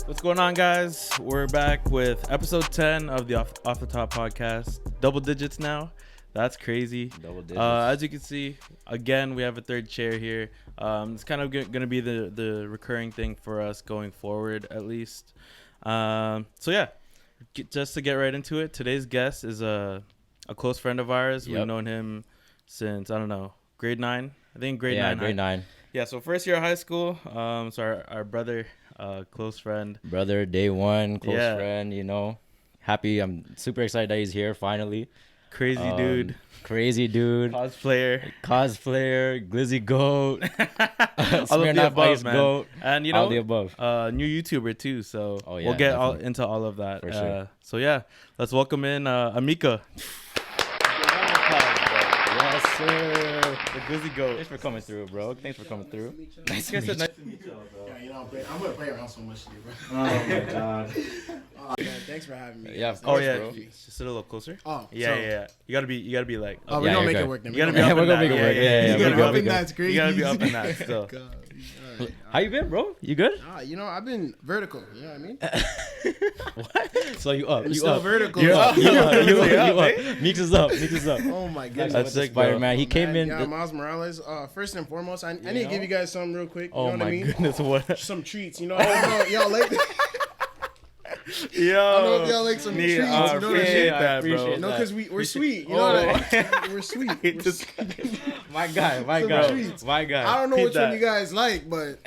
What's going on, guys? We're back with episode 10 of the Off the Top podcast. Double digits now. That's crazy. Double digits. As you can see, again, we have a third chair here. It's kind of going to be the recurring thing for us going forward, at least. So yeah, just to get right into it, today's guest is a close friend of ours. Yep. We've known him since, I don't know, grade 9. I think grade 9. Grade 9. Yeah, so first year of high school. So our brother, close friend. Brother, day one, close friend, you know. Happy. I'm super excited that he's here finally. Crazy dude. Cosplayer, glizzy goat. All of the above, man. Goat, and you know, all the above. New YouTuber too. So we'll get definitely. into all of that. For sure. So yeah, let's welcome in Emeka. Yes, sir. The glizzy goat. Thanks for coming through, bro. Nice to meet you. Nice to meet you. Yeah, you know, I'm gonna play around so much today, bro. Oh my god. Man, thanks for having me. Yeah, of Oh course, yeah, bro. just sit a little closer. Oh, yeah. You gotta be like. Oh, up. we're Yeah, gonna you're make it good. work then. You gotta be Yeah, up we're in gonna that. make it work. Yeah, You we're gotta good, be up we're in good. that's great. You gotta be up in that still. How you been, bro? You good? You know, I've been vertical. You know what I mean? What? So you up? I'm You still up? vertical. You're up. You up? You Yeah, up? Meeks is up. Oh my goodness. That's sick, bro. Spider-Man. He came in. Yeah, Miles Morales. First and foremost, I need to give you guys something real quick. You Oh know what I my mean? goodness, what? Some treats. You know, y'all like that? Yo, I know if y'all like some treats. You know what I appreciate mean? that, bro. appreciate No, that. because we're sweet. You know what I mean? We're sweet. We're Just- My guy. Some treats. My guy. I don't know Keep which one that. you guys like, but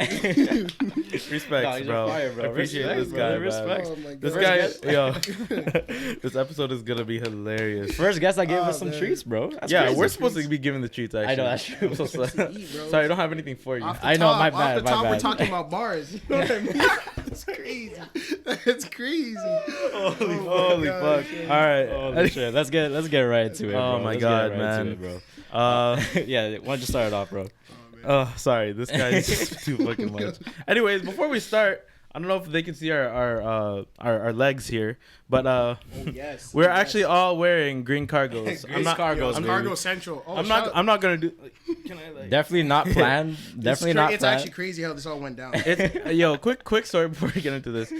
Respect, Nah, he's bro. on fire, bro. Appreciate Respect, this bro. guy, man. Respect. oh my god. This guy, yo, this episode is gonna be hilarious. First guest that gave us some man. treats, bro. That's Yeah, crazy. we're supposed to be giving the treats. Actually, I know, that's true. I'm so sorry. to eat, bro. Sorry, I don't have anything for you. Off the I know, top, my off bad, the my top, bad. we're talking about bars. You know what I mean? That's crazy. That's crazy. Holy God, fuck! shit. All right. Holy shit. Let's get right into it, bro. Oh my Let's God, get right man. into it, bro. Uh, Yeah, why don't you start it off, bro? oh, sorry. This guy is too fucking much. Anyways, before we start, I don't know if they can see our legs here, but Yes. we're actually all wearing green cargos. Green cargos, I'm baby. Cargo Central. Oh, I'm not gonna do. Can I like? Definitely not planned. Definitely not It's planned. actually crazy how this all went down. Yo, quick story before we get into this.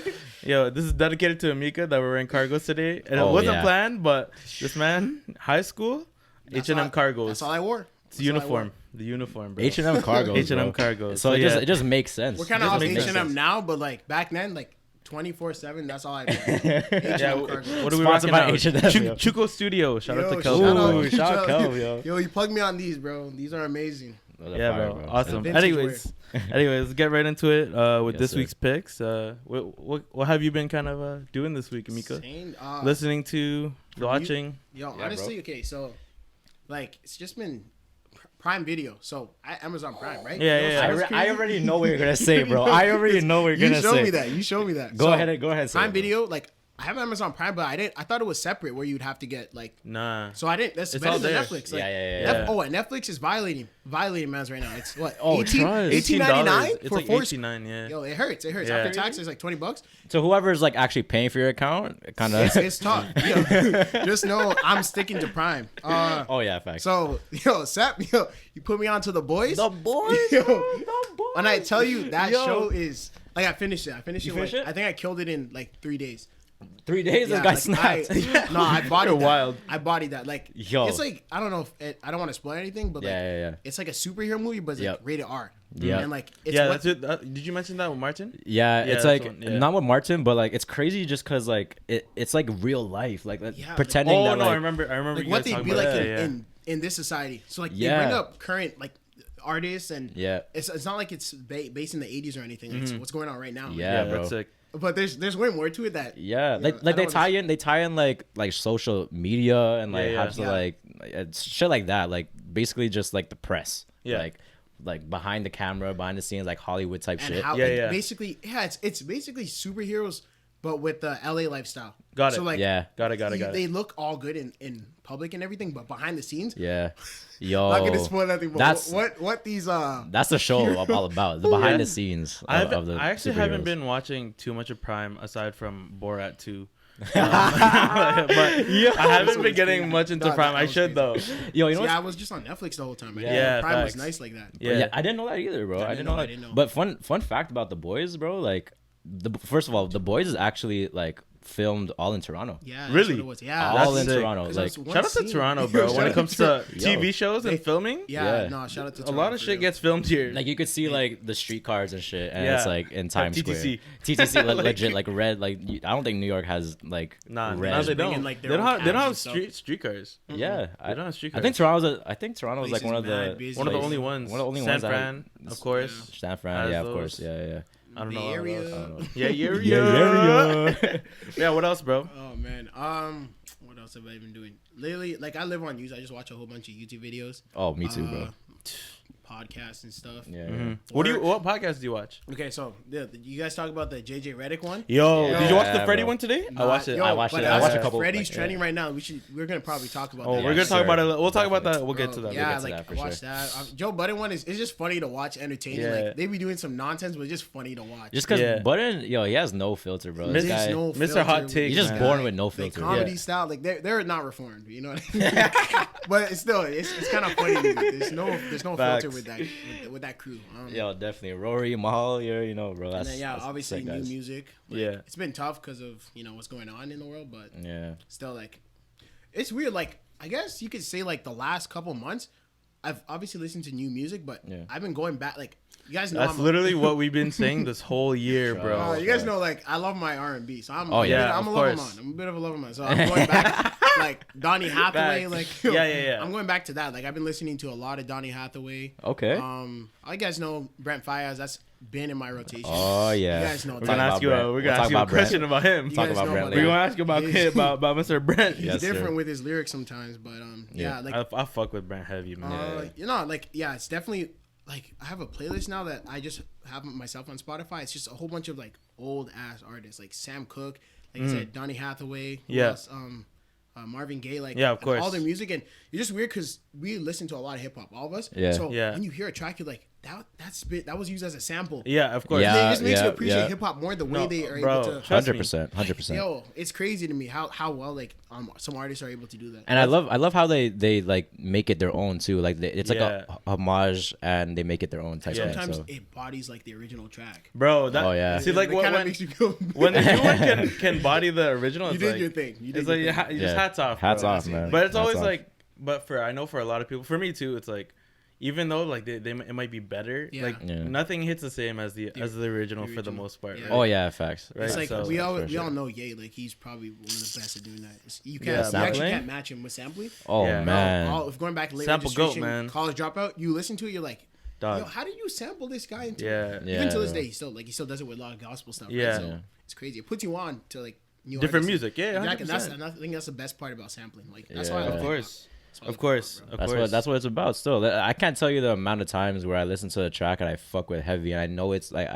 Yo, this is dedicated to Emeka that we're wearing cargos today, and Oh, it wasn't yeah. planned, but this man, high school, H&M cargos. That's all I wore. It's uniform. The uniform, bro. H&M cargos. H&M bro. cargos. So yeah. it just makes sense. We're kind of It off just makes H&M sense. now, but like back then, like 24/7. That's all I wore. Yeah, H&M what cargos. are we Sponsored rocking by now? H&M, yo. Chuco Studio. Shout out to Yo, Kel. shout out. Ooh, shout out Kel, yo. Yo, you plugged me on these, bro. These are amazing. Those are Yeah, fire, bro. Awesome. Vintage Anyways, let's get right into it with Yes, this sir. week's picks. What have you been kind of doing this week, Emeka? Same, Listening to, watching. Yo, Yeah, honestly, okay, so like it's just been Prime Video. So Amazon Prime, right? Yeah, You know, yeah, so yeah. that's I crazy. already know what you're gonna say, bro. I already know what you're You gonna showed say. me that. You showed me that. Go So, ahead. Say Prime it, bro. Video, like I have Amazon Prime, but I thought it was separate where you'd have to get like. Nah. So I didn't. That's It's better all than there. Netflix. Like, Yeah. Oh, and Netflix is violating man's right now. It's what? Oh, 18, trust. $18.99 It's for like 4. $18.99, yeah. Yo, it hurts. Yeah. After tax, it's like $20. So whoever's like actually paying for your account, kind of. It's tough. Yo, just know I'm sticking to Prime. Oh yeah, facts. So Sap, you put me onto The Boys. The Boys, Yo, bro, The Boys. and I tell you that Yo. show is like I finished it. You Like, finished it? I think I killed it in like 3 days. 3 days, Yeah, this guy like, snapped. No, I bodied You're that. wild. I bodied that. Like, Yo. it's like I don't know if I don't want to spoil anything, but like, Yeah. it's like a superhero movie, but it's Yep. like rated R. Yep. and like it's Yeah, what, that's it. Did you mention that with Martin? Yeah, Yeah, it's that's like one, yeah. not with Martin, but like it's crazy just cause like it's like real life, like Yeah, pretending Oh that no, like I remember like you what guys they'd talking be about like that, in this society. So like they Yeah. bring up current like artists and yeah, it's not like it's based in the 80s or anything. It's what's going on right now. Yeah, bro. that's sick. But there's way more to it that yeah, I like don't they tie in like social media and like Yeah, have to yeah. like shit like that, like basically just like the press, Yeah. like behind the camera, behind the scenes, like Hollywood type and shit. how Yeah, like, yeah. basically it's basically superheroes but with the LA lifestyle. Got it. So like Yeah. Got it. they look all good in public and everything, but behind the scenes, Yeah, yo, not gonna spoil nothing. But that's- what these that's the show all about, the behind the scenes of the I actually haven't superheroes. been watching too much of Prime aside from Borat 2. but I haven't been getting much into Prime. I should though. Yo, you know See, what? I was just on Netflix the whole time. Yeah, Prime facts. was nice like that. Yeah. I didn't know that either, bro. I didn't know that. I didn't know. But fun fact about The Boys, bro. Like, first of all, The Boys is actually like filmed all in Toronto. Yeah, Really? that's what it was. Yeah, All in sick. Toronto. 'Cause Like, that's one Shout out to scene. Toronto, bro. When it comes to TV shows and filming, Yeah, Yeah. no, shout out to a Toronto. lot of for shit real. gets filmed here. like you could see like the streetcars and shit, and Yeah. it's like in Times TTC. Square. TTC, like, Like- legit, like red. Like I don't think New York has like Nah, red. they bring in, don't. like, They their don't own have. They don't have cabs and streetcars. Yeah, They don't have streetcars. I think Toronto's. I think Toronto's Place like one is of mad the busy. one of the Place. only ones. One of the only San ones that Fran, of course. San Fran. Has Yeah, of those. course. Yeah. I don't know. Bay what Area. else. I don't know. Yeah, yeah, Yeah, yeah. Yeah, what else, bro? Oh man, what else have I been doing lately? Like I live on YouTube. I just watch a whole bunch of YouTube videos, Oh, me too, bro. podcasts and stuff. Yeah. Mhm. What podcast do you watch? Okay, so you guys talk about the JJ Reddick one. Yo, Yeah, did you watch the Freddy bro. one today? I watched it. Yo, I watched but it. I watched a as couple, Freddy's like, trending right now. We're gonna probably talk about. Oh, that. we're Yeah, gonna talk about it. sure. We'll talk about that. Definitely. We'll get to that. Yeah, get to like that for I watched sure. that. Joe Budden one is it's just funny to watch, entertaining. Yeah. Like they be doing some nonsense, but it's just funny to watch. Just because Yeah. Button, yo, he has no filter, bro. This There's guy, no Mr. filter Hot with Take, he's this just man. guy. born with no The filter. comedy Yeah. style, like they're not reformed, you know what I mean? But it's still it's kind of funny. There's no filter Facts. with that crew. Yo, definitely. Rory, Mahal, you know, bro. And That's, then, yeah, that's obviously sick, new guys. music. Like, Yeah. it's been tough because of what's going on in the world, but Yeah. still like it's weird. Like I guess you could say like the last couple months, I've obviously listened to new music, but Yeah. I've been going back. Like you guys know, That's literally what we've been saying this whole year, bro. you guys know, like I love my R&B, so I'm. Oh, yeah, I'm a of lover course. man. I'm a bit of a lover man, so I'm going back. Like Donny Hathaway, Facts. like Yeah. I'm going back to that. Like I've been listening to a lot of Donny Hathaway. Okay. I guys know Brent Fayez. That's been in my rotation. Oh, yeah. You guys know. We're Talk gonna about ask you. Brent. We're We'll gonna talk ask you a about Brent. question about him. You Talk guys about know Brent about We're later. gonna ask you about His- about Mr. Brent. He's Yes, sir. different with his lyrics sometimes, but yeah, like I fuck with Brent heavy, man. like it's definitely like I have a playlist now that I just have myself on Spotify. It's just a whole bunch of like old ass artists, like Sam Cooke, like I said, Donny Hathaway, who Yeah. else? Marvin Gaye, like Yeah, of and course. all their music, and it's just weird because we listen to a lot of hip hop, all of us. Yeah. So Yeah. when you hear a track, you're like that was used as a sample. Yeah, of course. Yeah. And it just makes you yeah, appreciate yeah. hip hop more the way No, they are bro, able to. trust me. 100%. 100%. Yo, it's crazy to me how well like some artists are able to do that. And I love how they like make it their own too. Like it's like Yeah. a homage, and they make it their own type. Yeah. thing, Sometimes so. it bodies like the original track. Bro, that. Oh, yeah. See, like It kinda when makes you feel when the new one can body the original, you it's did like, your thing. You did it's your like thing. you just Yeah. hats off. Hats bro. off, man. But it's Hats always off. like, but I know for a lot of people, for me too, it's like, even though like it might be better, Yeah. like Yeah. nothing hits the same as the original for the original. most part. Yeah. Right? Oh yeah, facts. Right. It's like So- we all for we all sure. know Ye, like he's probably one of the best at doing that. You Yeah, can't you actually sampling? can't match him with sampling. Oh Yeah. man. If going back to late Sample goat, registration, man. college dropout, you listen to it, you're like, Dog. yo, how did you sample this guy into Yeah. Yeah. even to this day he still does it with a lot of gospel stuff. Right? Yeah. So Yeah. it's crazy. It puts you on to like new Different artists. music, yeah, Exactly. 100%. And I think that's the best part about sampling. Like that's Yeah. why I love Of hip-hop. course. That's why I Of love course. hip-hop, Of bro. course. That's what it's about. Still, I can't tell you the amount of times where I listen to a track and I fuck with heavy, and I know it's like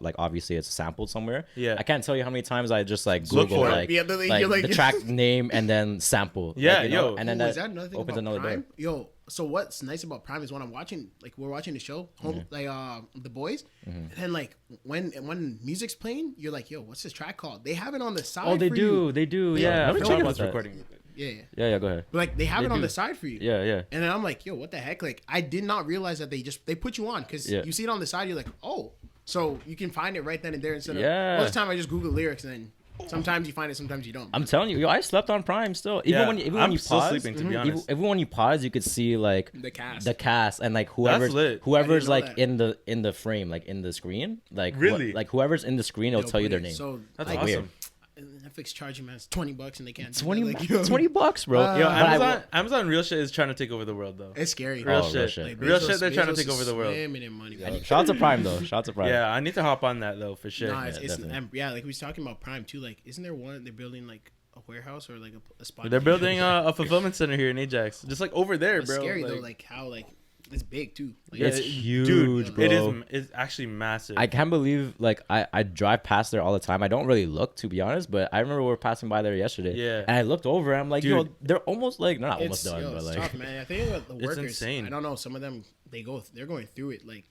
like obviously it's sampled somewhere. Yeah. I can't tell you how many times I just like Look Google for it. like, Yeah, you're like- the track name and then sample. Yeah, like, you know, yo. and then Ooh, that, is that another thing opens about another Prime? door. Yo, so what's nice about Prime is when I'm watching, like we're watching the show, The Boys, Mm-hmm. and then like when music's playing, you're like, yo, what's this track called? They have it on the side. Oh, they for do, you. they do. Yeah, Yeah, Let me I check forgot this about that. recording. Yeah. Yeah, go ahead. But like they have They it on do. the side for you. Yeah, yeah. And then I'm like, yo, what the heck? Like I did not realize that they put you on because Yeah. you see it on the side. You're like, oh, so you can find it right then and there instead of Yeah. most of the time I just Google lyrics and then sometimes you find it, sometimes you don't. I'm telling you, yo, I slept on Prime still. Even Yeah, when even I'm when you still pause, sleeping, to be honest. Even when you pause, you could see like The cast. the cast, and like That's lit. whoever's know like that. in the frame, like in the screen, like Really? like whoever's in the screen, it'll They'll tell you put their it. name. So That's like, awesome. weird. Netflix charging man, it's $20 and they can't. do 20, that. Like, yo, $20, bro. Uh, Yo, But I Amazon real shit is trying to take over the world though. It's scary. Real Oh, real shit. shit. Like, Real Bezos- shit. They're trying to Bezos take over is the world. swimming in money, bro. Shout out to Prime though. Shout out to Prime. Yeah, I need to hop on that though for sure. Nah, it's definitely. and like we was talking about Prime too. Like, isn't there one they're building like a warehouse or like a spot? They're building a fulfillment center here in Ajax, just like over there, It's bro. scary though, like how like it's big too. Like, It's huge, bro. It is. It's actually massive. I can't believe like I drive past there all the time. I don't really look, to be honest, but I remember we were passing by there yesterday. Yeah. And I looked over and I'm like, yo, Dude. they're almost like not almost it's, done, yo, but it's like tough, man. I think about the It's workers. insane. I don't know. Some of them they're going through it like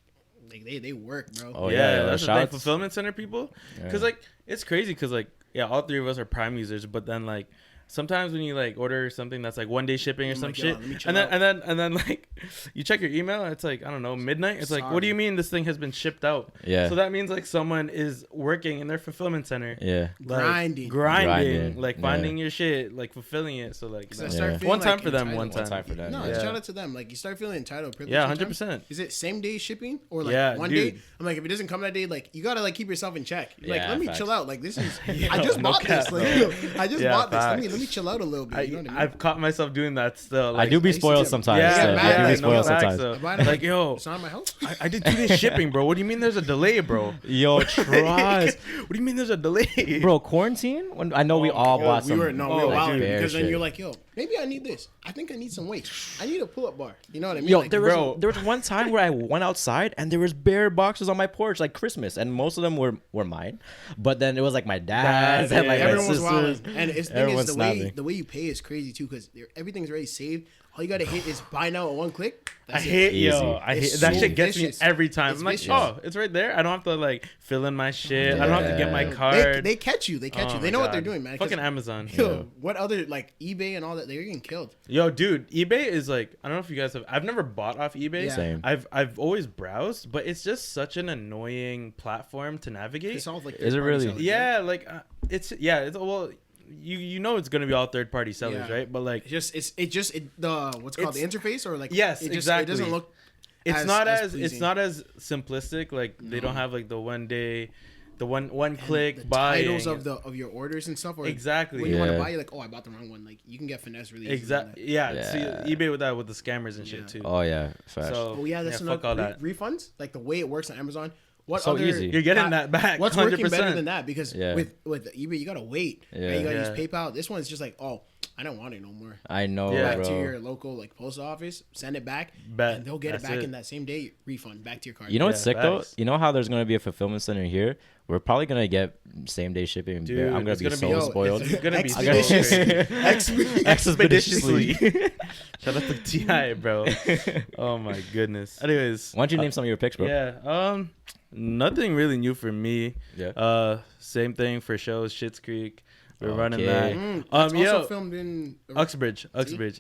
they work, bro. Oh, yeah, yeah, that's the shout thing. out- Fulfillment center people, Yeah. because like it's crazy, because like yeah, all three of us are Prime users, but then like sometimes when you like order something that's like 1 day shipping or I'm some like, yo, shit, let me chill and then out. and then like you check your email and it's like, I don't know, midnight. It's like, what do you Sorry. mean this thing has been shipped out? Yeah. So that means like someone is working in their fulfillment center. Yeah. Like, Grinding. Grinding, like yeah. finding your shit, like fulfilling it. So like, 'Cause I no. start Yeah. feeling One time like for them, entitled. one time for them. No, Yeah. shout out to them. Like you start feeling entitled. Privileged Yeah, sometimes. 100%. Is it same day shipping or like Yeah, one dude. day? I'm like, if it doesn't come that day, like you gotta like keep yourself in check. You're like, Yeah, let me facts. chill out. Like this is, Yo, I just no bought cap, this. Like, bro. yo, I just Yeah, bought this. facts. Let me chill out a little bit. You know what I mean? I've caught myself doing that still. Like, I do be used to spoiled get- sometimes. Yeah, Yeah, so mad, I do be like, spoiled no facts, sometimes. though. I buy it, Like, yo, it's not in my house. I did 2 days shipping, bro. What do you mean there's a delay, bro? Yo, trust. What do you mean there's a delay, Bro, quarantine? When I know we all Yo, bought we some. were we were oh, wilding bear because then shit. you're like, yo, maybe I need this. I think I need some weight. I need a pull-up bar. You know what I mean? Yo, Like, there bro. was one time where I went outside and there was bare boxes on my porch like Christmas, and most of them were mine. But then it was like my dad's and like yeah. my everyone was sisters. wild, and it's the thing is Everyone's the snapping. way you pay is crazy too because everything's already saved. All you gotta hit is buy now at one click. I That's it. hate Easy. yo. I hate It's that so shit gets vicious. me every time. It's I'm like, vicious. oh, it's right there. I don't have to like fill in my shit. I don't have to get my Yeah. card. They catch you. They catch Oh you. They my know what they're God. doing, man. 'cause, Fucking Amazon. Yo, what other like eBay and all that? They're getting killed. Yo, dude, eBay is like, I don't know if you guys have. I've never bought off eBay. Yeah. Same. I've always browsed, but it's just such an annoying platform to navigate. It's all like Is it third-party really? sellers, Yeah, like it's well, you know it's gonna be all third party sellers, Yeah. right? But like It's just the what's called the interface or like Yes, it just, exactly. It doesn't look. it's as- not as as it's pleasing. not as simplistic. Like they don't No. have like the one day, the one And click the buying. titles of your orders and stuff. Or Exactly. When you want to Yeah. buy, you're like, oh, I bought the wrong one. Like you can get finesse really easy on Exactly. that. Yeah. Yeah. See eBay with that with the scammers and shit Yeah. too. Oh yeah, facts. So Oh yeah, that's fuck all another that. refunds. Like the way it works on Amazon. What So other, easy. You're getting that back. What's 100%. working better than that? Because Yeah. with eBay, you gotta wait. Yeah. Right? You gotta Yeah. use PayPal. This one's just like, oh, I don't want it no more. I know, Yeah. Back to bro. your local like post office, send it back, Bet. and they'll get it That's back it. in that same day. Refund back to your card. You know what's Yeah, sick though? facts. You know how there's gonna be a fulfillment center here? We're probably gonna get same day shipping. Dude, I'm gonna it's be gonna so be- Yo, spoiled. It's gonna be so Expeditious. expeditiously. Shout out to Ti, bro. Oh my goodness. Anyways, Why don't you name some of your picks, bro? yeah. Nothing really new for me. Yeah. Same thing for shows. Schitt's Creek. We're running Okay. that. It's also Yo, filmed in Uxbridge.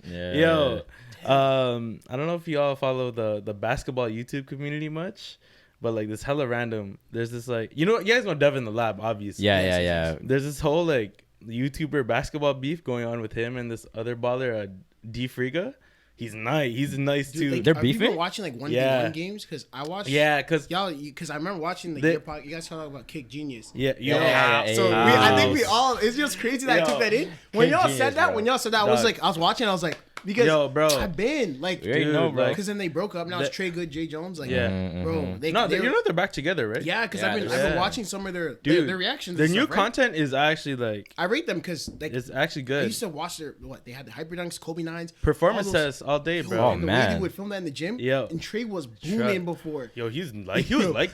Yeah. Yo, I don't know if y'all follow the basketball YouTube community much, but like this hella random. There's this like, you guys know Devin the Lab, obviously. Yeah. There's this whole like YouTuber basketball beef going on with him and this other baller, D Friga. He's nice. He's nice Dude, too. like, They're have you been beefing? watching like 1v1 Yeah. games? Because I watched. Yeah, cause Y'all, because I remember watching The- you guys talk about Kick Genius. yeah, Yeah. So Hey, I think we house. all. It's just crazy that I Yo, took that in. When Kick y'all Genius, said that, bro. I was Dog. like, I was watching. I was like, because Yo, bro. I've been like, You already know, bro. because then they broke up. Now it's The- Trey Good, Jay Jones. Like, Yeah. bro, they No, they're, they're back together, right? yeah, because Yeah, I've been yeah. watching some of their Dude, their reactions. Their and new stuff, right? content is actually like I rate them because like it's actually I good. used to watch their They had the Hyperdunks, Kobe Nines, Performance all those- test all day, Yo, bro. Oh, and the way man. he would film that in the gym. Yo. And Trey was booming before. Yo, he was like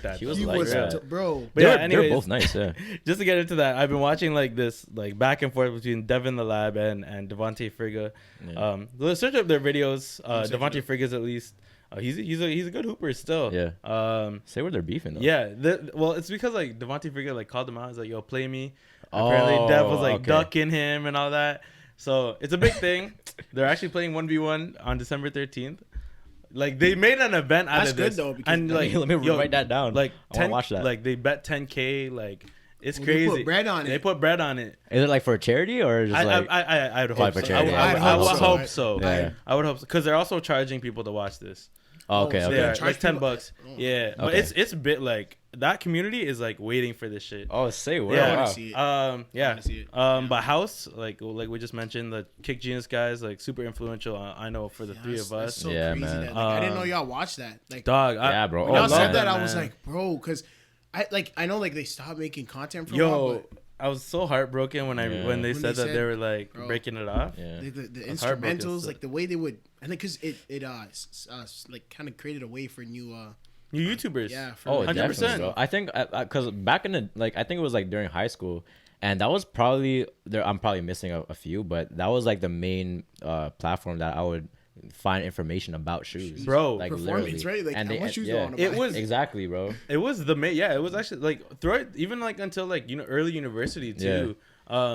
that. He though. was He like was, that. bro. But They're, yeah, they're anyways, both nice. Yeah. just to get into that, I've been watching like this like back and forth between Devin the Lab and Devontae Friga. Yeah. Let's search up their videos. searching Devontae up. Friga's at least. He's a good hooper still. Yeah. Say where they're beefing though. Yeah. Well, it's because like Devontae Friga like called him out. He's like, "Yo, play me." Apparently, Oh, Dev was like okay. ducking him and all that. So it's a big thing. They're actually playing 1v1 on December 13th. Like they made an event out That's of good, this. though, because- and like Let me yo, write that down. Like I wanna watch that. Like they bet 10K. Like it's Well, they crazy. put bread on They it. put bread on it. Is it like for a charity or just like? I'd Probably hope for so. charity. I would I'd hope hope so. so. Yeah. I would hope so because they're also charging people to watch this. Oh, okay. so Okay. they Yeah, charge like $10. people- Oh. Yeah, but Okay. it's a bit like that community is like waiting for this shit. Oh, say where? Yeah. I Wow. wanna see it. Yeah. I wanna see it. But House, like we just mentioned, the Kick Genius guys, like super influential. I know for the three That's- of us. that's so Yeah, crazy man. that, like, I didn't know y'all watched that. Like, Dog, Yeah, bro. when Oh, y'all love said that, them, I was man. like, bro, because I know like they stopped making content for a while, yo, but I was so heartbroken when Yeah. when they When said they that they said, were like bro. breaking it off. Yeah. the That's heartbroken instrumentals, still. like the way they would, I think because it like kind of created a way for new New YouTubers. yeah. For, Oh, like, 100%. definitely, bro. I think because back in the I think it was like during high school, and that was probably there. I'm probably missing a few, but that was like the main platform that I would find information about shoes, Bro. Like Performance, literally. right? Like, and what shoes do I wanna It buy? was exactly, bro. It was the main, yeah. It was actually like throughout, even like until like early university too.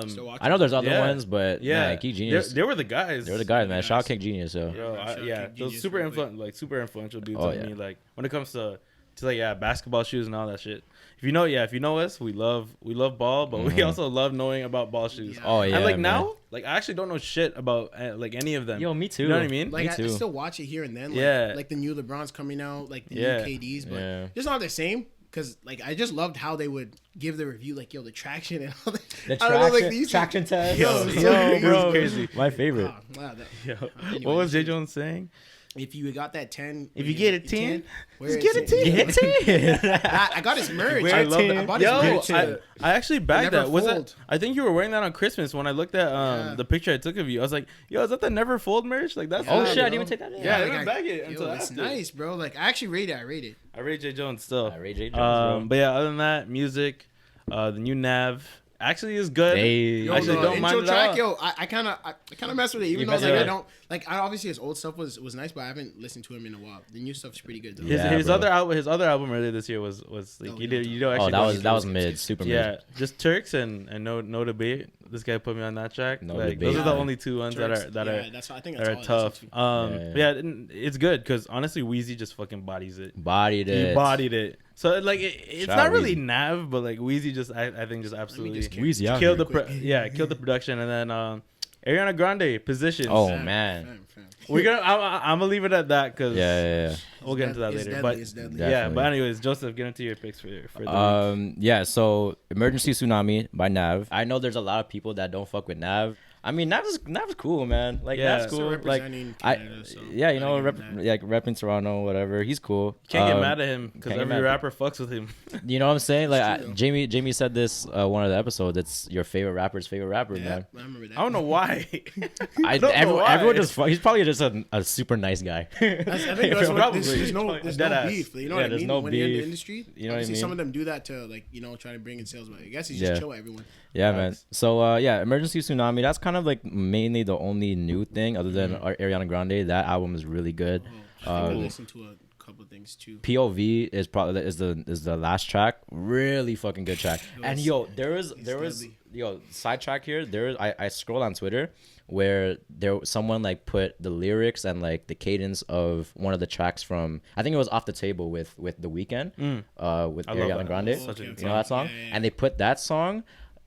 Still watching. I know there's other Yeah. ones, but Yeah, man, Geek Genius. They were the guys. They were the guys, man. Guys. Shout out King Genius. So Yo, Shout out yeah, King those Genius super real quick. super influential dudes Oh, on yeah. me. Like when it comes to like basketball shoes and all that shit. If you know us, we love ball, but we also love knowing about ball shoes. Yeah. oh yeah, and like man. now, like I actually don't know shit about like any of them. Yo, me too. You know what I mean? Like Me I too. still watch it here and then. Like, Yeah. Like the new LeBron's coming out, like the Yeah. new KDs, but Yeah. just not the same. Cause like I just loved how they would give the review, like the traction and all that. The I don't know, like, traction, these- traction test. Yo, Yo, bro, crazy. My favorite. Wow, that- Yo, Anyway, what was Jay shit. Jones saying? If you got that 10, If you get a 10, where just is get a it? 10. I got his merch. I love that. I bought his Yo, merch. I actually bagged Never that. Was Fold. it? I think you were wearing that on Christmas when I looked at Yeah. the picture I took of you. I was like, yo, is that the Never Fold merch? Like that's Oh, Yeah, shit, I bro. didn't even take that in. Yeah, I like, didn't bag it yo, until it's after. nice, bro. Like I actually rate it. I rate Jay Jones still. I rate Jay Jones, bro. But yeah, other than that, music, the new Nav actually is good. Hey. Yo, I actually the don't mind intro it track, at yo, I kind of mess with it, even You though mess like with I it? don't like. I obviously his old stuff was nice, but I haven't listened to him in a while. The new stuff's pretty good though. His, Yeah, his bro. other album earlier this year was like Oh, you yeah. did you know Oh, actually that don't was need that to was listen. mid, super Yeah, mid. just Turks and no debate. This guy put me on that track. No like, Debate. those are the Yeah. only two ones Turks, that yeah, are that's I think that that's are all I tough. listen to. Yeah. It's good because honestly, Wheezy just fucking bodies it. Bodied it. He bodied it. So like it's Shout not out really Weezy. Nav, but like Wheezy just I think just absolutely just Weezy out killed here. the killed the production, and then Ariana Grande Positions. Oh, Fam, man. fam. I'm gonna leave it at that because Yeah. we'll get into that It's later. deadly, But it's deadly. Yeah. yeah, Definitely. but anyways, Joseph, get into your picks for the week. Yeah, so Emergency Tsunami by Nav. I know there's a lot of people that don't fuck with Nav. I mean, Nav's cool, man. Like Yeah. Nav's Still cool. Like representing I, Canada, so yeah, you know, gotta give him that. like repping Toronto, whatever. He's cool. Can't get mad at him because can't get every mad. rapper fucks with him. You know what I'm saying? Like true, though. Jamie said this one of the episodes. It's your favorite rapper's favorite rapper, Yeah, man. I remember that. I don't know why. I, don't know why. everyone just he's probably just a super nice guy. I think that's what, Probably. there's no Dead ass. beef. You know Yeah, what I there's mean? no When you're in the beef. industry, You know what I obviously mean? some of them do that to like try to bring in sales, but I guess he's Yeah. just chill with everyone. Yeah, man. Facts. So yeah, Emergency Tsunami. That's kind of like mainly the only new thing other than Ariana Grande. That album is really good. I think I listened to a couple of things too. POV is probably is the last track. Really fucking good track. And yo, there was deadly. sidetrack here. I scrolled on Twitter where someone like put the lyrics and like the cadence of one of the tracks from I think it was Off the Table with The Weeknd with I love Ariana that. Grande. Such a good You know that song? Yeah, yeah, yeah. And they put that song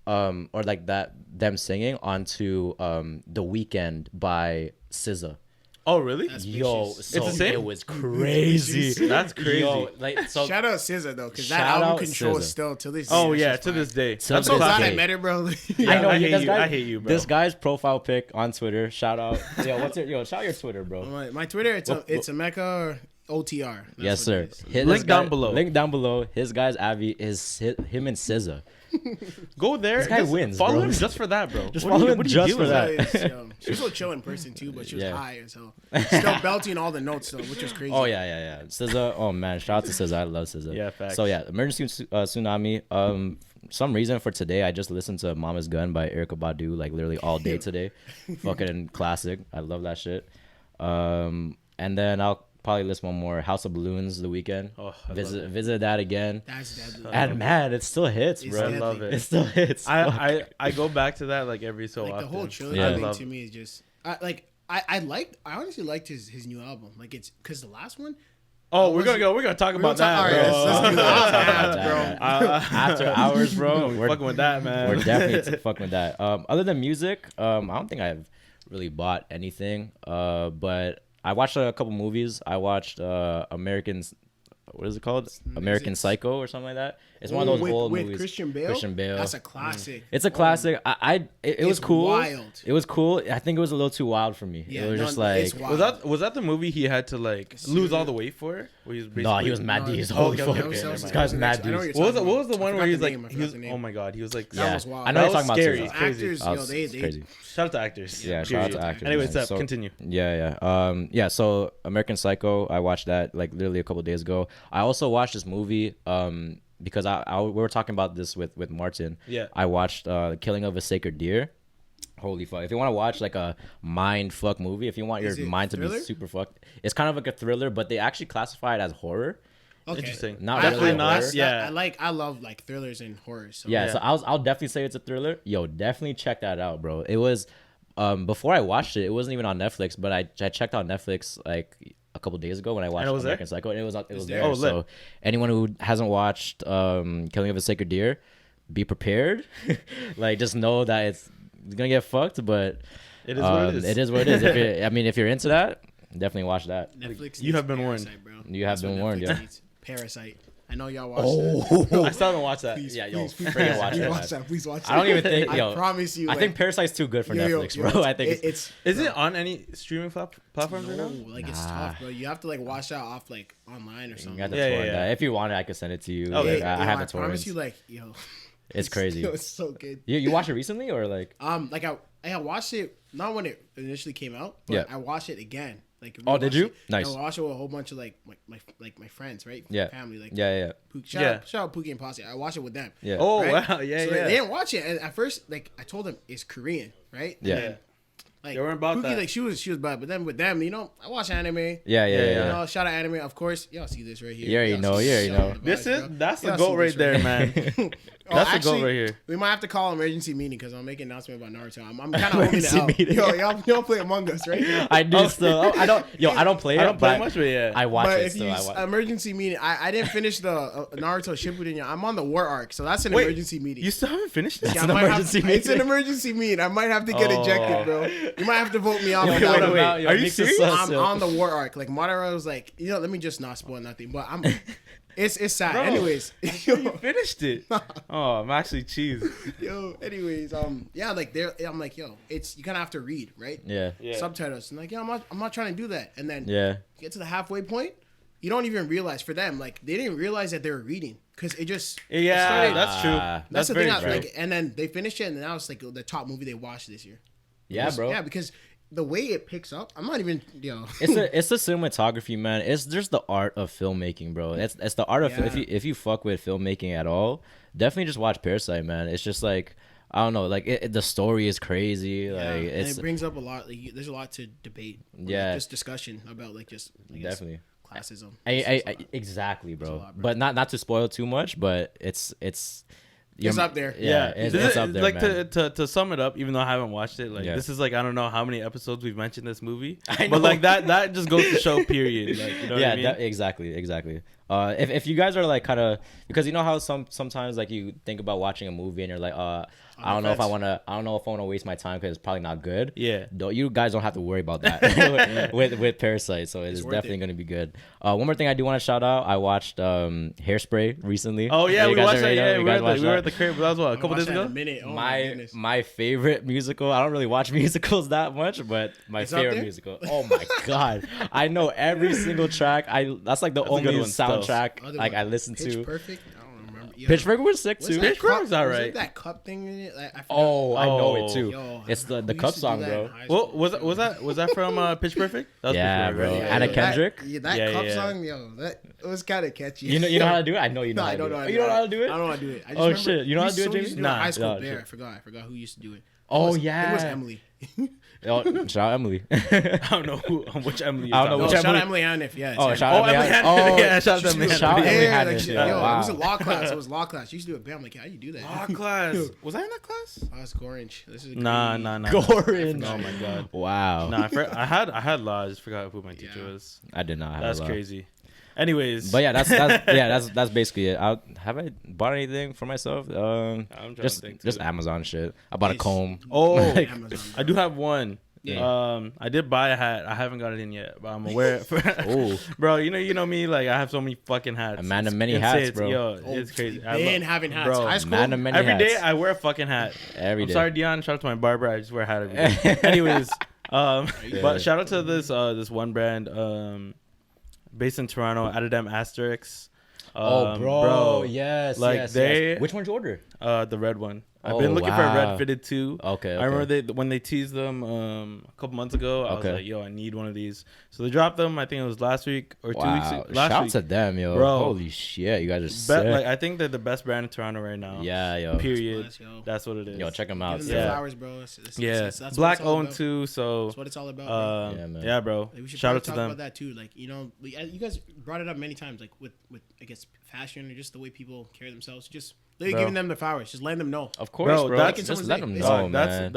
or like that them singing onto The Weeknd by SZA. Oh really? That's Yo, vicious. so the same? it was crazy. That's crazy. Yo, like so. Shout out SZA though, because that Shout album out control SZA. is still to this. Oh day, yeah, that's to fire. this day. To I'm That's so this glad day. I met her, bro. Yeah, I know I you hate this you. guy- I hate you, bro. This guy's profile pic on Twitter. Shout out. Shout out your Twitter, bro. My Twitter, it's emeka or OTR. That's Yes, what sir. it is. His Link guy- down below. Link down below. His guy's Avi is him and SZA. Go there. This guy just wins, Follow bro. him just for that, bro. Just What are follow you- him what are you just for doing? that. She's so chill in person too, but she was Yeah. high as hell. Still belting all the notes though, which was crazy. Oh yeah. SZA. Oh man, shout out to SZA. I love SZA. Yeah, facts. So yeah, Emergency Tsunami. Some reason for today, I just listened to Mama's Gun by Erykah Badu like literally all day today. Fucking classic. I love that shit. And then I'll probably list one more. House of Balloons, The Weeknd. Oh, I love Visit that again. That's deadly. And man, it still hits, It's bro. deadly. I love It it. still hits. Fuck. I go back to that like every so Like often. the whole trilogy Yeah. thing love to it. me is just I honestly liked his new album. Like it's because the last one. Oh, we're gonna talk We're about gonna talk- that, all bro. right, let's do that. That, man. After hours, bro. We're fucking with that, man. We're definitely fucking with that. Other than music, I don't think I've really bought anything. But I watched a couple movies. I watched Americans. What is it called? American Psycho or something like that. It's one of those old with movies. Christian Bale. Christian Bale. That's a classic. It's a classic. It was It's cool. wild. It was cool. I think it was a little too wild for me. Yeah, it was no, just like it's wild. Was that the movie he had to like lose all the weight for? Where he was no, he was basically- mad No, D's. oh, Holy okay, fuck. okay, This never mind. guy's mad I know D's. you're What was talking the about. one I where he was forgot like the name, I he forgot was the name. oh my god he was like That Yeah, was wild. I know That you're talking was about scary. too. It's crazy. Actors, Oh, yo, they it's crazy. shout out to actors. Yeah, shout out period. to actors. Anyways, man. Seth, So- continue. Yeah. So American Psycho, I watched that like literally a couple days ago. I also watched this movie because we were talking about this with Martin. Yeah. I watched Killing of a Sacred Deer. Holy fuck! If you want to watch like a mind fuck movie, if you want your Is it mind to be thriller? super fucked, it's kind of like a thriller, but they actually classify it as horror. Okay. Interesting. Not I, really I, horror. that's- Yeah. I love like thrillers and horror. So Yeah, Yeah. so I'll definitely say it's a thriller. Yo, definitely check that out, bro. It was before I watched it, it wasn't even on Netflix, but I checked out Netflix like a couple days ago when I watched it was there? American Psycho, and it was there? there. Oh, lit. So anyone who hasn't watched Killing of a Sacred Deer, be prepared. Like just know that it's gonna get fucked, but It is what it is. It is what it is. If you're into that, definitely watch that. Netflix. You have needs been warned. Parasite, bro. You have That's been what warned, Netflix yeah. needs. Parasite. I know y'all watched that. I still haven't watched that. Please, Yeah, yo, please, freaking watch please that. watch that. Please watch that. I don't even think. Yo, I promise you. I think Parasite's too good for Netflix, bro. I think it's. Is it on any streaming platforms right No, now? like it's tough, bro. You have to like watch that off like online or you something. got the Yeah, torrent. yeah. If you want it, I could send it to you. Oh, Like, yeah. I have I the promise torrents. you, like, yo, It's crazy. Yo, it's so good. You watched it recently or like? Like I watched it not when it initially came out, but Yeah. I watched it again. Like, Oh, did rewatched you? it. Nice. I watched it with a whole bunch of like my friends, right? Yeah. Family, like Yeah. Shout out Pookie and Posse. I watched it with them. Yeah. Oh Right? wow, yeah, So yeah. they didn't watch it, and at first, like I told them it's Korean, right? Yeah. And, like They weren't about Pookie, that. like she was bad, but then with them, I watch anime. Yeah. You Yeah. know, shout out anime, of course. Y'all see this right here. You already Y'all know, see you already shout out know. the This vibes, is bro. that's the Y'all goat see right this there, here. man. Oh, That's the actually, goat right here. We might have to call emergency meeting because I'm making an announcement about Naruto. I'm kind of holding it Emergency out. meeting. Yo, y'all play Among Us, right? I do still. I don't. Yo, I don't play it. I don't play but much, but yeah. I watch But it if still. you I watch. emergency meeting, I didn't finish the Naruto Shippuden yet. I'm on the war arc, so that's an Wait, emergency meeting. You still haven't finished it? Yeah, an I might have emergency to- It's an meeting. emergency meeting. I might have to get Oh. ejected, bro. You might have to vote me off. Yo, on what that one. about- yo, Are you Meeks is serious? sus, I'm yo. on the war arc. Like Madara was like, let me just not spoil nothing. But it's sad. Bro. Anyways, You finished it. Oh, I'm actually cheesed. anyways, yeah, like I'm like, yo, it's you kind of have to read, right? Yeah. Subtitles. And like, yeah, I'm not trying to do that. And then Yeah. you get to the halfway point, you don't even realize for them, like they didn't realize that they were reading because it just it Yeah, started- that's true. Ah. that's the very thing. I, true. like, and then they finished it, and now it's like the top movie they watched this year. Yeah, bro. Yeah, because the way it picks up, I'm not even It's the cinematography, man. It's just the art of filmmaking, bro. It's the art of Yeah. if you fuck with filmmaking at all, definitely just watch Parasite, man. It's just like I don't know, like the story is crazy. Like and it's it brings up a lot. Like, there's a lot to debate. Yeah. just discussion about like just I guess, definitely. classism. Exactly, bro. a lot, bro. But not to spoil too much, but it's It's up there. Yeah, it's up there, like man. to sum it up, even though I haven't watched it, like Yeah. this is like I don't know how many episodes we've mentioned this movie, I but know. like that just goes to show. Period. Like, you know Yeah, what I mean? exactly. If you guys are like kind of because you know how sometimes like you think about watching a movie and you're like I don't know if I want to waste my time because it's probably not good. Yeah. You guys don't have to worry about that with Parasite, so it's worth definitely it. going to be good. One more thing I do want to shout out, I watched Hairspray recently. Oh yeah, You we guys watched that. already know? Yeah, You we guys were watched at that? the crib. That was what, a I'll couple watch days that in ago. a minute. Oh my my goodness. my favorite musical. I don't really watch musicals that much, but my It's up favorite there? musical. Oh my god, I know every single track. That's like the That's a good only one still. soundtrack Other like one, I listen Pitch to. Perfect. I don't remember. Yo, Pitch Perfect was sick what's too. that Pitch Perfect's cup- alright. was that cup thing in it? I forgot. Oh, I know it Oh. too. Yo, It's the we cup used to do song, that bro. in high Well, school. was that from Pitch Perfect? That was Yeah, Pitch Perfect, bro. right? Anna that- Kendrick? That Yeah, cup yeah. song, yo, that it was kind of catchy. You know how to do it? I know you know. No, how I to don't do know. it. You don't know how to do I it? don't know how to do it. I just Oh, remember shit. You know how to do it, we used Jamie? to Nah. in high school. No, Bear. shit. I forgot who used to do it. Oh, It was yeah. Emily. Oh, shout out Emily. I don't know which Emily. I don't know No, which shout Emily- out Emily Hanif. Yeah. it's Oh, Emily. shout out Emily Emily. Hanif. Oh, Yeah, shout out to She used Emily to do Shout out it. Emily Yeah, Hanif, like she- yeah. yo, Wow. it was a law class. It was law class. She used to do it. Bam, I'm like, how you do that? Law class. Was I in that class? Oh, it's orange. This is Nah. Orange. Oh my god. Wow. Nah, I had law. I just forgot who my teacher Yeah. was. I did not have That's a lot. crazy. Anyways, But yeah, that's basically it. Have I bought anything for myself? I'm trying to think Just too. Amazon shit. I bought a Nice. comb. Oh, Like, Amazon. I do have one. Yeah. I did buy a hat. I haven't got it in yet, but I'm aware. Ooh. Bro, you know me. Like I have so many fucking hats. A man of It's many insane. hats, bro. Yo, Oh, it's crazy. Been having hats. Bro, High school. Man of many Every hats. day I wear a fucking hat. Every I'm day. sorry, Dion. Shout out to my barber. I just wear a hat every day. Anyways, Yeah. but shout out to this one brand, based in Toronto, Adidem Asterix. Oh, bro. Yes. Like, yes. they- Yes. Which one did you order? The red one. I've been looking for a red wow. fitted too. Okay, I remember when they teased them a couple months ago. I was Okay. like, yo, I need one of these. So they dropped them. I think it was last week or 2 weeks. Wow. Last Shout week. to them, yo. Bro. Holy shit, you guys are sick. Like I think they're the best brand in Toronto right now. Yeah, yo. Period. Bless, yo. That's what it is. Yo, check them out. Give them their Yeah. flowers, bro. Yeah, That's what black it's all owned about. too. So That's what it's all about. Bro. Yeah, man. yeah, bro. Like, we should Shout probably out to talk them. about that too. Like, you know, you guys brought it up many times. Like with I guess fashion or just the way people carry themselves. Just literally Bro. giving them the flowers. Just letting them know. Of course, Bro, bro. that's- Just let them It's know, Dog, man.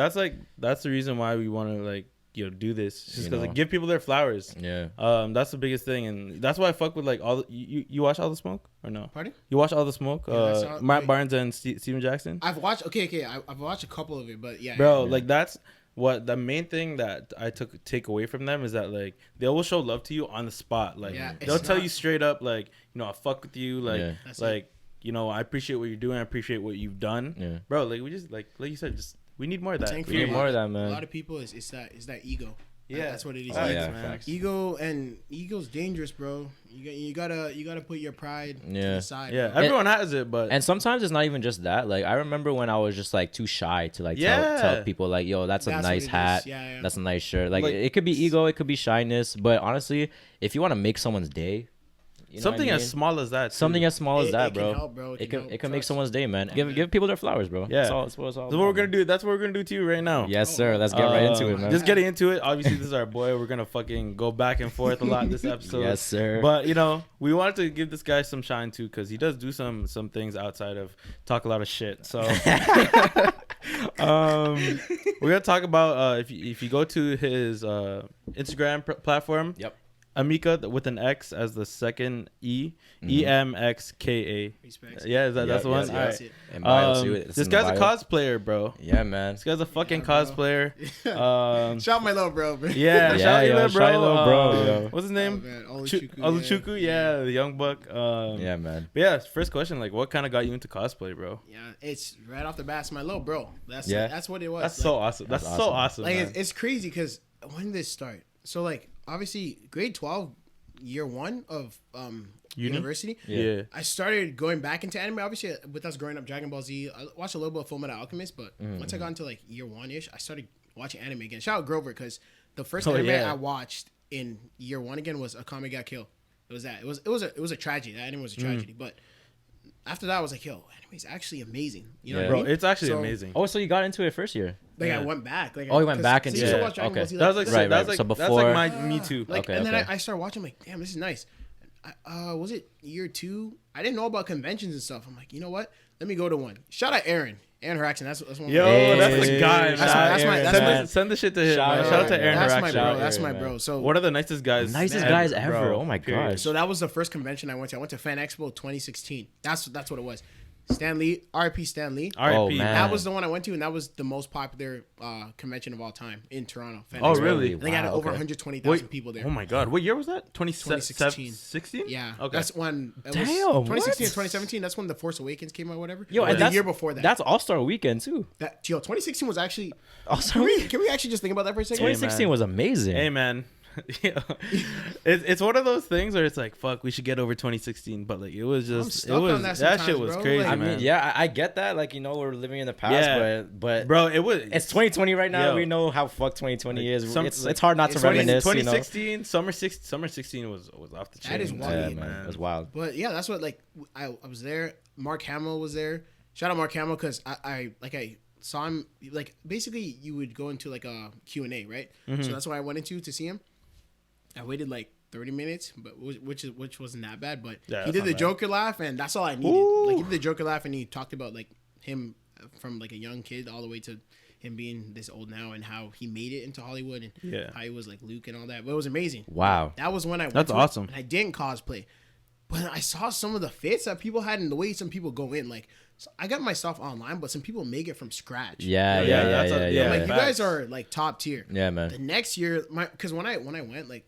that's the reason why we want to like do this. Just You because know. like give people their flowers. Yeah. That's the biggest thing, and that's why I fuck with like all. You watch All the Smoke or no? Pardon? You watch All the Smoke? Yeah, I saw- Matt wait. Barnes and Steven Jackson. I've watched. Okay. I've watched a couple of it, but yeah, Bro, Yeah. like that's what the main thing that I take away from them is that like they will show love to you on the spot. Like Yeah, they'll it's tell not- you straight up, like, you know, I fuck with you, like Yeah. That's like you know, I appreciate what you're doing, I appreciate what you've done, Yeah. bro. Like we just like you said, just we need more of that. Saying We need for more of that, A man. lot of people is that ego. Yeah. That's what it is. Oh, Ego. yeah, man. facts. Ego's dangerous, bro. You gotta put your pride to Yeah. the side. Yeah, bro. everyone has it, but And sometimes it's not even just that. Like I remember when I was just like too shy to like Yeah. tell people like, yo, that's a That's what nice it is. hat. Yeah. That's a nice shirt. Like, Like- it could be ego, it could be shyness, but honestly, if you want to make someone's day, you know something what I as mean? small as that. Something too. as small as It- that, it can bro. help, bro. It It can can help. make Trust. someone's day, man. Yeah, man. Give people their flowers, bro. Yeah. That's what it's all That's what we're about, gonna man. do. That's what we're gonna do to you right now. Yes, sir. Let's get right into it, man. Just getting into it. Obviously, this is our boy. We're gonna fucking go back and forth a lot this episode. Yes, sir. But you know, we wanted to give this guy some shine too, because he does do some things outside of talk a lot of shit. So, we're gonna talk about if you go to his Instagram platform. Yep. Emeka with an X as the second E, EMXKA. Respect. Yeah, that's Yep, the one. yep, All yep. right. That's it. And bio too. It's This in the guy's a bio. cosplayer, bro. Yeah, man. This guy's a fucking Yeah, bro. cosplayer. Shout out my little bro. Yeah, Yeah, shout out yo, your little shout out your little bro, bro. yo. What's his Oh, name? man, Oluchukwu, Oluchukwu, yeah, the young buck. Yeah, man. But yeah, first question, like, what kind of got you into cosplay, bro? Yeah, it's right off the bat. It's my little bro. Yeah. That's what it was. That's Like, so awesome. That's That's so awesome. awesome. Like Man. it's crazy because when did this start? So like obviously grade 12, year 1 of university. Yeah. I started going back into anime. Obviously, with us growing up, Dragon Ball Z. I watched a little bit of Fullmetal Alchemist, but once I got into like year 1-ish, I started watching anime again. Shout out Grover because the first Oh, anime yeah. I watched in year 1 again was Akame Got Kill. It was that. It was a tragedy. That anime was a tragedy. But after that, I was like, yo, anime is actually amazing. You know Yeah. what I Bro, mean? it's actually So, amazing. Oh, so you got into it first year? Like Yeah. I went back. Like Oh, you went 'cause- back so into you used to it. watch Dragon Okay. Ball Z, That was like, Right, that's right. like, So that's before- like me too. Okay. And then I started watching. I'm like, damn, this is nice. Was it year 2? I didn't know about conventions and stuff. I'm like, you know what? Let me go to one. Shout out Aaron Haraxin. That's one. Yo, Hey. that's the guy. That's man. my- that's my- that's my- Send the shit to him. Shout man. out Shout out to Aaron. Aaron That's my Haraxin. bro. Shout That's out my Aaron, bro. man. So One of the nicest guys. Nicest guys ever. bro. Oh my Period. gosh. So that was the first convention I went to. I went to Fan Expo 2016. That's what it was. Stan Lee, RP Stan Lee. R.I.P. Oh, man. That was the one I went to, and that was the most popular convention of all time in Toronto. Fan Oh, Expo. really? I think I had Wow, over okay. 120,000 Wait, people there. Oh my god, what year was that? 2016. 16? Yeah, Okay. that's when it was Damn, 2016 what? or 2017. That's when The Force Awakens came out, whatever. Yo, Or and the that's year before that. That's All Star Weekend too. 2016 was actually. Also, Can we actually just think about that for a second? 2016 man. was amazing. Hey man, Yeah. It's one of those things where it's like, fuck, we should get over 2016, but like it was just stuck it was on that that shit sometimes, was bro. crazy, Like, I man. mean, yeah, I get that. Like, you know, we're living in the past, Yeah. but Bro, it was it's 2020 right now. Yo. We know how fuck 2020 Like, is. some- It's like, hard not to it's 20 reminisce. You know? 2016 summer 16 was off the chain. That is Yeah, wild, man, it was wild. But yeah, that's what like I was there. Mark Hamill was there. Shout out Mark Hamill because I saw him like basically you would go into like a Q&A, right? Mm-hmm. So that's what I went into to see him. I waited like 30 minutes, but which wasn't that bad. But Yeah, he that's did not the bad. Joker laugh, and that's all I needed. Ooh. Like he did the Joker laugh, and he talked about like him from like a young kid all the way to him being this old now, and how he made it into Hollywood, and Yeah. how he was like Luke and all that. But it was amazing. Wow. That was when I went That's to it, awesome. and I didn't cosplay. But I saw some of the fits that people had and the way some people go in. Like, so I got myself online, but some people make it from scratch. Yeah, Yeah, yeah, yeah, that's a- yeah, yeah, yeah. Like, you facts. guys are, like, top tier. Yeah, man. The next year, because when I went, like,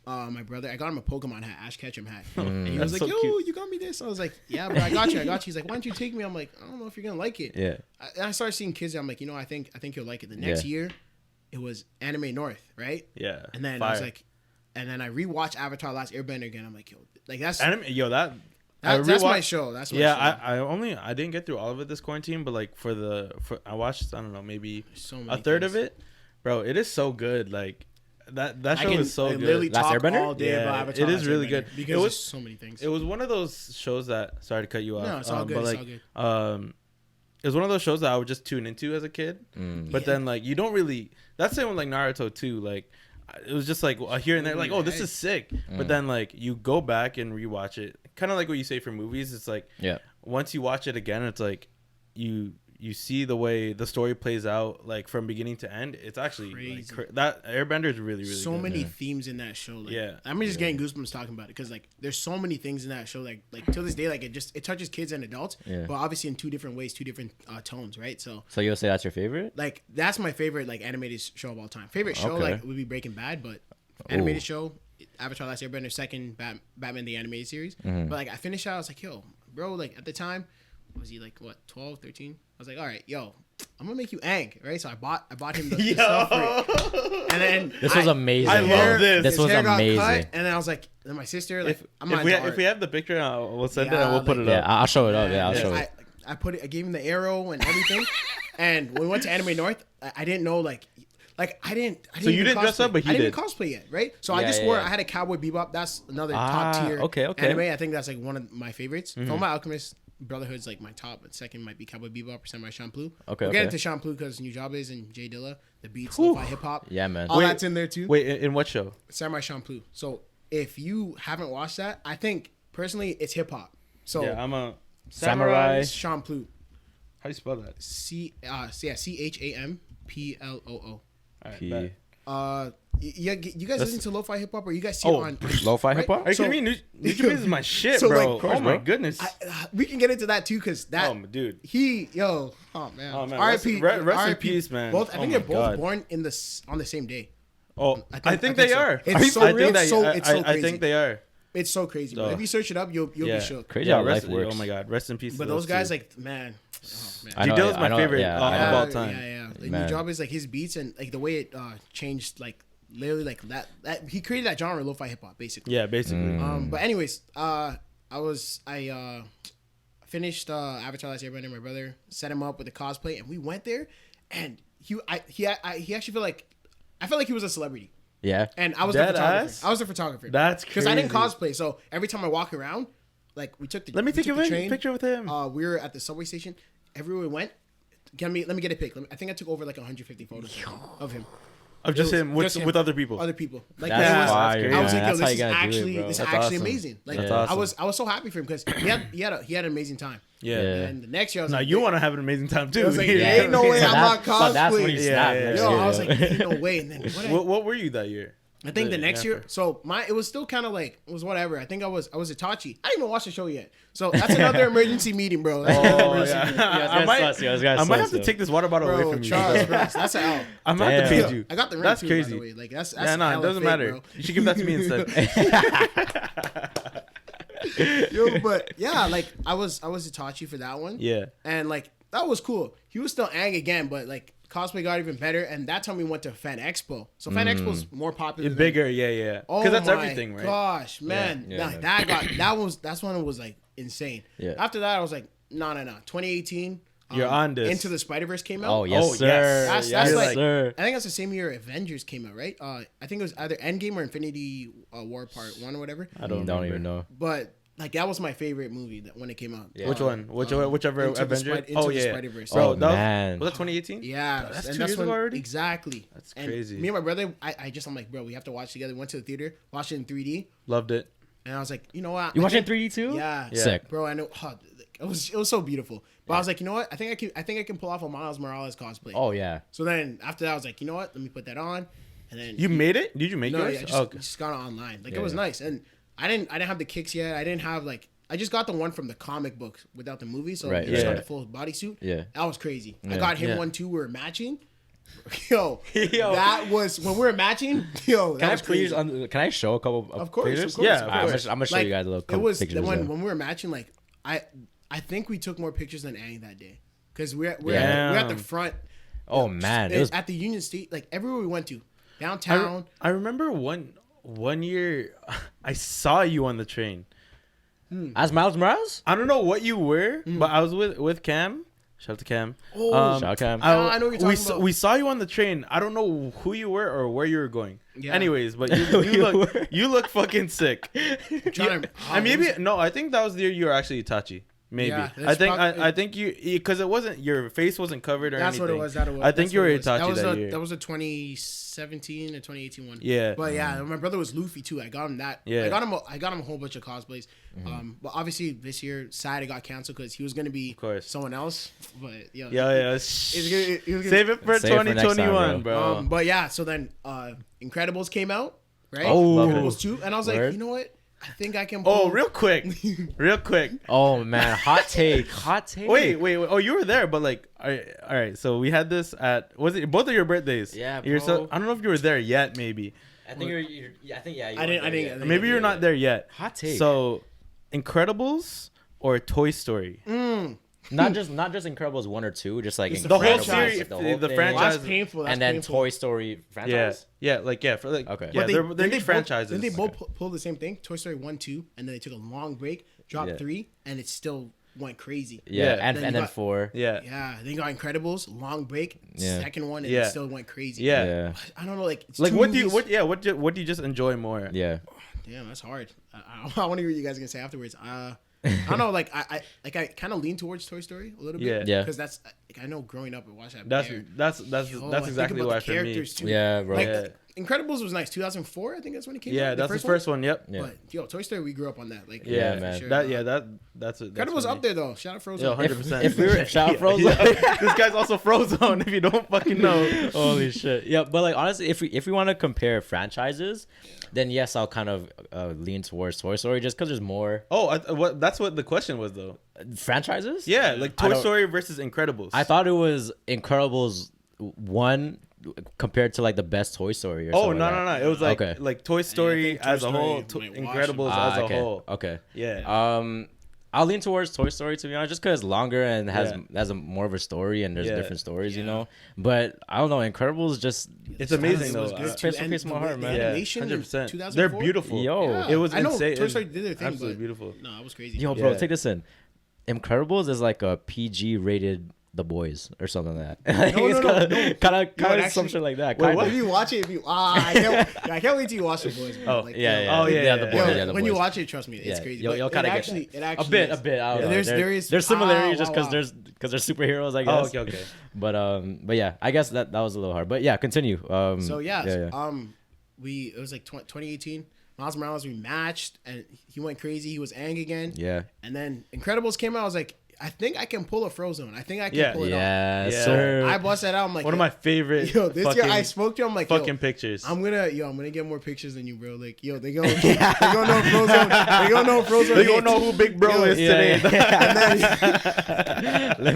my brother, I got him a Pokemon hat, Ash Ketchum hat. And he was That's like, so yo, cute. you got me this? I was like, yeah, bro, I got you. He's like, why don't you take me? I'm like, I don't know if you're going to like it. Yeah. And I started seeing kids. I'm like, you know, I think you'll like it. The next Yeah. year, it was Anime North, right? Yeah. And then Fire. I was like, and then I rewatched Avatar Last Airbender again. I'm like, yo, like that's Anime, yo, that That's my show. That's my show. I didn't get through all of it this quarantine, but like I watched, I don't know, maybe So a third of it. Bro, it is so good. Like that show is so good. Literally Last talk Airbender? all day Yeah, about Avatar. it is Last really Airbender good. because It was- there's so many things. It was one of those shows that, sorry to cut you off. No, it's all good. But It's like, all good. it was one of those shows that I would just tune into as a kid. But then like you don't really. That's the same with like Naruto too. Like it was just like here and there, like, oh, this is sick. But then like you go back and rewatch it, kind of like what you say for movies. It's like once you watch it again, it's like you see the way the story plays out, like from beginning to end. It's actually Crazy. like, that Airbender is really so good. many themes in that show. Like, Yeah. I'm just getting goosebumps talking about it because like there's so many things in that show. Like till this day, like it touches kids and adults, but obviously in two different ways, two different tones, right? So you'll say that's your favorite? like that's my favorite like animated show of all time. Favorite show Okay. like would be Breaking Bad, but animated show Avatar: Last Airbender, second Batman the animated series. But like I finished out, I was like, yo, bro, like at the time, was he like what 12, 13? I was like, all right, yo, I'm gonna make you Aang, right? So I bought him the stuff for it. And then This was amazing. I love this. This his was hair got amazing. cut, and then I was like, then my sister, like, If we have the picture, we'll send it Yeah, and we'll put like- it Yeah, up. I'll show it up. Yeah, I'll show it. I put it. I gave him the arrow and everything. And when we went to Anime North, I didn't know like I didn't. So you even didn't dress cosplay. up, but he I didn't did. cosplay yet, right? So I Yeah, just yeah, wore. yeah. I had a Cowboy Bebop. That's another top tier okay. anime. I think that's like one of my favorites. Fullmetal Alchemist Brotherhood's like my top, but second might be Cowboy Bebop or Samurai Champloo. Okay, We'll get okay. into Champloo because New Job is and Jay Dilla, the beats, lo-fi hip hop. Yeah, man. All Wait, that's in there too. Wait, in what show? Samurai Champloo. So if you haven't watched that, I think personally it's hip hop. So Yeah, I'm a Samurai. Champloo. How do you spell that? CHAMPLOO. All right, P- bet. You guys listen to lo-fi hip hop or you guys see Oh, it on Lo-fi right? hip hop? Are you So- kidding me? Nutrimaze is my shit, So, bro. like, of course, oh my bro. goodness. We can get into that too because that Dude. oh man R.I.P. Rest in R.I.P. peace, man. Both I Oh think my they're both God. born on the same day. Oh, I think so. they are. It's so I real. think that- It's so I crazy. think they are. It's so crazy, bro. So- If you search it up, you'll be shook. Crazy how life rest, works. Oh my God, rest in peace. But to those guys, two. like, man, oh man. I know- G-Dill's my I know- favorite yeah, of I know. all time. Yeah. Like, Man. New Job is like his beats and like the way it changed, like literally like that he created that genre, lo-fi hip hop, basically. Yeah, basically. But anyways, I finished Avatar: Last Airbender. My brother set him up with a cosplay, and we went there, and he actually felt like I felt like he was a celebrity, Yeah. and I was Dead the photographer. ass? I was the photographer. That's because I didn't crazy. cosplay, so every time I walk around, like we took the Let me we take took a the train. picture with him. We were at the subway station. Everywhere we went, let me get a pic. I think I took over like 150 photos of him. Of just It was him with just him. with other people. Other people. Like That's it was, fire, I was like, man. yo, That's how this you is gotta do it, actually bro. this is That's actually awesome. amazing. Like That's I awesome. was so happy for him because he had an amazing time. Yeah. Yeah. And the next year I was Now like, you want to have an amazing time too. I was like, Yeah. ain't no way So I'm not but that's when you cosplaying. snap. Yeah, next Yo, year, I was though. like, ain't no way. And then What were you that year? I think the next year, after. so it was still kind of like it was whatever. I think I was Itachi. I didn't even watch the show yet, so that's another emergency meeting, bro. That's another Oh, emergency yeah. meeting. I might have to take this water bottle away Bro, from you. Charles, bro, that's an L. I'm gonna have to Damn. page you. I got the ring That's too, crazy. by the way. Like that's Yeah, no, it hella doesn't fake, matter. bro. You should give that to me instead. Yo, but yeah, like I was Itachi for that one. Yeah. And like that was cool. He was still Aang again, but like cosplay got even better. And that time we went to Fan Expo. So Fan Expo's more popular. It's than- bigger, yeah. Oh Because that's my everything, right? Gosh, man, Yeah, that's when it was like insane. Yeah. After that, I was like, no. 2018. You're on this. Into the Spider-Verse came out. Oh, yes, Oh, sir. yes. That's Yes, like sir. I think that's the same year Avengers came out, right? I think it was either Endgame or Infinity War Part 1 or whatever. I don't even know. But like that was my favorite movie when it came out. Yeah. Which one? Whichever Into the Avenger? Into the yeah. Spider-Verse. Bro, Oh, that man. was that 2018? Yeah, That's and 2 years ago when- already? Exactly. That's And crazy. me and my brother, I'm like, bro, we have to watch together. Went to the theater, watched it in 3D, Loved it. and I was like, you know what? You I watch it in think- 3D too? Yeah, Sick. bro. I know. It was so beautiful. But I was like, you know what? I think I can pull off a Miles Morales cosplay. Oh yeah. So then after that, I was like, you know what? Let me put that on. And then You made it? Did you make no, yours? yeah, just, Okay. just got it online. Like Yeah, it was yeah. nice, and I didn't have the kicks yet. I didn't have like. I just got the one from the comic book without the movie, so Right, you just yeah. got the full bodysuit. Yeah. That was crazy. I Yeah. got him Yeah. one too. We were matching. Yo, Yo. that was when we were matching. Yo, that Can I was please? crazy. Can I show a couple of Of course, pictures? of course, Yeah, of of course. I'm gonna show Like, you guys a little it couple was pictures. when then. we were matching. Like I think we took more pictures than Aang that day because we're at Damn. the front. Oh man, it was at the Union State, like everywhere we went to, downtown. I remember one year I saw you on the train. As Miles Morales? I don't know what you were, but I was with Cam. Shout out to Cam. Oh, Shout out Cam. I know what you're talking about. We saw you on the train. I don't know who you were or where you were going. Yeah. Anyways, but you look fucking sick. I think that was the year you were actually Itachi. Maybe. Yeah, I think you, because it wasn't, your face wasn't covered or that's anything. what it was. I think you were Itachi that year. That was a 2017 or 2018 one. Yeah. But yeah, my brother was Luffy too. I got him that. Yeah. I got him a whole bunch of cosplays. But obviously this year, sad it got canceled because he was gonna be someone else. But Yeah. Save it for Save it for next time, 2021, bro. But yeah, so then Incredibles came out, right? Oh. Incredibles 2, and I was like, Word. you know what? I think I can. Oh, real quick. Oh man, hot take. Wait. Oh, you were there, but like, all right. So we had this was it both of your birthdays? Yeah, I don't know if you were there yet. Maybe. I think you're I think yeah. I didn't. Maybe you're not there yet. Hot take. So, Incredibles or Toy Story? Not just Incredibles 1 or 2, just like Just The whole Incredibles, series, like, the thing. franchise. Well, that's painful. That's and then painful. Toy Story franchise. For like Okay. yeah, But they're didn't big franchises. Didn't they both pull the same thing? Toy Story 1, 2, and then they took a long break, dropped Yeah. 3, and it still went crazy. Yeah, Yeah. and Then then you got- 4. Yeah. Yeah, then you got Incredibles, long break, Yeah. second one, and Yeah. it still went crazy. Yeah. I don't know, like it's Like two what do movies. what do you just enjoy more? Yeah. Damn, that's hard. I want to hear what you guys are gonna say afterwards. I don't know, like I kind of lean towards Toy Story a little bit. Yeah. Because that's like, I know growing up I watched that. That's bear. that's Yo, I think exactly about why the for me. characters too. Yeah, bro. Like Yeah. Incredibles was nice. 2004, I think that's when it came out. Yeah, that's the first one. Yep. Yeah. But yo, Toy Story, we grew up on that. Like Yeah, for man. sure. That's Incredibles for up me. there though. Shout out Frozen. Yo, 100%. If we were shout out Frozen. This guy's also Frozone. If you don't fucking know. Holy shit. Yeah, but like honestly, if we want to compare franchises, then yes, I'll kind of lean towards Toy Story just because there's more Oh, that's what the question was though. franchises. Yeah, like I Toy don't- Story versus Incredibles. I thought it was Incredibles 1 compared to like the best Toy Story. Or Oh something no like no that. no! It was like Okay. like Toy Story think Toy as a Story whole, might wash Incredibles them. as a okay. whole. Okay. Yeah. I'll lean towards Toy Story to be honest, just because longer and has Yeah. has a more of a story and there's Yeah. different stories, you Yeah. know. But I don't know, Incredibles just It's amazing It though. was good, Special too. And piece of my the heart, way- man. the Yeah, animation in 100%. 2004? They're beautiful. Yo. Yeah. It was I know insane. Toy Story did their thing, Absolutely but beautiful. no, it was crazy. Yo, bro, Yeah. take this in. Incredibles is like a PG rated The Boys or something like that. Like, No, it's no, kind no. of kind of actually- some shit like that. Wait, Kinda. what? If you watch it, I can't wait till you watch the boys. Man. Oh, like, Yeah, yo, yeah. Oh, yeah, The yeah. Boys. yo, Yeah, The when you Boys. watch it, trust me, it's Yeah, crazy. you'll But kind of it get actually a bit. is. I don't know. There is there's similarities just wow. because there's superheroes, I Oh, guess. okay. But yeah, I guess that was a little hard. But yeah, continue. So yeah, yeah. it was like 2018. Miles Morales, we matched, and he went crazy. He was Aang again. Yeah. And then Incredibles came out. I was like, I think I can pull a Frozone. I think I can Yeah. pull it off. Yeah, Yeah. sir. I bust that out. I'm like, One of my favorite. yo, this fucking, year I spoke to him. I'm like, yo, fucking pictures. I'm gonna get more pictures than you, bro. Like, yo, they gonna know Frozone. They gonna know Frozone. They gonna know who Big Bro Yo, is yeah, today. yeah.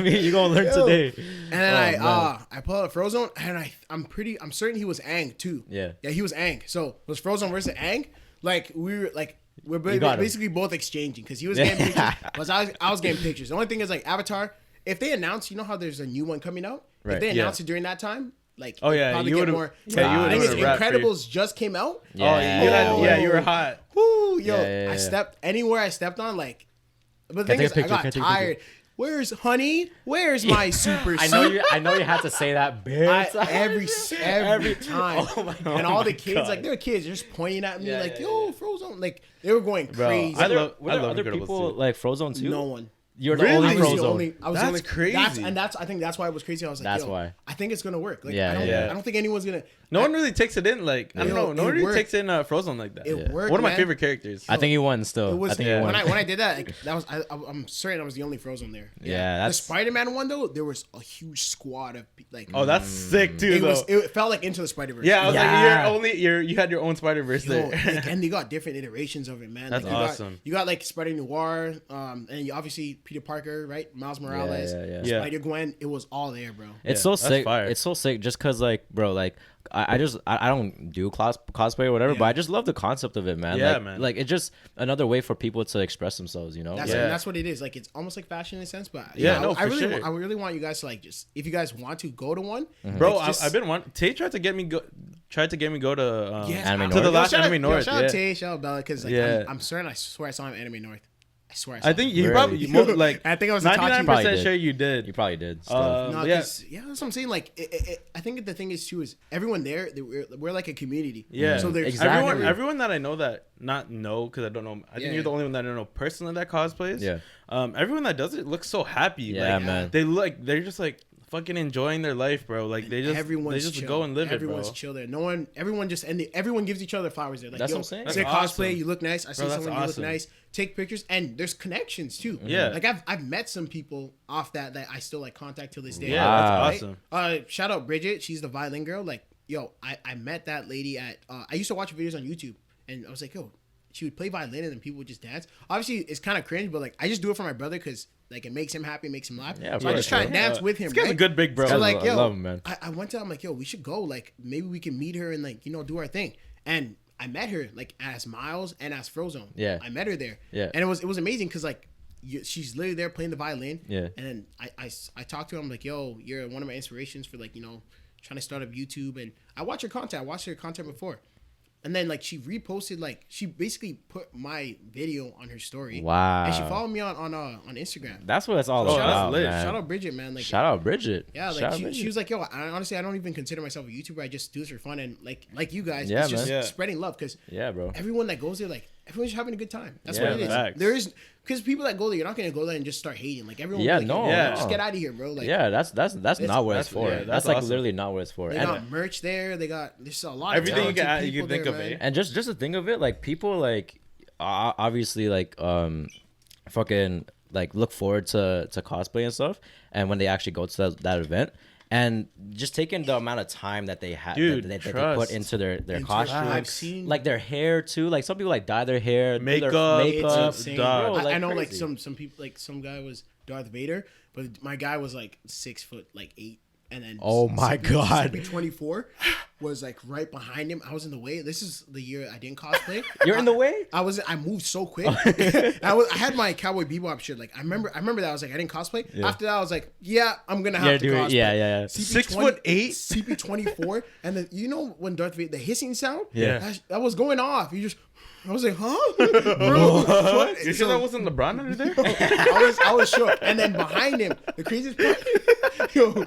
You gonna learn Yo. today. And then Oh, I pull out Frozone, and I'm certain he was Aang too. Yeah. Yeah, he was Aang. So it was Frozone versus Aang. Like we're You got him. basically both exchanging because he was getting pictures, but I was getting pictures. The only thing is like Avatar. If they announce, you know how there's a new one coming out. Right. If they Yeah. announce it during that time, like Oh, it'd yeah, probably you get would've- more. yeah, But you the thing would've is, wrapped for you. Incredibles just came out. Yeah. You were hot. Woo, yo, Yeah. I stepped anywhere I stepped on, like. But the Can I thing is, take a picture? I Can I got take a picture? tired. Where's honey? Where's my super I suit? know you had to say that bitch. Every time. Oh my God. And all the my kids, God. like, there were kids just pointing at me, Yeah, like, yeah, yo, yeah. Frozone. Like, they were going Bro, crazy. I Were love there other Incredibles people too. like Frozone too? No one. You're the Really? only I was the Frozone. only. I was the That's only, crazy. I think that's why it was crazy. I was like, That's yo, why. I think it's gonna work. Like, Yeah, I don't think anyone's gonna. No one really takes it in. Like I don't Yo, know. No it one really worked. takes in Frozen like that. It Yeah. worked. One of my man. favorite characters. I think he won still. It was I think he won. when I did that. Like, that was I'm certain I was the only Frozone there. Yeah, the that's- Spider-Man one though. There was a huge squad of like. Oh, that's sick too. it though. felt like Into the Spider-Verse. Yeah, I was Yeah. like, you had your own Spider Verse Yo, there. like, and they got different iterations of it, man. That's like, awesome. You got like Spider Noir, and you obviously Peter Parker, right? Miles Morales, yeah. Yeah. Spider Gwen. It was all there, bro. It's Yeah, so that's sick. fire. It's so sick just because, like, bro, like, I don't do cosplay or whatever, Yeah. but I just love the concept of it, man. Yeah, like, man. Like, it's just another way for people to express themselves, you know? That's what it is. Like it's almost like fashion in a sense, but Yeah, no, I for really, sure. I really want you guys to like just if you guys want to go to one, Bro, like, just- I've been wanting. Tay tried to get me go to Yes, Anime I- North. the last shout out- Anime North, Shout out yeah. Tay, shout out Bella, because like, Yeah. I'm certain I swear I saw him Anime North. I swear I saw I think him. you Really? probably like I think I was 99% Probably did. sure you did. You probably did. Still. No, Yeah. yeah, that's what I'm saying. Like, I think the thing is too is everyone there. We're like a community. Yeah. So there's Exactly. Everyone that I know that not know because I don't know. I think Yeah. you're the only one that I don't know personally that cosplays. Yeah. Everyone that does it looks so happy. Yeah, like, man. they're just like fucking enjoying their life, bro. Like they just chill. go and live Everyone's it, bro. chill there. No one, everyone just everyone gives each other flowers there. Like, That's yo, what I'm saying. It's a That's cosplay. awesome. You look nice. I see Bro, that's someone you awesome. look nice. Take pictures, and there's connections too. Yeah. like I've met some people off that I still like contact till this day. Yeah, Wow. that's awesome. Shout out Bridget. She's the violin girl. Like, yo, I met that lady at. I used to watch videos on YouTube, and I was like, yo, she would play violin, and then people would just dance. Obviously, it's kind of cringe, but like I just do it for my brother because like it makes him happy, makes him laugh. Yeah, so I just try to bro. dance with him. This guy's a right? good big bro. So like, I yo, love him, man. I went to. I'm like, yo, we should go. Like, maybe we can meet her and like do our thing. And I met her like as Miles and as Frozone. Yeah. I met her there. Yeah. And it was amazing because like she's literally there playing the violin. Yeah. And then I talked to her. I'm like, yo, you're one of my inspirations for like trying to start up YouTube. And I watch her content. I watched her content before. And then like she reposted, like she basically put my video on her story. Wow. And she followed me on Instagram. That's what it's all Oh, about, that's lit. man. Shout out Bridget, man. Like Shout out Bridget. yeah, Shout like out she Bridget. was like, yo, honestly, I don't even consider myself a YouTuber. I just do this for fun and like you guys, Yeah, it's just man. Yeah. spreading love because Yeah, bro. everyone that goes there, like everyone's just having a good time. That's Yeah, what it is. facts. There is because people that go there, you're not gonna go there and just start hating. Like everyone, Yeah, like, no, Yeah. just get out of here, bro. Like Yeah, that's not what it's that's- for. yeah, that's that's like awesome. literally not what it's for. they And got merch there. There's a lot Everything you of can talented you can people think there, of, man. And just to think of it, like people like obviously like fucking like look forward to cosplay and stuff, and when they actually go to that event. And just taking the amount of time that they had, Dude, that they trust. put into their I've costumes, seen like their hair too. Like some people like dye their hair, do their Makeup, it's makeup. insane. dog. Bro, I like know like crazy. some people like some guy was Darth Vader, but my guy was like 6'8", and then Oh my God. 24 was like right behind him. I was in the way. This is the year I didn't cosplay. You're in the way. I moved so quick. I had my Cowboy Bebop shit. Like I remember that I was like I didn't cosplay. Yeah. After that I was like, yeah, I'm gonna Yeah, have to do cosplay. it. Yeah. CP20 6'8"? CP24, and then when Darth Vader, the hissing sound, Yeah. that was going off. I was like, huh, bro? What? You sure So- that wasn't LeBron under there? I was shook. And then behind him, the craziest part, yo,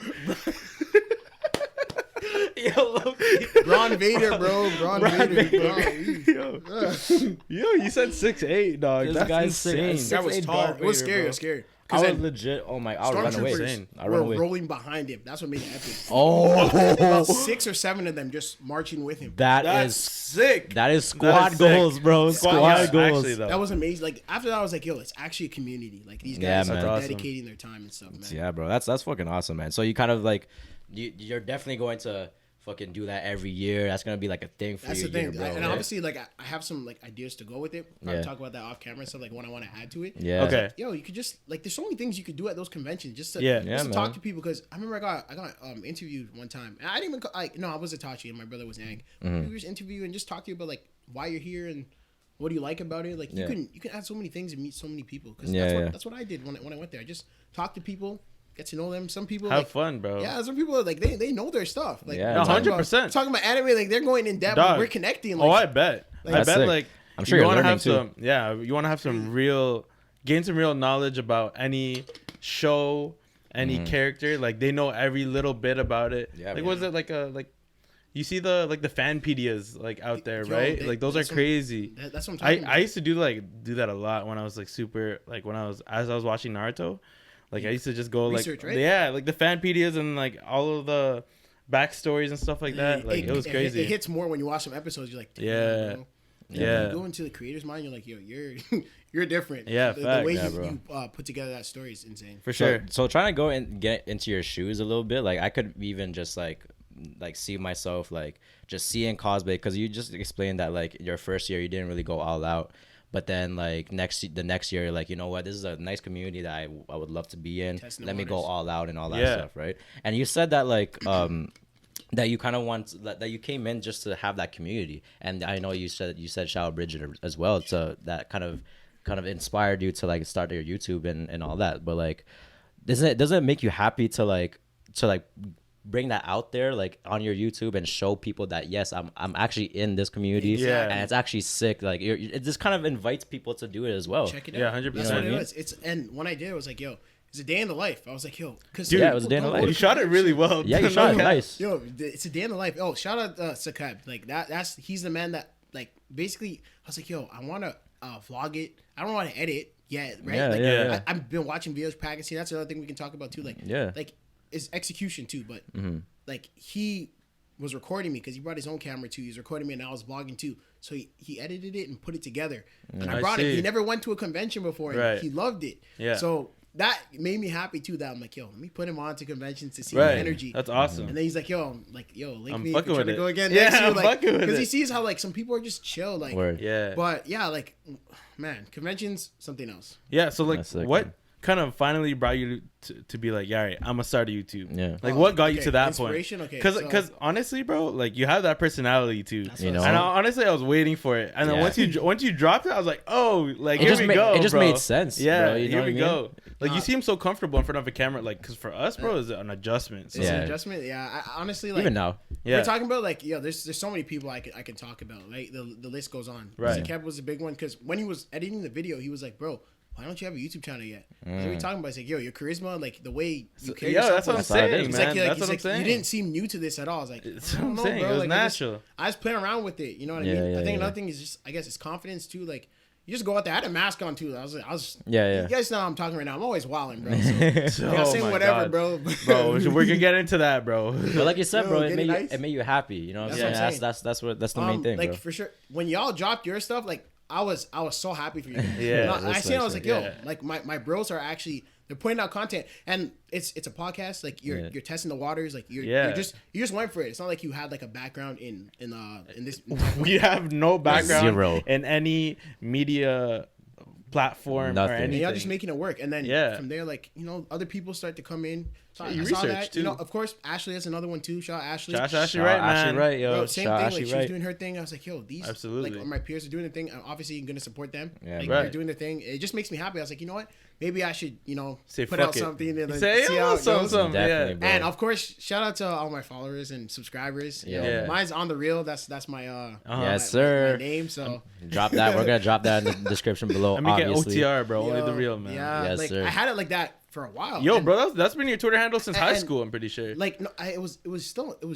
Ron Vader, bro. Ron Vader. Bro. Yo, you said 6'8", dog. This That's guy's sick. insane. That was 6'8" tall. Darth It was Vader, scary. bro. It was scary. I Because was then legit. Oh my! I would run away. stormtroopers I were run away. rolling behind him. That's what made it epic. Oh, About 6 or 7 of them just marching with him. that That's is sick. that is squad sick. goals, bro. Squad Yeah, goals. actually, though. That was amazing. Like after that, I was like, yo, it's actually a community. Like these Yeah, guys man. are That's awesome. dedicating their time and stuff, man. Yeah, bro. That's fucking awesome, man. So you kind of like you're definitely going to fucking do that every year. That's gonna be like a thing for That's you, the thing, here, bro. and Yeah. obviously, like I have some like ideas to go with it. I'll Yeah. talk about that off camera and stuff. Like what I want to add to it. Yeah. Okay. Yo, you could just like there's so many things you could do at those conventions just to Yeah. Yeah, just to talk man. to people because I remember I got interviewed one time and I didn't even I was Itachi and my brother was Ang. Mm-hmm. We were just interview and just talk to you about like why you're here and what do you like about it. Like Yeah. you can add so many things and meet so many people because Yeah, that's what I did when I went there. I just talked to people, get to know them. Some people Have like, fun, bro. yeah, some people like they know their stuff. Like Yeah, we're talking 100%. talking about anime, like they're going in depth. Dog. We're connecting. Oh, Like, I bet. I That's bet sick. like I'm sure you you're wanna learning have too. some you want to have some gain some real knowledge about any show, any character. Like they know every little bit about it. Yeah, like man. was it like you see the fanpedias like out there, Yo, right? Like those are that's what- crazy. that's what I'm talking about. I used to do that a lot when I was like super like when I was watching Naruto. Like I used to just go Research, like right? yeah, like the fanpedias and like all of the backstories and stuff like that. Like it was crazy. It hits more when you watch some episodes. You're like, damn, Yeah. bro. Yeah. You go into the creator's mind. You're like, yo, you're different. Yeah, the facts. way Yeah, you bro. put together that story is insane. For sure. So trying to go and get into your shoes a little bit, like I could even just like see myself like just seeing cosplay because you just explained that like your first year you didn't really go all out, but then like the next year you're like, you know what, this is a nice community that I would love to be in. Testing the Let me go waters. all out and all that Yeah. stuff, right? And you said that like that you kind of want that you came in just to have that community, and I know you said shout out Bridget as well, so that kind of inspired you to like start your YouTube and all that. But like doesn't it make you happy to bring that out there like on your YouTube and show people that yes, I'm actually in this community, Yeah. and it's actually sick. Like it just kind of invites people to do it as well. Check it out. Yeah, 100%. That's You know what what I it was. It's and when I did, it was like, yo, it's a day in the life. I was like, yo, because Dude, yeah, it was a day in the life. You shot it really well. Yeah, you shot it nice. Yo, it's a day in the life. Oh, shout out Sakab. Like that's he's the man that like basically. I was like, yo, I want to vlog it. I don't want to edit yet, right? Yeah, like, yeah. I've been watching videos practicing. That's another thing we can talk about too. Like, Yeah. like it's execution too. But like he was recording me because he brought his own camera too. He was recording me and I was vlogging too. So he edited it and put it together. And I I brought it. see. He never went to a convention before. And Right. he loved it. Yeah. So that made me happy too. That I'm like, yo, let me put him on to conventions to see Right. the energy. That's awesome. And then he's like, yo, link I'm me. fucking Trying with to it. go again Yeah, next year. I'm Like, fucking with because he it. sees how like some people are just chill. Like, Word. Yeah. but yeah, like, man, conventions something else. Yeah, so like, That's sick, what man. kind of finally brought you to be like, yeah, all right, I'm gonna start a YouTube? Yeah. Like, Oh, what got you okay, to that inspiration? point? Okay, Because so- honestly, bro, like you have that personality too. That's You what know? I And said. honestly, I was waiting for it, and then Yeah. once you dropped it, I was like, oh, like It here just we made- go. it just bro. made sense, Yeah, bro, you know here what we I mean? go. Like you Uh, seem so comfortable in front of a camera, like because for us, bro, is an adjustment. So. It's Yeah. an adjustment. Yeah, I honestly like. Even now. Yeah. We're talking about like, yo, there's so many people I can talk about. Right, the list goes on. Right. Zakeb was a big one because when he was editing the video, he was like, bro, why don't you have a YouTube channel yet? What are we talking about? It's like, yo, your charisma, like the way you carry yeah, yourself. that's what I'm was- how it saying, is. It's man. like, That's he's what I'm like, saying. you didn't seem new to this at all. I was like, That's I what don't I'm know, saying. bro. It was Like, natural. I was playing around with it. You know what I Yeah, mean? yeah, I think yeah. another thing is just, I guess, it's confidence too. Like, you just go out there. I had a mask on too. I was. Yeah. You guys know how I'm talking right now. I'm always wilding, bro. So, I'm Oh saying my whatever, God. bro. Bro, we're gonna get into that, bro. But like you said, Yo, bro, get it made nice. you it made you happy. You know what I'm That's saying? what I'm saying. That's the main thing, like bro. for sure, when y'all dropped your stuff, like I was so happy for you guys. Yeah, And I that's seen it, I nice, was like, man. yo, Yeah. like my bros are actually they're putting out content, and it's a podcast. Like you're Yeah. you're testing the waters. Like you Yeah. just went for it. It's not like you had like a background in this. We have no background Zero. in any media platform Nothing. or And And anything. y'all just making it work, and then Yeah. from there, like other people start to come in. So Yeah, you I saw research, that. too. Of course, Ashley has another one too. Shout out Ashley. Josh Ashley, Shout right, out Ashley man? Right, yo. Bro, same Shout out thing. Like Ashley she was Right. doing her thing. I was like, yo, these Absolutely. like my peers are doing their thing. I'm obviously gonna support them. Yeah, like man. they're doing their thing. It just makes me happy. I was like, you know what? Maybe I should, Say put fuck out it. something and then Say, see oh, how it goes. some, Definitely, yeah. bro. And of course, shout out to all my followers and subscribers. You know, Yeah. mine's on the real. That's my Uh-huh. Yes, my sir. name. So Drop that. We're gonna drop that in the description below. Let me get Obviously. OTR, bro. Only the Yo, real, man. Yeah, Yes, like sir. I had it like that for a while. Yo, And, bro, that's been your Twitter handle since high and- school, I'm pretty sure. Like no, it was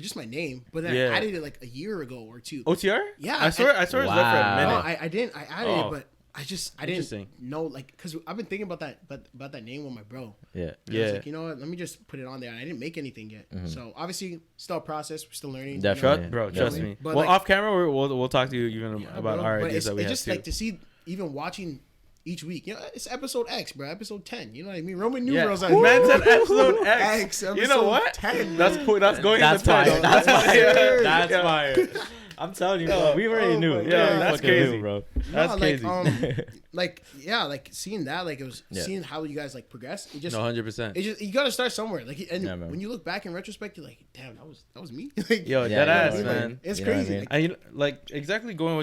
just my name, but then Yeah. I added it like a year ago or two. OTR? Yeah, I swear and- it's there for a Wow. No, minute. I didn't. I added Oh. it, but I didn't Interesting. know like because I've been thinking about that name with my bro. Yeah. And I was Yeah. like, you know what? Let me just put it on there. I didn't make anything yet, so obviously still a process. We're still learning. Definitely. Trust, bro, trust Definitely. me. But well, like- off camera, we'll talk to you even Yeah, about bro. our But ideas that we it's have just too. like to see even watching each week. You know, it's episode X, bro. Episode 10. You know what I mean? Roman Yeah. numerals. Man said episode X. X, You episode know what? 10. That's cool. That's going That's in the title. fire. That's fire. Yeah. That's fire. I'm telling you, bro. We already Oh knew. my We God. already That's fucking crazy. knew, bro. That's No, crazy. like yeah, like seeing that, like it was Yeah. seeing how you guys like progress. It just No, 100%. it just you gotta start somewhere. Like and Yeah, man. when you look back in retrospect, you're like, damn, that was me. Like, Yo, Yeah, dead yeah, ass, yeah. man. it's You know what I crazy. mean? Like, And you know, like exactly going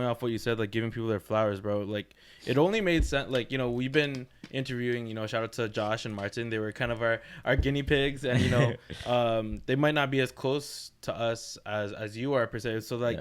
off what you said, like giving people their flowers, bro. Like it only made sense. Like we've been interviewing. Shout out to Josh and Martin. They were kind of our guinea pigs, and they might not be as close to us as you are per se. So like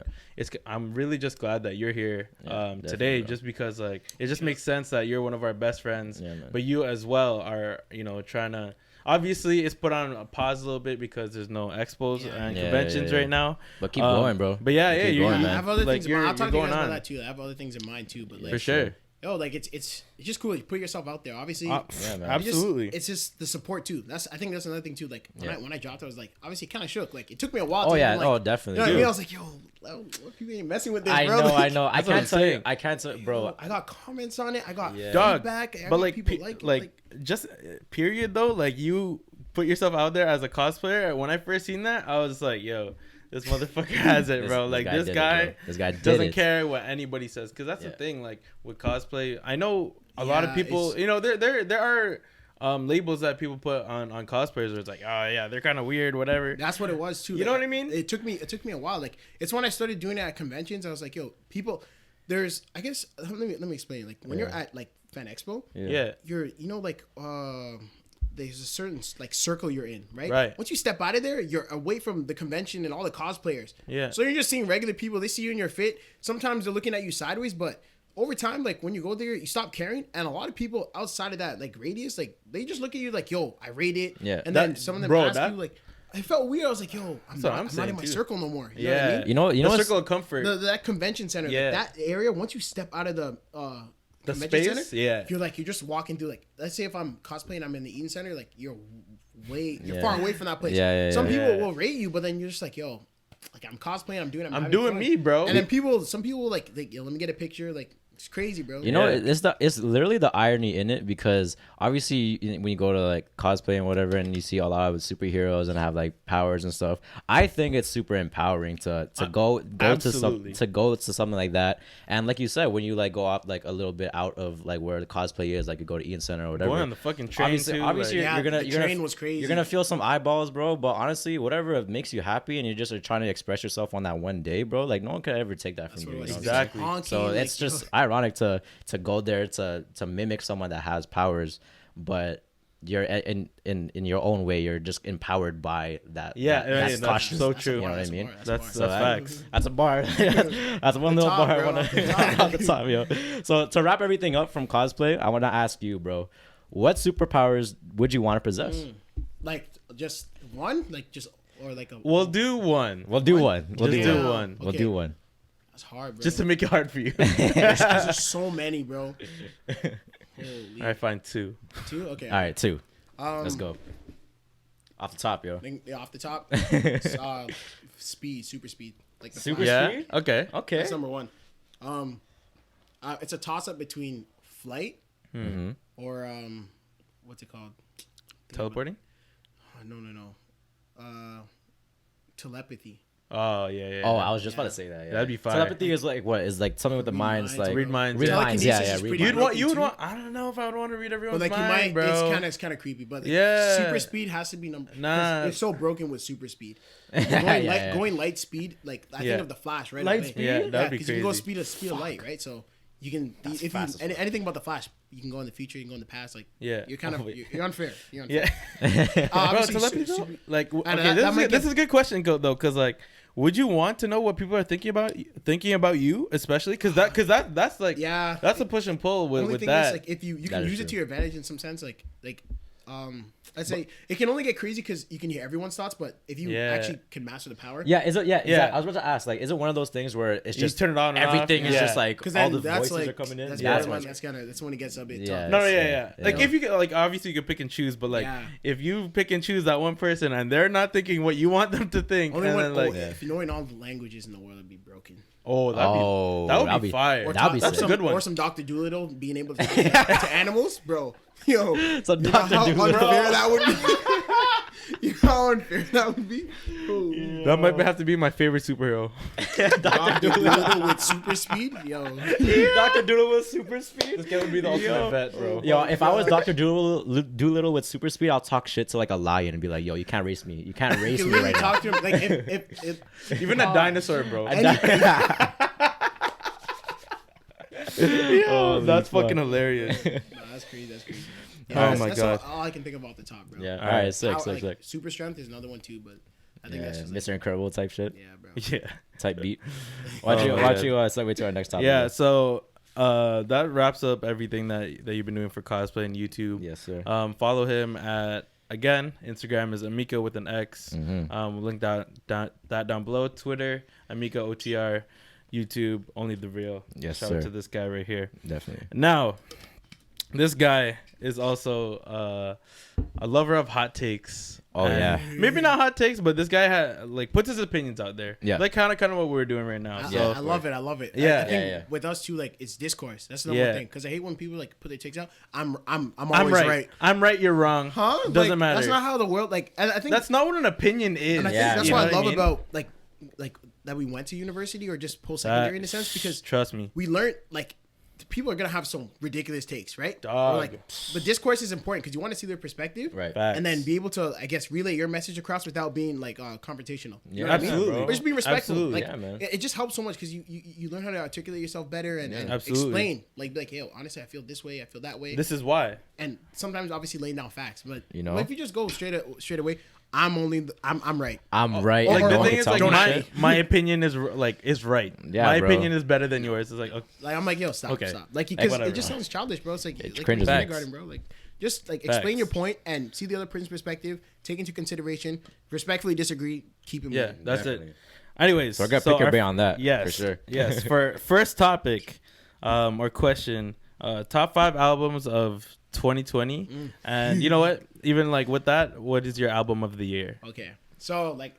I'm really just glad that you're here definitely, today, bro. just because like it just makes sense that you're one of our best friends, Yeah, man. but you as well are trying to. Obviously, it's put on a pause a little bit because there's no expos Yeah. and Yeah, conventions yeah. right now. But keep going, bro. But yeah, Keep you going, I man. have other like things in mind. I'll talk to you going guys about on. that too. I have other things in mind too. But like, For sure. yo, like it's just cool. You put yourself out there. Obviously, Yeah, man. Absolutely. It's just the support too. I think that's another thing too. Like Yeah. when I dropped, I was like, obviously, kind of shook. Like it took me a while. Oh to yeah. even, like, Oh definitely. You know what I dude. mean? I was like, yo, what people ain't messing with this, I bro. know. Like, I know. I That's what I'm can't tell you. saying. I can't tell, bro. I got comments on it. I got Yeah. Dog, feedback. I but got like, people like it. just period though. Like you put yourself out there as a cosplayer. When I first seen that, I was like, yo, this motherfucker has it, bro. Like this did it, guy, bro. This guy did doesn't it. care what anybody says. Because that's the Yeah. thing. Like with cosplay, I know a lot of Yeah, people. it's- There are labels that people put on cosplayers where it's like, oh yeah, they're kind of weird, whatever. That's what it was too. You know what I mean? It took me a while. Like it's when I started doing it at conventions. I was like, yo, people. There's I guess let me explain. Like when you're at like Fan Expo, Yeah. you're like there's a certain like circle you're in, right? Right. Once you step out of there, you're away from the convention and all the cosplayers. Yeah. So you're just seeing regular people. They see you in your fit. Sometimes they're looking at you sideways, but over time, like when you go there, you stop caring. And a lot of people outside of that like radius, like they just look at you like, "Yo, I rate it." Yeah. And then That- some of them bro, ask that- you like, I felt weird. I was like, "Yo, I'm what not, I'm I'm not saying, in my too. circle no more." You know Yeah. what I mean? You know the what's- circle of comfort. That convention center, Yeah. like, that area. Once you step out of the The convention space? center, Yeah. you're just walking through. Like, let's say if I'm cosplaying, I'm in the Eden Center. Like, you're Yeah. far away from that place. Yeah, yeah, Some yeah. people Yeah. will rate you, but then you're just like, yo, like I'm cosplaying, I'm I'm having doing fun. me, bro. And then some people like, yo, let me get a picture. Like, it's crazy, bro. You know, Yeah. it's literally the irony in it, because obviously when you go to like cosplay and whatever, and you see a lot of superheroes and have like powers and stuff, I think it's super empowering to go absolutely. to go to something like that. And like you said, when you like go up like a little bit out of like where the cosplay is, like you go to Eden Center or whatever. Going on the fucking train obviously, too. obviously like, Yeah, you're gonna the you're gonna train was crazy. You're gonna feel some eyeballs, bro. But honestly, whatever makes you happy and you just are trying to express yourself on that one day, bro. Like no one could ever take that That's from what you. it You was. know what I'm saying? Exactly. Honky, So like, it's just yo. ironic to go there to mimic someone that has powers, but you're in your own way, you're just empowered by that. Yeah, that's that's cautious. so That's a true. bar, You know what I that's a mean? bar, That's a bar. facts. That's a bar. That's one little top, bar. bro, Off the top. the top, yo. So to wrap everything up from cosplay, I want to ask you, bro, what superpowers would you want to possess? Like just one, like just or like a. We'll do one. We'll do one. We'll Just do do one. one. We'll Okay. do one. That's hard, bro. Just to make it hard for you. There's so many, bro. Holy. All right, fine, two. Two. Okay. All right, two. Um, Let's go. Off the top, yo. Yeah, off the top, it's, speed, super speed, like the Super Flash. Yeah. speed? Okay. Okay. That's number one. It's a toss up between flight Mm-hmm. or what's it called? Teleporting. No. Telepathy. Oh yeah. Oh, I was just Yeah. about to say that. Yeah. That'd be fire. Telepathy is like what? Is like something with the Read minds, minds, like Read minds. Read yeah. minds. Yeah, Telekinesis yeah. is Read pretty minds. broken You would too. want. I don't know if I would want to read everyone's But like mind, you might, bro. it's kind of creepy. But like, Yeah. super speed has to be number. Nah. It's so broken with super speed. Yeah. Going light speed, like I Yeah. think of the Flash, right? Light away. speed? Yeah, that'd be 'cause you can go crazy. speed of light, right? So you can That's if fast as you fuck. anything about the Flash, you can go in the future, you can go in the past. Like Yeah. you're kind of Oh, wait. you're unfair. You're unfair. Yeah. Bro, Obviously, telepathy though? super- Like, know okay, that this might is this get- is a good question though, because like, would you want to know what people are thinking about you, especially because that's like, Yeah. that's a push and pull The only with thing that. is, like, if you That can is use it true. to your advantage in some sense, like I'd say it can only get crazy because you can hear everyone's thoughts, but if you Yeah. actually can master the power, Yeah, is it? Yeah, Yeah. exactly. I was about to ask, like, is it one of those things where it's You just turn it on and everything off. is Yeah. just like because all then the that's voices like are coming in? That's, Yeah, that's when it gets a bit Yeah. tough. No, Yeah. yeah. Like Yeah. if you could, like obviously you could pick and choose, but like Yeah. if you pick and choose that one person and they're not thinking what you want them to think, Only and one, then like, if you knowing all the languages in the world would be broken. oh, Oh, that would that'd be be- fire. Or That'd be That's sick. a good one. Or some Dr. Doolittle being able to to animals, bro. Yo, So you know Dr. how Doolittle. unfair that would be. You know how unfair that would be. Oh, That might have to be my favorite superhero. Dr. Doolittle with super speed, yo. Dr. Doolittle with super speed. This guy would be the ultimate vet, bro. Yo, if I was Dr. Doolittle with super speed, I'll talk shit to like a lion and be like, "Yo, you can't race me. You can't You race can me literally right now." talk to him like if Even a dinosaur, bro. Holy That's fuck. fucking hilarious. Nah, that's crazy. That's crazy. Oh my that's God. all I can think of off the top, bro. Yeah. All Alright. right. Sick. How, Sick. like, Sick. super strength is another one too, but I think Yeah, that's just like, Mr. Incredible type shit. yeah, bro. Yeah. Type beat. Why don't Oh you my why God. don't you segue to our next topic? Yeah. So that wraps up everything that you've been doing for cosplay and YouTube. Yes, sir. Follow him at, again, Instagram is Emeka with an X. Mhm. We'll link that down below. Twitter, Emeka OTR. YouTube, Only the Real. Yes, Shout sir. out to this guy right here. Definitely. Now, this guy is also a lover of hot takes. Oh, And yeah. maybe not hot takes, but this guy puts his opinions out there. Yeah. Like kind of what we're doing right now. I, So I love it. I love it. Yeah. I think Yeah. with us too, like it's discourse. That's the number Yeah. one thing. Because I hate when people like put their takes out. I'm I'm always right. right. I'm right. You're wrong. Huh? Doesn't Like, matter. That's not how the world. Like I think That's not what an opinion is. And I think Yeah. that's You what know I love mean? about like that we went to university or just post secondary in a sense because trust me. we learned like people are gonna have some ridiculous takes, right? Dog. Or like, but discourse is important because you want to see their perspective, Right. Facts. and then be able to, I guess, relay your message across without being like confrontational. You know Yeah, what I mean? absolutely. Or just being respectful. Absolutely. Like, Yeah, man. it just helps so much because you learn how to articulate yourself better and Absolutely. explain. Like, hey, honestly, I feel this way, I feel that way. This is why. And sometimes, obviously, laying down facts. But You know? if you just go straight away, I'm right. I'm right. Like Or- the or- thing is, tell like me my shit. my opinion is right. Yeah, my bro. opinion is better than yours. It's like okay, Like I'm like, yo, stop. Okay. Like because whatever. it just sounds childish, bro. It's like cringes me. kindergarten, bro. Like just like explain Facts. your point and see the other person's perspective, take into consideration, respectfully disagree, keep it yeah, moving. that's Definitely. it. Anyways, So I gotta pick your our- brain on that. Yes, For sure. yes. For first topic, or question, top 5 albums of 2020, and you know what? Even like with that, what is your album of the year? Okay. So like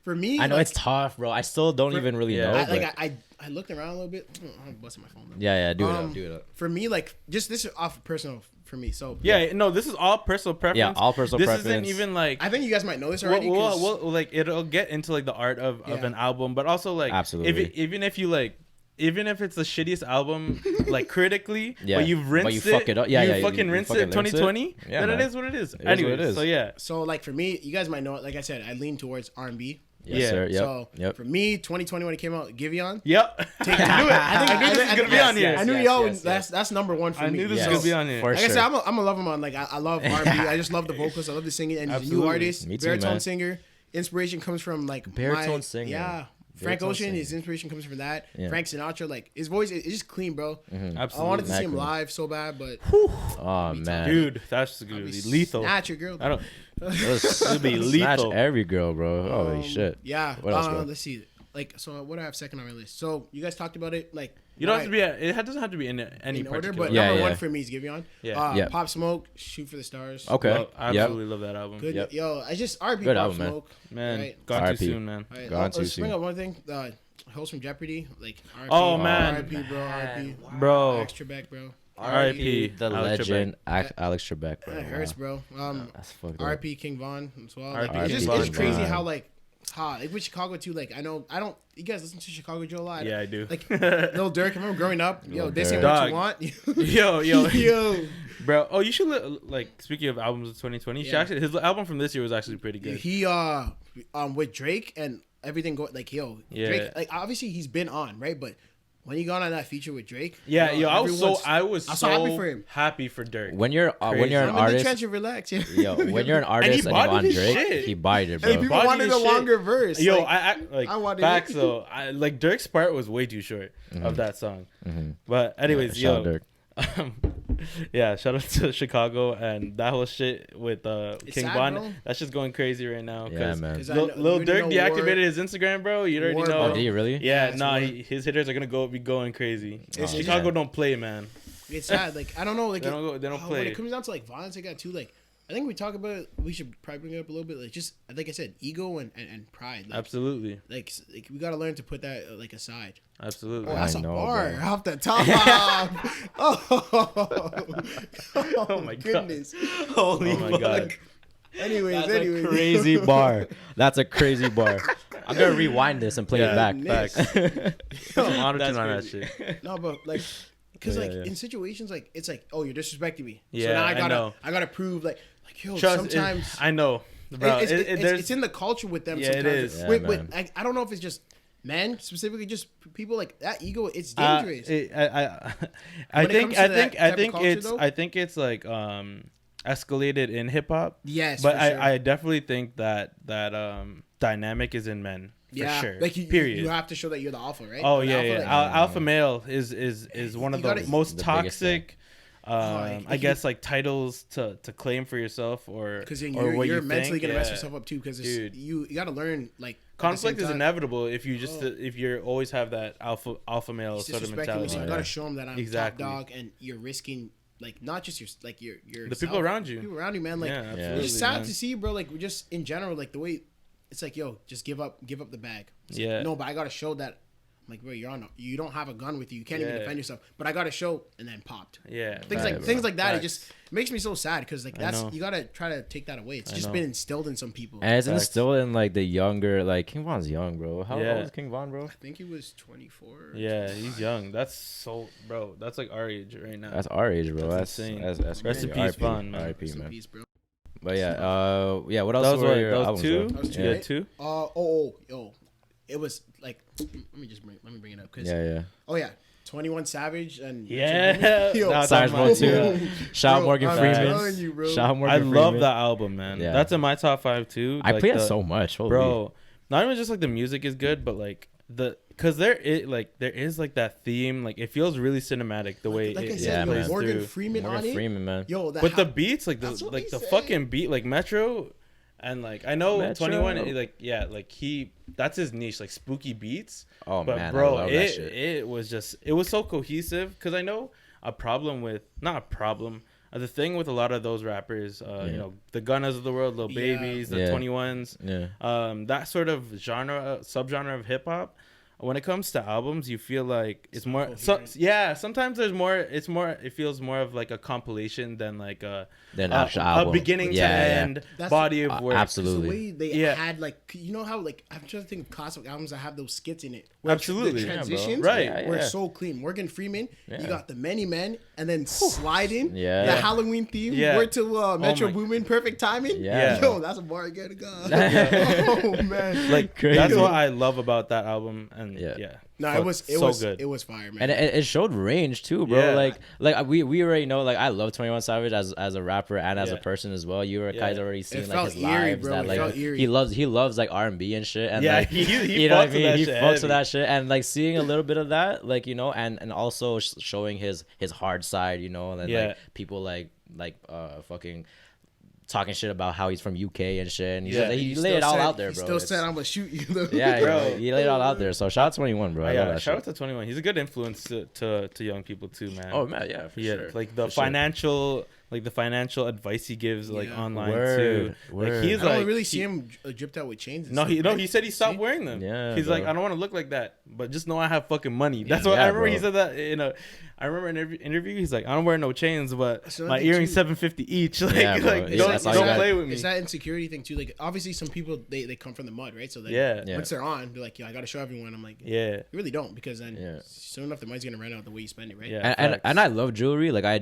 for me, I know like, it's tough, bro. I still don't even really yeah. know. I, but- like I looked around a little bit. I'm busting my phone. Though. yeah, do it up, do it up. For me, like just this is off personal for me. So Yeah, no, this is all personal preference. Yeah, all personal this preference. isn't even like I think you guys might know this already. we'll, 'cause- we'll, like it'll get into like the art of Yeah. an album, but also like Absolutely. even if you like. Even if it's the shittiest album, like critically, Yeah, but you've rinsed but you it, fuck it up. Yeah, you yeah, fucking you rinsed fucking it, rinse it. 2020. Yeah, then man. it is what it is. is Anyway, what it is. so yeah, so like for me, you guys might know it. Like I said, I lean towards R&B. Yes, Yeah. sir. Yep. So yep. for me, 2020 when it came out, Giveon. yep. Take to do it. I knew this was gonna be on here. I knew Yes, y'all. yes, That's number one for I me. knew this Yes. was gonna be on here. For Like I sure. said, I'm a love him on. Like I love R&B. I just love the vocals. I love the singing. And he's a new Absolutely. artist, Me too, baritone man. singer. Inspiration comes from like Baritone singer. Yeah. Frank Baritone Ocean, singer. his inspiration comes from that. Yeah. Frank Sinatra, like his voice is just clean, bro. Absolutely, I wanted to see him Exactly. live so bad, but Oh man, dude. That's gonna be lethal. Snatch your girl. I don't. it'll be Snatch lethal. every girl, bro. Holy shit. Yeah. What else, bro? Let's see. Like, so what do I have second on my list? So you guys talked about it. Like, You don't have to be. It doesn't have to be in any in order, particular. but Yeah, number yeah. one for me is Giveon. Yeah. Yeah. Pop Smoke, Shoot for the Stars. Okay. Well, I Yep. absolutely love that album. Good. Yep. Yo, I just RP Good Pop album, man. Smoke. Man, Right. gone R.I.P. too soon, man. All right, Gone too let's bring soon. up one thing. Host from Jeopardy, like RP. Oh, man. RP, bro. RP. Bro, Alex Trebek, bro. R.I.P. The Alex legend, Alex Trebek, bro. That hurts, Wow. bro. That's fucked up. RP King Von as well. R.I.P. Like, it's King just it's Von. crazy Von. how like with Chicago too. Like I don't. You guys listen to Chicago Joe a lot. Yeah, I do. Like Lil Durk. I remember growing up. Yo, Lil this ain't Durk. what you want. yo, Yo. bro. Oh, you should like. Speaking of albums of 2020, Yeah. actually, his album from this year was actually pretty good. He with Drake and everything going like Yeah. Drake, like obviously he's been on, right? But when he got on that feature with Drake, Yeah, yo, I was so I'm so happy for him. happy for Dirk. When you're Crazy. an I'm in the artist, trench and relax. Yeah. yo, when you're an artist and you're bodied on his Drake, shit. he bodied it, Hey, bro. people Body wanted a shit. longer verse. Yo, like, I like I wanted facts it. though. I like Dirk's part was way too short of that song. But anyways, Shout out yo, Dirk. yeah, shout out to Chicago and that whole shit with King sad, Von. bro. That's just going crazy right now. Yeah, 'cause man. 'Cause I Lil know- Lil you Durk already know deactivated War- his Instagram, bro. You already War, know. bro. Oh, did you really? Yeah, it's nah, War. his hitters are gonna be going crazy. It's- Chicago yeah. don't play, man. It's sad. Like I don't know. Like They don't When play. it comes down to like violence, I got too. Like I think we talk about it. We should probably bring it up a little bit. Like just like I said, ego and pride. Like, Absolutely, like we gotta learn to put that like aside. absolutely. Oh, that's I a know, bar bro. off the top. Oh my God. goodness. Holy my god. Anyways, That's anyways. a crazy bar. That's a crazy bar. I'm gonna rewind this and play Yeah, it back. Nice. Some auto-tune That's on that crazy. shit. No, but like, because Yeah, like yeah. in situations like it's like, oh, you're disrespecting me. So Yeah, now I know. I gotta prove like yo. Trust, sometimes I know, bro. it's in the culture with them. Yeah, it sometimes. is. Yeah, With, man. I don't know if it's just men specifically, just people like that ego. It's Uh, dangerous. I When it think comes to I that think I type of think culture, it's though? I think it's like escalated in hip hop. Yes, but for sure. I definitely think that dynamic is in men. For yeah, sure. like Period. you have to show that you're the alpha, right? Oh You're the yeah, alpha, yeah. like- Alpha male is one of You the gotta- most The biggest thing. toxic. like, I guess like titles to claim for yourself or Because or you're, what you're you mentally think. gonna mess Yeah. yourself up too. Because Dude. you got to learn like at the Conflict same is time, inevitable if you just Oh. if you're always have that alpha male he's sort of disrespecting me, mentality. so you Oh, got to yeah. show him that I'm Exactly. top dog, and you're risking like not just your The people around you. people around you, man. Like Yeah, it's absolutely, just sad man. to see, bro. Like just in general, like the way it's like, yo, just give up the bag. It's like, Yeah. no, but I got to show that like, bro, you don't have a gun with you. You can't even defend yourself. But I got a show and then popped. Yeah. Things like that. Facts. It just makes me so sad because like you gotta try to take that away. It's just been instilled in some people. And it's instilled in like the younger, like King Von's young, bro. How old is King Von, bro? I think he was 24. Yeah, he's young. That's so, bro. That's like our age right now. That's our age, bro. That's insane. That's Rest in crazy. peace, Von, man. R.I.P. Rest in man. peace, bro. But yeah, what else? That was were your that was albums, two. bro? That was two, Yeah, right? two. Yo, it was like, let me bring it up. Cause, Yeah. Oh yeah, 21 Savage and Yeah. Yo, That's Cyrus on my- Mode 2. Shout out Morgan I'm Freeman. telling you, bro. Shout out Morgan I Freeman. love that album, man. Yeah. That's in my top 5 too. I Like, play it so much, holy. bro. Not even just like the music is good, but like because there is like that theme. Like it feels really cinematic the way like I it said, man. Morgan through. Freeman on Morgan it. Freeman, man. Yo, But the beats, like That's what the he said. fucking beat, like Metro, and like I know Metro. 21, like that's his niche, like spooky beats. Oh But man, bro, I love that shit. it was so cohesive because I know the thing with a lot of those rappers, you know, the Gunnas of the world, Lil Yeah. Babies, the Yeah. 21s, that sort of subgenre of hip hop. When it comes to albums, you feel like it's more. Sometimes there's more. It feels more of like a compilation than like a Actual album. a beginning to end body of work. Absolutely. The way they had like, you know how like I'm trying to think of classic albums that have those skits in it. Where Absolutely. the Yeah, bro. transitions, Right. were so clean. Morgan Freeman, Yeah. you got the Many Men, and then sliding, Yeah. the Halloween theme, Yeah. word to Metro my- Boomin, perfect timing. Yeah. Yo, that's a bar again to go. Oh man, Like Crazy. that's what I love about that album, and Yeah. no, fuck, it was so good. It was fire, man. And it showed range too, bro. Yeah. Like we already know. Like I love 21 Savage as a rapper and as a Yeah. person as well. You guys already seen It like felt his eerie, lives bro. that It like felt eerie. he loves like R&B and shit. And Yeah, like, he you know what I fucks with mean. that He shit fucks heavy. with that shit, and like seeing a little bit of that, like you know, and also showing his hard side, you know, and then like people like fucking talking shit about how he's from UK and shit, and he Yeah. laid it all out there, He bro. still said, "I'm gonna shoot you." Though. Yeah, Bro. he laid it all out there. So shout out 21, bro. I love yeah, that shout shit. out to 21. He's a good influence to young people too, man. Oh man, yeah, for sure. Like the For sure. financial advice he gives like Yeah. online Word, too. word. Like he's I don't like really see him dripped out with chains. And No, stuff, he right? said he stopped See? wearing them. Yeah, he's bro. like, I don't want to look like that, but just know I have fucking money. That's what Yeah, I remember. bro. He said that in a. I remember in every interview. He's like, I don't wear no chains, but So my nothing earrings too- $750 each. Like, Yeah, bro. like Yeah, don't that's all you got. play with me. It's that insecurity thing too. Like obviously, some people they come from the mud, right? So Yeah. Yeah. once they're on, they're like, "Yo, I gotta show everyone." I'm like, Yeah. you really don't, because then Yeah. soon enough the money's gonna run out the way you spend it, right? Yeah. And facts. I love jewelry. Like I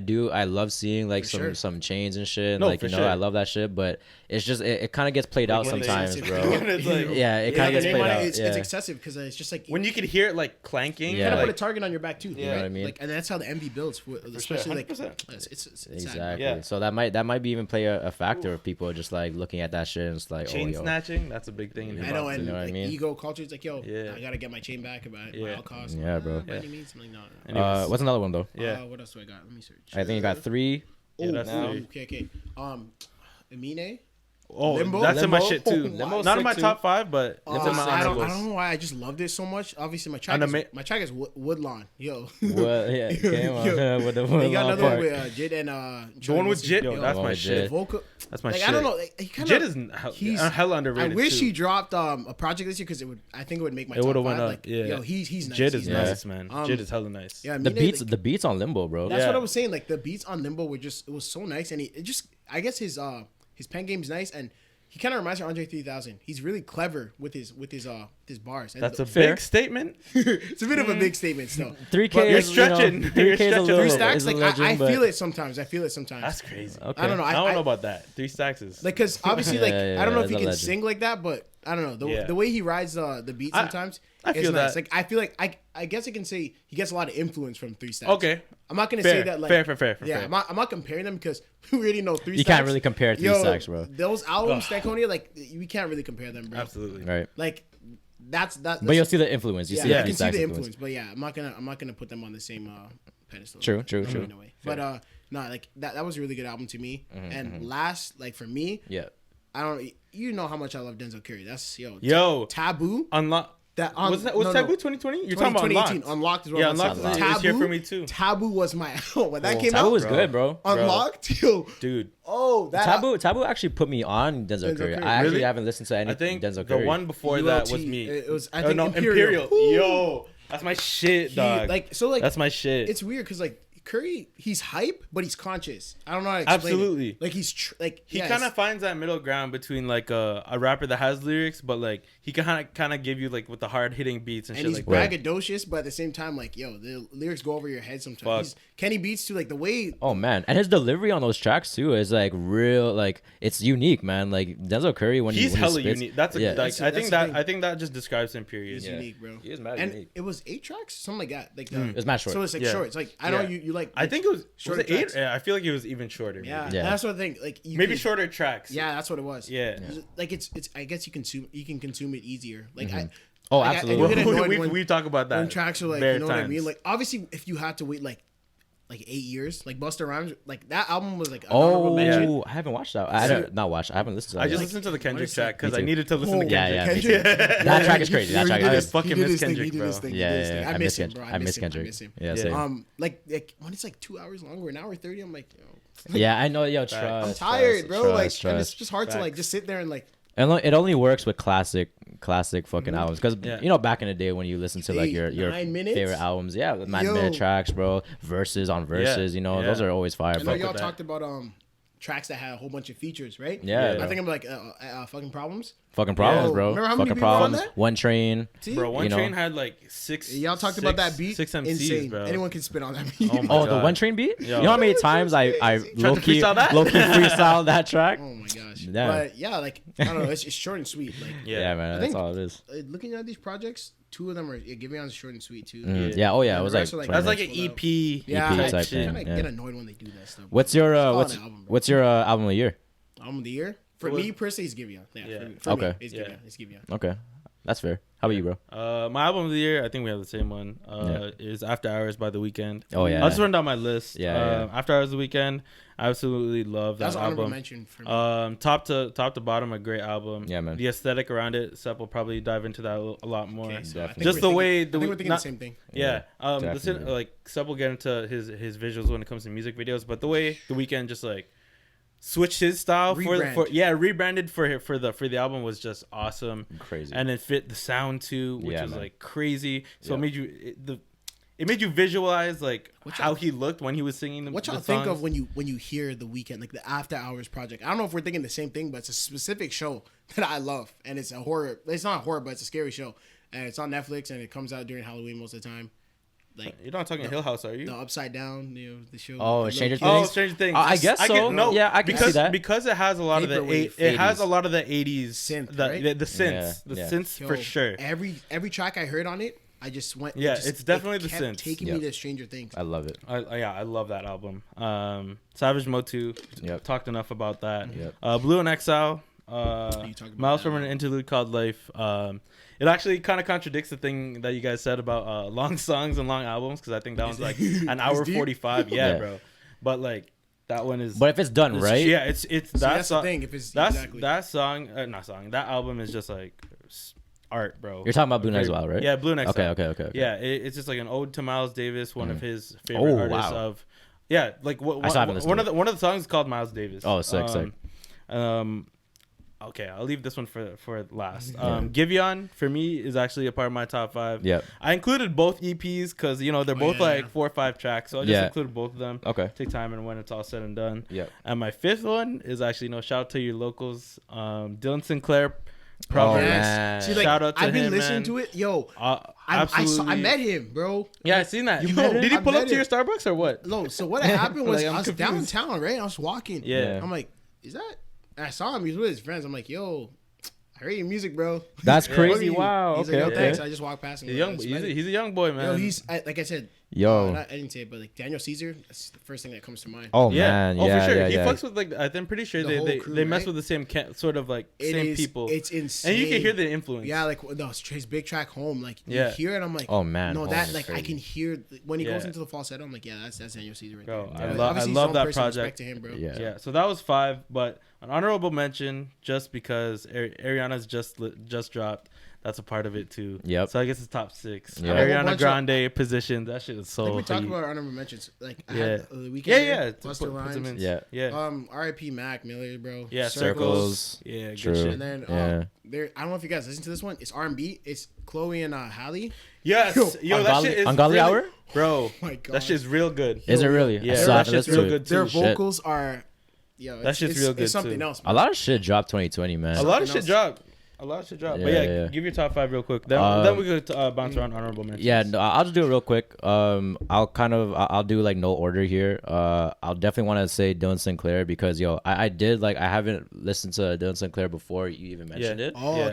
love seeing like For some sure. some chains and shit. And, No, like for you know, sure. I love that shit. But it's just it kind of gets played out when they- sometimes, bro. When it's like- Yeah, it kind Yeah, of gets the played name on out. It's Yeah. excessive because it's just like When you could hear it like clanking, Yeah. kind of like, put a target on your back too. Yeah. Right? You know what I mean? Like, and that's how the envy builds, especially like 100%. it's sad. Exactly. Yeah. So that might be even play a factor of people just like looking at that shit and it's like, chain oh, yo. snatching, that's a big thing in I hip know, hop. and You know what I like, mean? ego culture is like, yo, Yeah. I gotta get my chain back by Yeah. all costs. Yeah, bro. By Yeah. any means, I'm like, no. Anyways. What's another one though? Yeah. What else do I got? Let me search. I think you got 3. Yeah, that's oh, three. okay. Emine. Oh, Limbo? that's in my Limbo? shit too. Limbo's not in sick my too. top 5, but it's in my I don't honorables. know why I just loved it so much. Obviously, my And track is Woodlawn. Yo. Well, yeah, came on Yo. with the He got another one part. with Jid and The one with Jit, Yo, that's Oh, my Jit. shit. vocal. That's my Like shit. I don't know. Like, he kind Jit of. is he's- hella I underrated. wish too. he dropped a project this year because I think it would make my It top would've 5. went up, Like, yeah. Yo, he's nice. Jit is He's nice, man. Um, Jit is hella nice. Yeah, The Emine, like, beats on Limbo, bro. that's Yeah. what I was saying. Like the beats on Limbo were just, it was so nice, and it just, I guess his pen game's nice, and he kind of reminds me of Andre 3000. He's really clever with his bars. And That's a Fair. big statement. it's a bit of a big statement still. 3K But you're is, you know, stretching. 3K You're is a stretching. little, Three Three stacks, is a like legend, I but- feel it sometimes. That's crazy. Okay. I don't know. I don't know about that. 3 stacks is. Like, cause obviously, like, Yeah, I don't know if he's he a can legend. sing like that, but I don't know Yeah. the way he rides the beat sometimes. I is feel nice. that. Like, I feel like I guess I can say he gets a lot of influence from 3 stacks. Okay. I'm not gonna Fair. say that like Fair. yeah. I'm not comparing them because we already know 3 You stacks. can't really compare 3 Yo, stacks, bro. Those albums, Stankonia, like we can't really compare them, bro. Absolutely. Right. Like that's But you'll see the influence. You yeah, see I the 3 can see stacks the influence. influence, but yeah, I'm not gonna put them on the same pedestal. True. In a way. But no, like that was a really good album to me. And last, like for me, Yeah. I don't. You know how much I love Denzel Curry. That's Yo. Taboo. Unlock. That Was Taboo 2020? You're talking about 2018. Unlocked. Unlocked is what Yeah, I'm Unlocked saying. is here for me too. Taboo was my when that came Taboo out. was good, bro. Unlocked, yo, Dude. oh that Taboo actually put me on Denzel Curry. Curry. I actually Really? haven't listened to any I think Denzel the Curry. one before ULT, that was me. It was I Oh, think no, Imperial. Yo. That's my shit, dog. That's my shit. It's weird because like Curry, he's hype, but he's conscious. I don't know how to explain Absolutely. it. Like he's he kind of finds that middle ground between like a rapper that has lyrics, but like he kind of give you like with the hard hitting beats and shit he's like braggadocious, but at the same time, like the lyrics go over your head sometimes. Kenny Beats too, like the way. Oh man, and his delivery on those tracks too is like real, like it's unique, man. Like Denzel Curry when he's when hella spits, unique. That's I think that just describes him. Period. He's unique, bro. He is mad and unique. it was 8 tracks, something like that. Like It's mad short. So it's like short. It's like I know you like. I think it was shorter was it 8? tracks. Yeah, I feel like it was even shorter. Yeah, maybe. that's what I think. Like maybe shorter tracks. Yeah, that's what it was. Yeah. Like it's. I guess you can consume it easier. Like absolutely. We talk about that. When tracks are like, you know what I mean? Like obviously, if you had to wait like 8 years, like Busta Rhymes, like that album was like an honorable mention. I haven't watched that. I haven't listened to that. I just listened to the Kendrick track because I needed to listen to Kendrick. That track is crazy. That track I is fucking miss Kendrick, bro. I miss him, bro. I miss Kendrick. I miss him. Yeah, same. Like when it's like 2 hours long or an hour 30, I'm like, yeah, I know. Yo, I'm tired, bro. Like, and it's just hard to like just sit there and like. And it only works with classic fucking albums, because you know back in the day when you listen to like your 9 minutes? favorite albums, 9-minute tracks, bro, verses on verses, you know, those are always fire. I know y'all talked about tracks that had a whole bunch of features, right? Yeah. I think I'm like fucking problems. Fucking Problems, bro. Remember how many fucking people Problems. on that? One Train. See? Bro, One Train had like 6. Y'all talked about that beat. 6 MCs, insane. bro. Anyone can spit on that beat. Oh The One Train beat? Yo. You know how many times I low key freestyle that track? Oh my gosh. Yeah. But yeah, like I don't know, it's short and sweet. Like Yeah, man, that's all it is. looking at these projects, 2 of them are Giveon's short and sweet too. Yeah, oh yeah, it was the like rest are, like, 20 That's like minutes. an EP. Yeah, EP type I thing, kind of get annoyed when they do that stuff. What's your It's an album, bro. what's your album of the year? Album of the year? For me personally, it's Giveon. Yeah. For Okay. me, it's Giveon. It's Giveon. Okay, that's fair. How about you, bro? My album of the year, I think we have the same one. Is After Hours by The Weeknd. Oh yeah, I'll just run down my list. Yeah. After Hours, The Weeknd. I absolutely love that That's an honorable album. mention for me. Top to bottom, a great album. Yeah, man. The aesthetic around it, Sep will probably dive into that a lot more. Okay, so I think Definitely. Just we're the thinking- way I think we're thinking the same thing. Yeah. Definitely. Like Sep will get into his visuals when it comes to music videos, but the way The Weeknd just like switched his style rebranded for the album was just awesome. Crazy. And it fit the sound too, which was man. like crazy. So it made you it made you visualize like how he looked when he was singing the What y'all the think songs. of when you hear The Weeknd, like the After Hours project? I don't know if we're thinking the same thing, but it's a specific show that I love, and it's a horror. It's not a horror, but it's a scary show, and it's on Netflix, and it comes out during Halloween most of the time. Like You're not talking Hill House, are you? the Upside Down, the show. Oh, the Stranger little- Things? Stranger Things. I guess so. No, Yeah, I can because see that. because it has a lot of the Vaporwave. it has 80s. a lot of the 80s Synth, the, right? the synths, Yeah, yeah. synths Yo, for sure. Every track I heard on it, I just went. Yeah, just, it's definitely it the kept synths. taking Yep. me to Stranger Things. I love it. I love that album. Savage Motu. Yep. Talked enough about that. Yep. Blue and Exile. You talked about Miles that from an Interlude Called Life. It actually kind of contradicts the thing that you guys said about long songs and long albums, because I think that one's like an hour deep? 45. Yeah. Bro. But like that one is. But if it's done right, Yeah, it's So that that's the song. thing. If it's That's exactly. that song. Not song. That album is just like art, bro. you're talking about Blue Nights Wild, right? Yeah, Blue Next. Okay. Yeah, it's just like an ode to Miles Davis, one of his favorite artists wow. of. Yeah, like I still haven't listened one to of the songs is called Miles Davis. Oh, sick. Okay, I'll leave this one for last. Giveon for me is actually a part of my top 5. Yep. I included both EPs because they're both like 4 or 5 tracks, so I just included both of them. Okay. Take time and when it's all said and done. Yep. And my 5th one is actually shout out to your locals, Dylan Sinclair. Oh, Proverbs. man. See, like, Shout out to I've been him, listening man. to it. Yo, Absolutely. I met him, bro. Yeah, I seen that. You met him? Did he I pull up met to your him. Starbucks or what? No, so what happened was Like, I'm I was confused. downtown, right? I was walking. Yeah. I'm like, is that? And I saw him. He was with his friends. I'm like, yo, I heard your music, bro. That's Yeah. crazy. Wow. He's Okay. like, yo, okay. thanks. I just walked past him. He's a young boy, man. Yo, like I said, Yo. I didn't say it, but like Daniel Caesar, that's the first thing that comes to mind. Oh Yeah. man. Oh, Yeah. for sure. Yeah. He yeah. fucks with like I'm pretty sure The whole they crew, mess right? with the same sort of like It same is- people. It's insane. And you can hear the influence. Yeah, like no, his big track home. Like you Yeah. hear it, I'm like, Oh, man, no, Home that is like I crazy. can hear when he goes Yeah. into the falsetto. I'm like, yeah, that's Daniel Caesar right Bro, there. I But love obviously, that his own person, project. Respect to him, bro. Yeah. Yeah. So that was 5, but an honorable mention just because Ariana's just dropped that's a part of it too. Yep. So I guess it's top 6. Yeah. Ariana Grande position. That shit is so. I think we talked heat. about our honorable mentions. Like, I Yeah. had the weekend. Yeah. Busta Put them in. Rhymes. Yeah. R.I.P. Mac Miller, bro. Yeah. Circles. Yeah. Good True. shit. And then Yeah. there, I don't know if you guys listen to this one. It's R&B. It's Chloe and Halle. Yes. Yo, that shit is Ungodly really, Hour? bro. Oh my god, That shit's real good. Is it really? Yeah, I still that have to shit's listen real to it. good too. their Shit. vocals are. Yo, That shit's real good, It's something too. else. A lot of shit dropped 2020, man. A lot of Something shit else. dropped. A lot of shit dropped. Yeah, But yeah, yeah. give your top 5 real quick. Then we could bounce around honorable mentions. Yeah, no, I'll just do it real quick. I'll do like no order here. I'll definitely want to say Dylan Sinclair because I haven't listened to Dylan Sinclair before you even mentioned it. Oh, Yeah.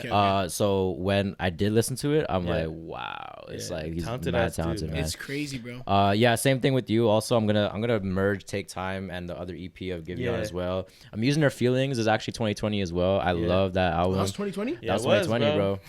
okay. So when I did listen to it, I'm Yeah. like, wow, it's Yeah, like he's talented mad ass dude, talented, man. It's crazy, bro. Yeah, same thing with you. Also, I'm gonna merge Take Time and the other EP of Give You Yeah. as well. I'm using Her Feelings is actually 2020 as well. I Yeah. love that album. That was 2020. Yeah, That's it was, 2020, bro.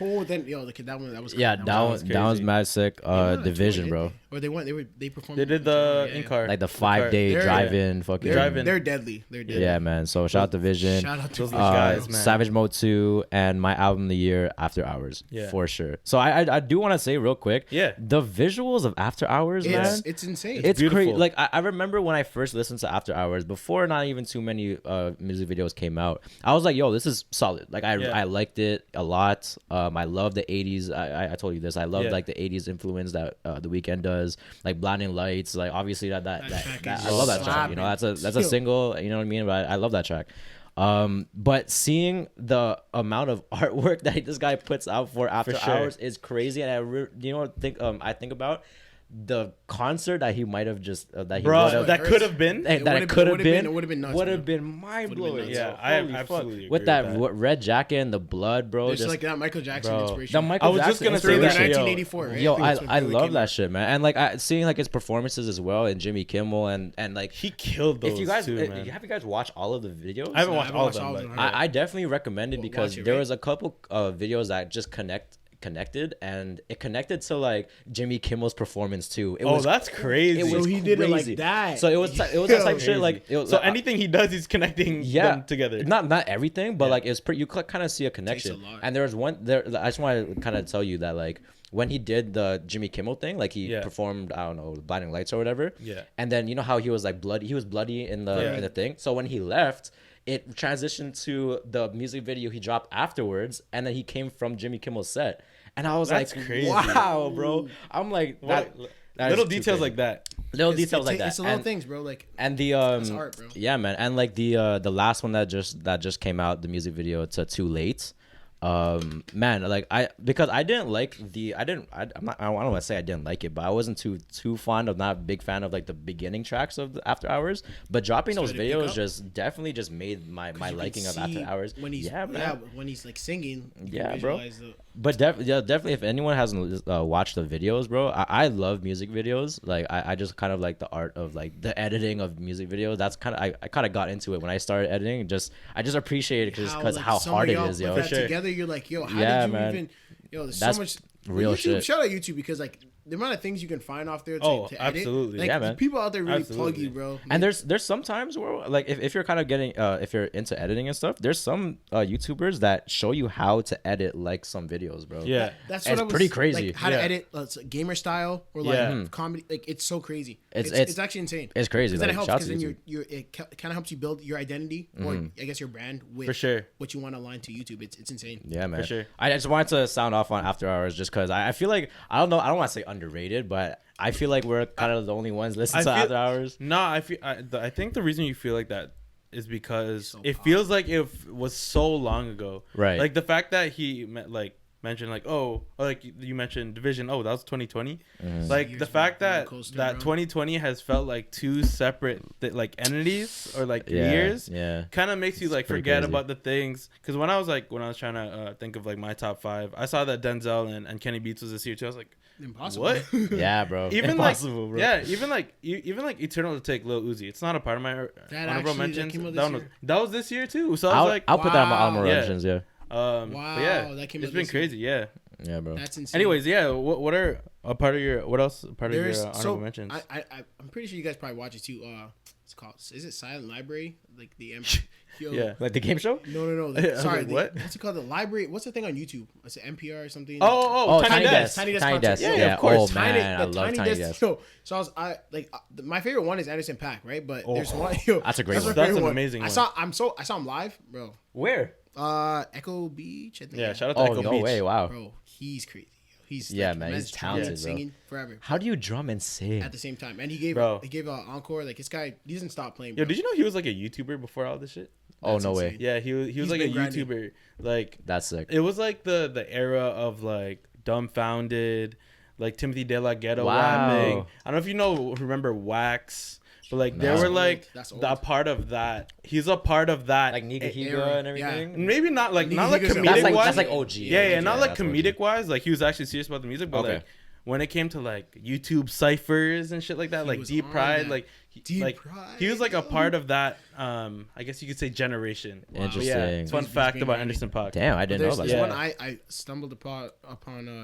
Oh, then that one that was. Yeah, that that was- one, that was crazy. mad sick. They went on a tour, Division, didn't bro. Or they performed. They did the Yeah, in-car. Like the car. 5-day They're- drive-in, fucking Drive-in. They're deadly. They're deadly. Yeah, man. So shout out to Vision. Shout out to Those Vision. guys, man. Savage Mode 2 and my album of the year, After Hours. Yeah. For sure. So I do want to say real quick. Yeah. The visuals of After Hours, man. It's insane. It's beautiful. crazy. Like I remember when I first listened to After Hours, before not even too many music videos came out. I was like, "Yo, this is solid." Like I liked it a lot. I love the '80s. I told you this. I love like the '80s influence that The Weeknd does. Like Blinding Lights. Like obviously that track is I love that track. You know, that's a single. You know what I mean? But I love that track. But seeing the amount of artwork that this guy puts out for After sure. Hours is crazy, and I think about the concert that he might have just that he Bro, would have that could have been. It that would've it could have been- been it would've been nuts, would bro. have been mind blowing. nuts. Yeah, I absolutely agree with that with that. red jacket and the blood, bro. There's just like that Michael Jackson bro, inspiration. the Michael I was just Jackson gonna say Earlier that inspiration. shit, 1984, right? Yo, think that's when I really love came that out. shit, man. And like seeing like his performances as well in Jimmy Kimmel and like He killed those if you guys too, man. have you guys watched all of the videos? I haven't No, watched I all haven't of watched them, all but of them. I definitely recommend it Well, because watch it, there right? was a couple of videos that just connected and it connected to like Jimmy Kimmel's performance too. It was that's crazy. It was So he did it like crazy. that. So it was that type of shit like it was, so anything he does, he's connecting them together. Not everything, but Yeah. like it's pretty. You kind of see a connection. lot. And there was one there. I just want to kind of tell you that like when he did the Jimmy Kimmel thing, like he Yeah. performed I don't know Blinding Lights or whatever. Yeah. And then you know how he was like bloody. He was bloody in the thing. So when he left. It transitioned to the music video he dropped afterwards, and then he came from Jimmy Kimmel's set, and I was That's like, crazy. "Wow, bro!" I'm like, What? that Little is too details crazy. like that. little It's- details it's- like that. It's the little And- things, bro. Like and the art, bro. yeah, man, and like the last one that just came out, the music video to Too Late. Man, like because I didn't like I don't want to say I didn't like it, but I wasn't too fond of, not a big fan of like the beginning tracks of the After Hours. But dropping those Started to pick videos up? just definitely just made my you can liking of see After Hours. when he's when he's like singing. You Yeah, can bro. visualize the- But definitely, if anyone hasn't watched the videos, bro, I love music videos. Like I just kind of like the art of like the editing of music videos. That's kind of I kind of got into it when I started editing. I just appreciate it because like, how some hard of it y'all is, put yo. that sure. together, you're like, yo, how Yeah, did you man. even? Yo, there's That's so much real YouTube, shit. Shout out YouTube because like the amount of things you can find off there to, Oh, to edit. absolutely. Like, Yeah, man. people out there really Absolutely. plug you, bro. And there's some times where like if you're kind of getting if you're into editing and stuff, there's some YouTubers that show you how to edit like some videos, bro. Yeah. That's It's what I was pretty crazy. Like, how Yeah. to edit gamer style or like Yeah. comedy. Like it's so crazy. It's- It's actually insane. It's crazy. 'Cause then Like, it helps shout out because to then YouTube. it kind of helps you build your identity or I guess your brand with For sure. what you want to align to YouTube. It's insane. Yeah, man. sure. I just wanted to sound off on After Hours just because I feel like I don't want to say underrated, but I feel like we're kind of the only ones listening to After Hours. Nah, I think the reason you feel like that is because So it pop. feels like it was so long ago. Right. Like the fact that he mentioned like like you mentioned Division. Oh, that was 2020. Like Years the back, fact roller that coaster, that bro. 2020 has felt like two separate like entities or like years. Yeah. Kind of makes you like pretty forget crazy. about the things. Because when I was trying to think of like my top 5, I saw that Denzel and Kenny Beats was this year too. I was like, Impossible. what? Yeah, bro. Even Impossible, like bro. yeah, even like Eternal to Take Lil Uzi. It's not a part of my honorable actually- mentions. that came out That, this was, year? that was this year too. So I was like, I'll put that on my wow. honorable Yeah. mentions. Yeah. Wow, but yeah, that came it's out been this year. crazy. Yeah. Yeah, bro. That's insane. Anyways, yeah. What are a part of your what else part of your honorable mentions? I'm pretty sure you guys probably watch it too. what's it called? Is it Silent Library? Like the yo, Yeah. Like the game show? No. I was Sorry, like, what? what's it called? The library. What's the thing on YouTube? It's an NPR or something. Oh, Tiny Desk. Tiny Desk Tiny content. Desk. Yeah, of course. Oh man, I love Tiny Desk. Yo, so my favorite one is Anderson .Paak, right? But there's one. That's a great one. my That's favorite an one. amazing I one. saw him live, bro. Where? Echo Beach. I think. Yeah, shout out to Oh Echo no Beach. way! Wow. Bro, he's crazy. He's Yeah, man, man's he's talented, drumming, bro. singing forever How do you drum and sing? at the same time, and he gave Bro. an encore. Like this guy, he doesn't stop playing. Yo, Bro. did you know he was like a YouTuber before all this shit? Oh That's no way! insane. Yeah, he was He's like a been grinding. YouTuber. Like That's sick. it was like the era of like Dumbfounded, like Timothy De La Ghetto Wow. rapping. I don't know if you remember Wax, but like they No. were That's like That's a old. part of that. He's a part of that. Like Niga era. Higa and Yeah. everything. Maybe not like Niggas are- comedic That's like wise. that's like OG. Yeah, not like that's OG. comedic wise. Like he was actually serious about the music, but Okay. like when it came to like YouTube ciphers and shit like that, He like was Deep on Pride, that. like Deep like Pride, he was like a yo. part of that. I guess you could say generation. But Interesting. yeah, it's fun He's fact been about grinding. Anderson .Paak. Damn, I didn't know There's about this that. one I stumbled upon.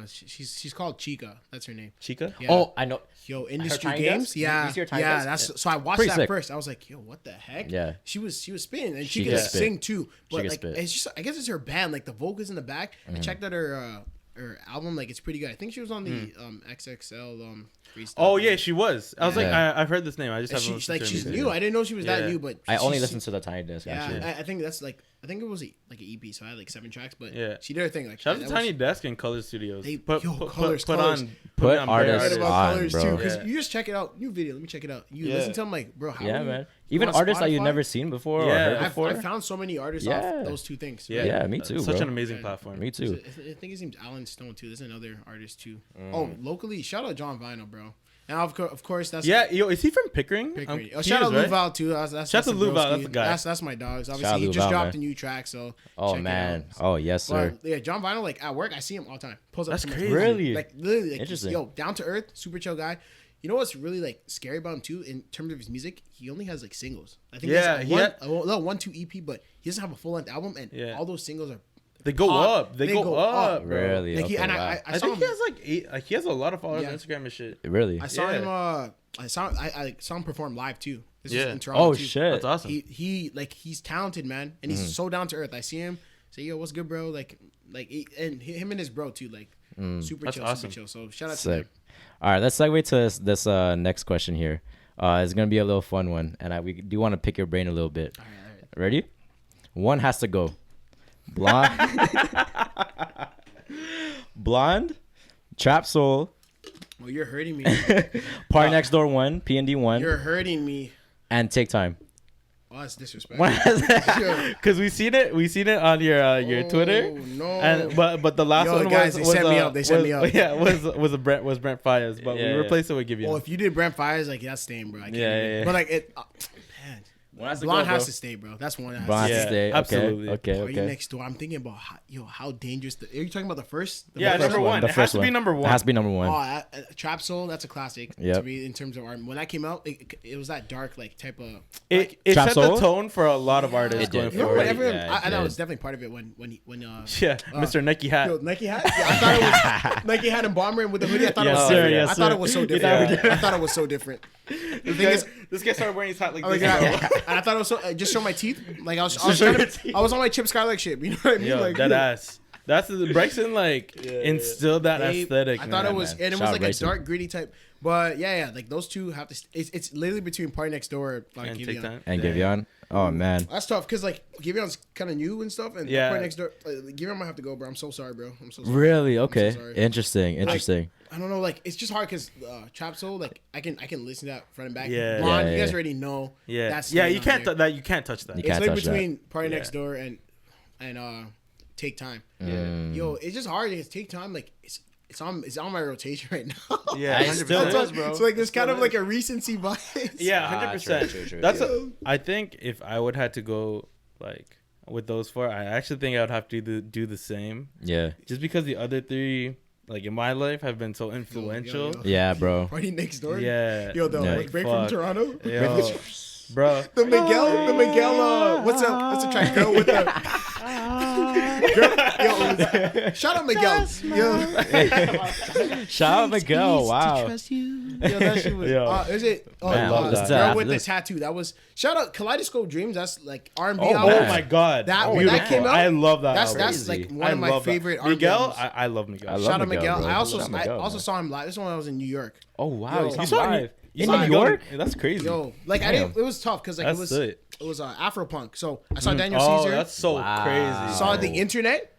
She's called Chica. That's her name. Chica. Yeah. Oh, I know. Yo, industry Tiny games. Desk? You Yeah, see her Tiny yeah. Desk? That's so I watched Pretty that sick. first. I was like, yo, what the heck? Yeah. She was spinning, and She she can could spit. sing too. But can like, spit. it's just I guess it's her band. Like the vocals in the back. I checked out her album. Like it's pretty good. I think she was on the XXL freestyle. Oh yeah, she was. I was like, Yeah. I've heard this name. I just And haven't. she's listened to her new. music. I didn't know she was that Yeah. new, but I only she- listened to the Tiny Desk actually. Yeah, I think that's like I think it was like an EP, so I had like 7 tracks. But Yeah. she did her thing. Like Shout out that to was- Tiny Desk and Color Studios. They- put yo, put, Colors, put Colors. on Put me on artists Forget Bare about on, colors bro. too, because Yeah. you just check it out. New video, let me check it out. You Yeah. listen to them like, bro, how Yeah, are you- man. you Even on artists that you've Spotify? never seen before or Yeah. heard I've, before. I found so many artists Yeah. off those 2 things. Yeah, Yeah, me too, Such bro. an amazing Yeah. platform. Me too. I think his name's Alan Stone too. There's another artist too. Oh, locally, shout out John Vinyl, bro. And of course, that's Yeah, yo, is he from Pickering? Pickering. He Shout out is, right? Luval too. That's Shout out to a Luval, broski. that's the guy. That's my dogs. Shout Obviously, out he just Luval, dropped man. a new track, so Oh check it man. out. Oh yes, sir. But, yeah, John Vinyl, like at work, I see him all the time. Pulls up That's to my crazy. phone. Really? Like literally, like, Interesting. yo, down to earth, super chill guy. You know what's really like scary about him too in terms of his music? He only has like singles. I think Yeah, he he has had- one, 2 EP, but he doesn't have a full length album, and Yeah. all those singles are They go pop. up. They go up, bro. Really? Like, Okay, and wow. I saw think him. he has like 8. He has a lot of followers Yeah. on Instagram and shit. Really? I saw Yeah. him. I saw him perform live too. This Yeah. was in Toronto. Oh too. shit. That's awesome. He's talented, man, and he's so down to earth. I see him, say, yo, what's good, bro? And him and his bro too, like super That's chill, awesome. super chill. So shout out to Sick. them. All right, let's segue to this next question here. It's gonna be a little fun one, and we do want to pick your brain a little bit. All right. Ready? One has to go. Blonde, blonde, trap soul, Well, you're hurting me. party next door one, PND one, You're hurting me. and take time. Oh, that's disrespectful. One has- Yo, Cause we seen it on your Twitter. Oh, no. And but the last Yo, one guys, was they set me up. They set was- me up. Yeah, was Brent Fires, but Yeah, we replaced it with Give You. Well, if you did Brent Fires, like that's staying, bro. I can't Yeah, even. yeah. But like it, man. One has to Blonde go, has bro. to stay, bro. That's one. That has Blonde to has Yeah, to stay. absolutely. Okay. Party Okay. next door. I'm thinking about how dangerous. Are you talking about the first? The Yeah, first number one. The It has first to be one. number It one. has to be number one. Oh, Trap Soul. That's a classic to Yep. me in terms of art. When that came out, it was that dark like type of. It Trap set Soul? the tone for a lot of artists It going did. You know, forward. whenever Yeah, I know it it's did. definitely part of it when Yeah, Mr. Nike Hat. yo, Nike hat. Yeah, I thought it was Nike hat and bomber with the hoodie. I thought it Yes, was sir, different. yes, I thought sir. it was so You different. thought- I thought it was so different. This guy started wearing his hat like Oh, this. yeah. bro. And I thought it was so. Just show my teeth. Like I was Just show your trying teeth. to, I was on my Chip Skylark shit. You know what I mean? Yo, like that ass. That's the Bryson instilled that They- aesthetic. I thought it man. was, man. and it Shout was out like Bryson. a dark, gritty type. But yeah, like those two have to. It's literally between Party Next Door like and Giveon. take time. And Yeah. Giveon. Oh man. That's tough because like Giveon's kind of new and stuff, and Yeah. Party Next Door. Giveon might have to go, bro. I'm so sorry, bro. I'm so sorry. Really? Okay. sorry. Interesting. I don't know, like it's just hard because Trap Soul, like I can listen to that front and back. Yeah. Blonde, Yeah, you guys yeah. already know. Yeah, That's yeah. staying You on can't there. you can't touch that. You It's can't like touch that. between Party Yeah. Next Door and Take Time. Mm. Yo, it's just hard because Take Time, like it's on my rotation right now. Yeah, I 100%. still That's is, why- bro. So like there's Still kind of is. like a recency bias. Yeah, Ah, 100%. true. That's Yeah. I think if I would have to go like with those four, I actually think I would have to do the same. Yeah. Just because the other three, like in my life, have been so influential. yo. Yeah, bro. Party Next Door. Yeah. Yo, the Yeah. like, break from Fuck. Toronto. Yo, bro. The Miguel. What's the track? Girl with the. Yo, shout out Miguel. Shout out Miguel. Wow. Yo, that shit was. Yo. Is it? Oh, Man, I love that. girl After with the this. tattoo. That was shout out Kaleidoscope Dreams. That's like R&B Oh, album. my god. That oh, when that came out, I love that. That's album. that's like one I of my love that. favorite R&B Miguel. albums. I love Miguel. I love Shout out Miguel, Miguel. bro. I also Shout out Miguel, I also man. saw him live. This one I was in New York. Oh wow, Yo, you you saw him live You in saw New Miguel? York. That's crazy. Yo, like I Damn. didn't. It was tough because like That's it was Afropunk. So I saw Daniel Oh, Caesar. that's so Wow. crazy. Saw the internet.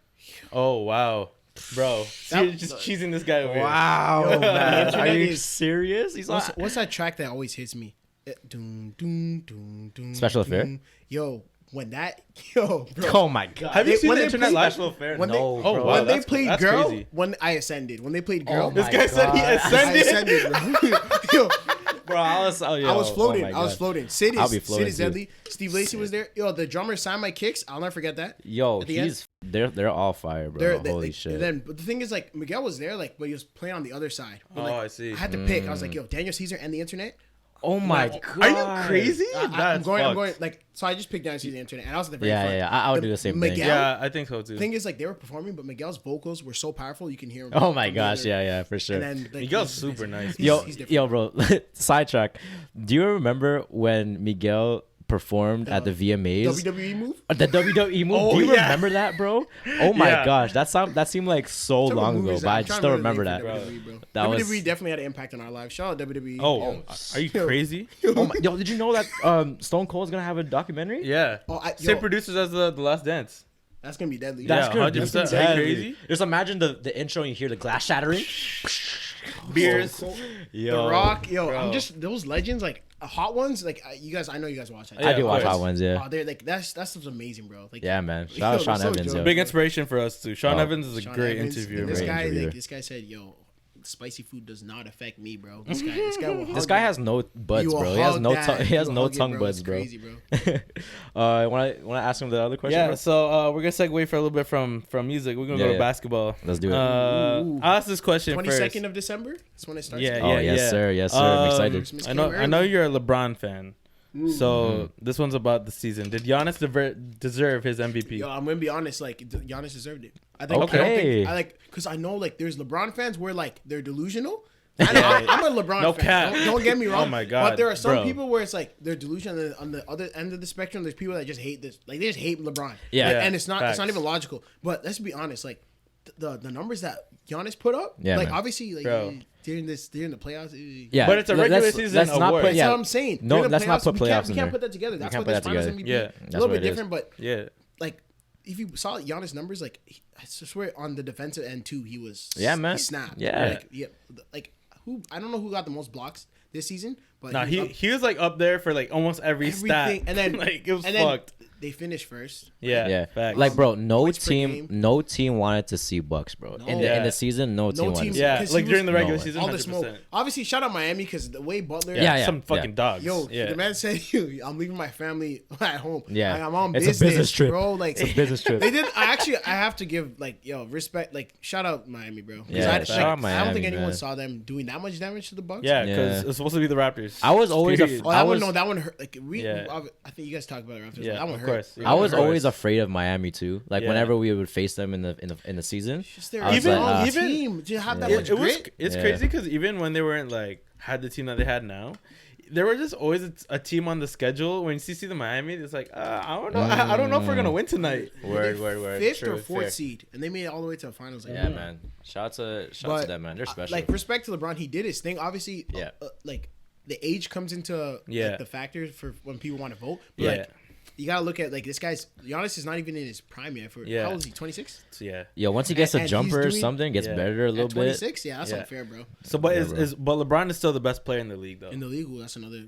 Oh wow, bro. That- You're just cheesing this guy over here. Wow, Yo, man. the Are you internet is- serious? He's What's that track that always hits me? Doom, doom, doom, doom, Special doom. Affair? Yo, when that bro. Oh my god. Have you They- seen when the they internet play- live? Special Affair? when No, they- Oh, bro. wow. When they that's- played that's Girl, crazy. when I ascended, when they played Girl, Oh This my guy said he God. I ascended. ascended, bro. Yo, Bro, I was floating. Oh my I was God. floating. Sid I'll be is floating, deadly. Steve Lacy was there. Yo, the drummer signed my kicks. I'll never forget that. Yo, At the end. they're all fire, bro. Holy shit. Then, but the thing is, like Miguel was there, like, but he was playing on the other side. But, Oh, like, I see. I had to pick. I was like, yo, Daniel Caesar and the internet. Oh my Like, god. Are you crazy? I'm That's going. I'm fucked. going. Like, so I just picked Daniel Caesar and the internet, and I was at the very Yeah, front. yeah, yeah. I would do the same thing. Miguel- Yeah, I think so too. The thing is, like, they were performing, but Miguel's vocals were so powerful, you can hear him. Oh my from the gosh, other- yeah, for sure. And then like, Miguel's super nice. Yo, he's different. yo, bro. Sidetrack. Do you remember when Miguel performed at the VMAs? WWE move. The WWE move. Oh, Do you yeah. remember that, bro? Oh my Yeah. gosh, that seemed like so Whichever long movie ago, is but that? I I'm just trying don't to remember name that. for WWE, bro. That WWE was- definitely had an impact on our lives. Shout out WWE. Oh, are you crazy? Oh my, yo, did you know that Stone Cold is gonna have a documentary? Yeah. Oh, Same yo, producers as the Last Dance. that's gonna be deadly. That's That's Yeah, good. 100%. That's Are you deadly. crazy? Just imagine the intro and you hear the glass shattering. Beers. Yo, The Rock, yo, bro. I'm just those legends, like hot ones, like you guys. I know you guys watch that. I Yeah, do of watch course. Hot Ones, yeah. Oh, they're like that stuff's amazing, bro. Like Yeah, man. Yo, Shout out Sean so Evans, dope. yo. Big inspiration for us too. Sean Oh. Evans is a Sean great Evans, interviewer. and this Great guy, interviewer. like this guy said, yo, spicy food does not affect me, bro. This guy will. This hug guy you. has no buds, You will bro. He has hug no that. tongue. He You has will no hug it, tongue bro. buds, It's bro. crazy, bro. Want to ask him the other question? Yeah, bro? so we're gonna segue for a little bit from music. We're gonna go Yeah, to yeah. basketball. Let's do it. Ooh. I'll ask this question 22nd first. of December. That's when it starts. Yeah, Oh, yes, sir. Yes, sir. I'm excited. Christmas I know. came I know early. you're a LeBron fan. Mm. So this one's about the season. Did Giannis deserve his MVP? Yo, I'm gonna be honest. Like Giannis deserved it. I think. Okay. I don't think. I like because I know like there's LeBron fans where like they're delusional. I'm a LeBron No fan. cap. Don't get me wrong. Oh my God, But there are some bro. people where it's like they're delusional. And then on the other end of the spectrum, there's people that just hate this. Like they just hate LeBron. Yeah. Like, Yeah, and it's not facts. even logical. But let's be honest. Like the numbers that Giannis put up. Yeah, Like man. obviously like Bro. during the playoffs. Yeah, But it's a regular season Let's not award. put, That's yeah. what I'm saying. No, During the let's not put we can't- playoffs We in can't there. put that together. That's can't what put this that finals together. MVP. Yeah. A That's little what bit it is. different, but Yeah. like if you saw Giannis numbers, like I swear on the defensive end too, he was Yeah, man. he snapped. Yeah. like who I don't know who got the most blocks this season, but Nah, was up he was like up there for like almost every stat. everything, and then like it was and then fucked. they finished first. Yeah. Yeah, Facts. like bro, no Points per team, game. no team wanted to see Bucks, bro. In the Yeah. season, no team wanted team- to see. Yeah, 'cause like he during the was- regular No way. season, All the 100%. smoke. Obviously, shout out Miami because the way Butler. Yeah, yeah. some fucking dogs. Yo, yeah. the man said, "I'm leaving my family at home. Yeah. I'm on It's a business, business trip. bro. Like It's a business trip. They did. I have to give like respect. Like shout out Miami, bro. 'Cause Yeah, I, shout out I Miami, don't think anyone man. saw them doing that much damage to the Bucks. Yeah, because Yeah. it's supposed to be the Raptors. I was always Period. Oh, I that was- one. No, that one hurt. Like Yeah. I think you guys talked about it after. Yeah, that one of hurt. course. That Yeah, I one was hurt. always afraid of Miami too. Like Yeah. whenever we would face them in the season. Just their I was even like, team to have that Yeah. much It was. grit. It's Yeah. crazy because even when they weren't like had the team that they had now, there were just always a team on the schedule. When you see the Miami, it's like I don't know. I don't know if we're gonna win tonight. Word, word, word. Fifth True, or fourth fair. seed, and they made it all the way to the finals. Like, Yeah, man. Shout out to But, them, man. They're special. Like respect to LeBron, he did his thing. Obviously, Yeah. Like the age comes into Yeah. like, the factor for when people want to vote. But, Yeah. like, you gotta look at like this guy's Giannis is not even in his prime yet. Yeah. How old is he? 26. So, yeah. Yo, once he gets a and he's jumper or doing- something, gets Yeah. better a little At bit. 26. Yeah, that's Yeah. unfair, bro. So, but Yeah, is but LeBron is still the best player in the league though. In the league, well, that's another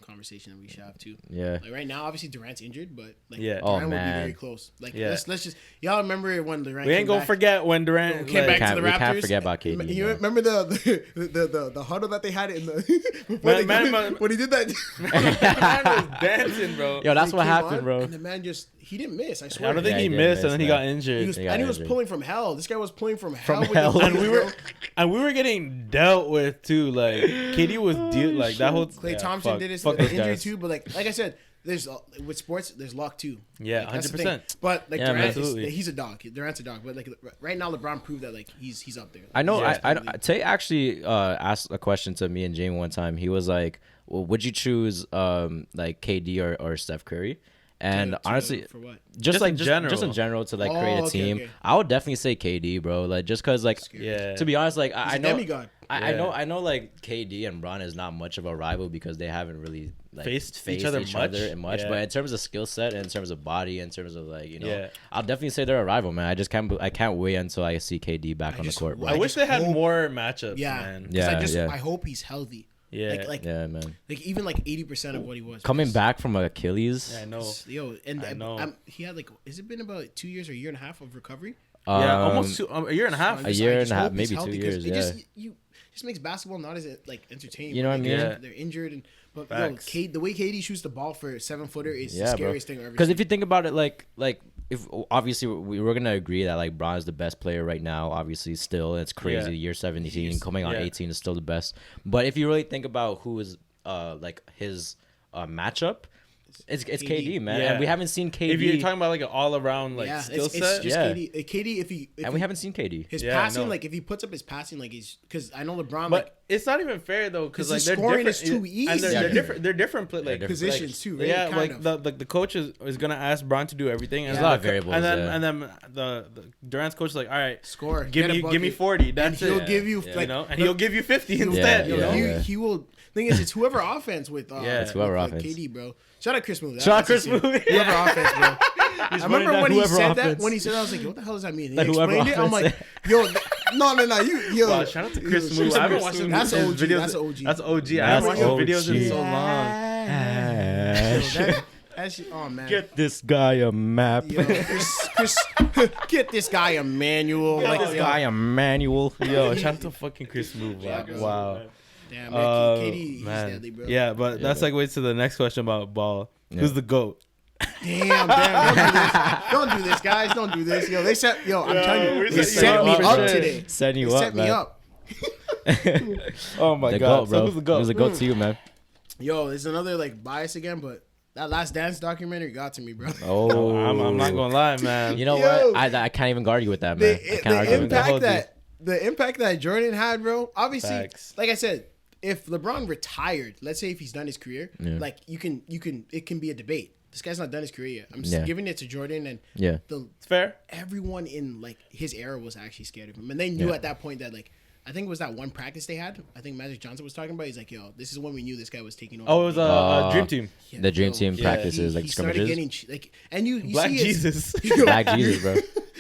conversation that we should have too. Yeah. Like right now, obviously Durant's injured, but like Yeah. Durant Oh, will be man. very close. Like Yeah. let's just y'all remember when Durant We ain't came gonna back- forget when Durant came like, back to the we Raptors. can't forget about KD, You man. remember the huddle that they had in the before Man, they- man, when he did that. man was dancing, bro. Yo, that's He what came happened, on, bro. And the man he didn't miss. I swear. I don't think Yeah, he he did missed, and miss then he that. got injured. He was, He got and he was injured. pulling from hell. This guy was pulling from hell. with hell. the and we bro. were and we were getting dealt with too. Like KD was like that whole Clay yeah, Thompson fuck- did his fuck the those injury guys. too, but like I said, there's with sports, there's luck too. Yeah, Like, that's the 100%. thing. But like Yeah, man, Durant, absolutely. he's a dog. Durant's a dog. But like right now, LeBron proved that like he's up there. I know. Yeah. Tay actually asked a question to me and Jamie one time. He was like, "Well, would you choose like KD or Steph Curry?" And honestly, for what? just in general. just in general to like Oh, create a okay, team, okay. I would definitely say KD, bro. Like just cause like Yeah. to be honest, like He's I a know demigod. I Yeah. know like KD and Bron is not much of a rival because they haven't really like Faced each other much. Yeah. But in terms of skill set, and in terms of body, in terms of like Yeah. I'll definitely say they're a rival, man. I can't wait until I see KD back on the just- court, bro. I wish just they had hope- more matchups, Yeah, man. Yeah. Yeah. I hope he's healthy. Yeah. Like Yeah, man. like even like 80% of what he was Coming because- back from Achilles. Yeah, I know. Yo, and I know. he had like, has it been about 2 years or a year and a half of recovery? Yeah, almost a year and a half. A year and a half, hope he's maybe 2 healthy 'cause years, It yeah. just makes basketball not as like entertaining. You know what I Like, mean? Yeah. They're injured but yo, Facts. the way KD shoots the ball for a 7-footer is the Yeah, bro. scariest thing I've ever Because seen. if you think about it, like if obviously we're gonna agree that like Bron's the best player right now. Obviously, still it's crazy. Yeah. Year 17, He's- coming on yeah. 18 is still the best. But if you really think about who is like his matchup, it's KD, man. Yeah. And we haven't seen KD. If you're talking about like an all around like yeah, skill it's set, just Yeah. KD. KD, if and we haven't seen KD. his Yeah, I passing, know. like if he puts up his passing, like he's because I know LeBron, but like it's not even fair though because 'Cause like his they're scoring different. is too And easy. they're Yeah. different. They're different. Like different. positions too, right? Yeah, Kind like of. the coach is gonna ask Bron to do everything. And There's then a lot of the co- variables, And then yeah. and then the Durant's coach is like, all right, Score, give get a me bucket, 40. and That's he'll it. give you Yeah. like You know, and he'll give you 50 he'll- instead. Yeah, You know, yeah. He will. Thing is, it's whoever offense with Yeah. It's whoever with, offense. KD, bro. Shout out Chris Moody. Shout out That's Chris sincere. Moody. Whoever offense, bro. I remember down when he whoever said that. offense. When he said that, I was like, "What the hell does that mean?" He Like whoever explained it. I'm like, offense. "Yo, no, yo." Wow, shout out to Chris yo, Moody. I haven't Chris watched Moody. his That's his OG. videos. That's OG. That's OG. I That's haven't watched his videos in OG. so long. That shit, oh man. Get this guy a map. Yo, Chris, get this guy a manual. Get Like, this yo, guy a manual. Yo, shout out to fucking Chris Moody. Yeah, bro. Wow. damn, man, KD, he's man. deadly, bro. Yeah, but that segues to the next question about ball. Yeah. Who's the GOAT? Damn, don't do this, guys. Don't do this. Yo, I'm telling you, we they set set you me up up for today. Setting you They up, set me man. up. Oh my The god, goat, bro. So who's the GOAT? Who's the goat to you, man? Yo, there's another like bias again, but that Last Dance documentary got to me, bro. Oh, I'm not gonna lie, man. You know Yo. what? I can't even argue with that, man. I can't argue with that. The impact that Jordan had, bro. Obviously, Facts. like I said, if LeBron retired, let's say if he's done his career, Yeah. like you can, it can be a debate. This guy's not done his career yet. I'm just Yeah. giving it to Jordan, and Yeah. It's fair. everyone in like his era was actually scared of him, and they knew Yeah. at that point that like. I think it was that one practice they had. I think Magic Johnson was talking about. He's like, "Yo, this is when we knew this guy was taking over." Oh, it was a Dream Team. Yeah, The Dream yo, Team yeah, practices, like he started scrimmages. getting like, and you Black see his- Jesus. Black Jesus, bro.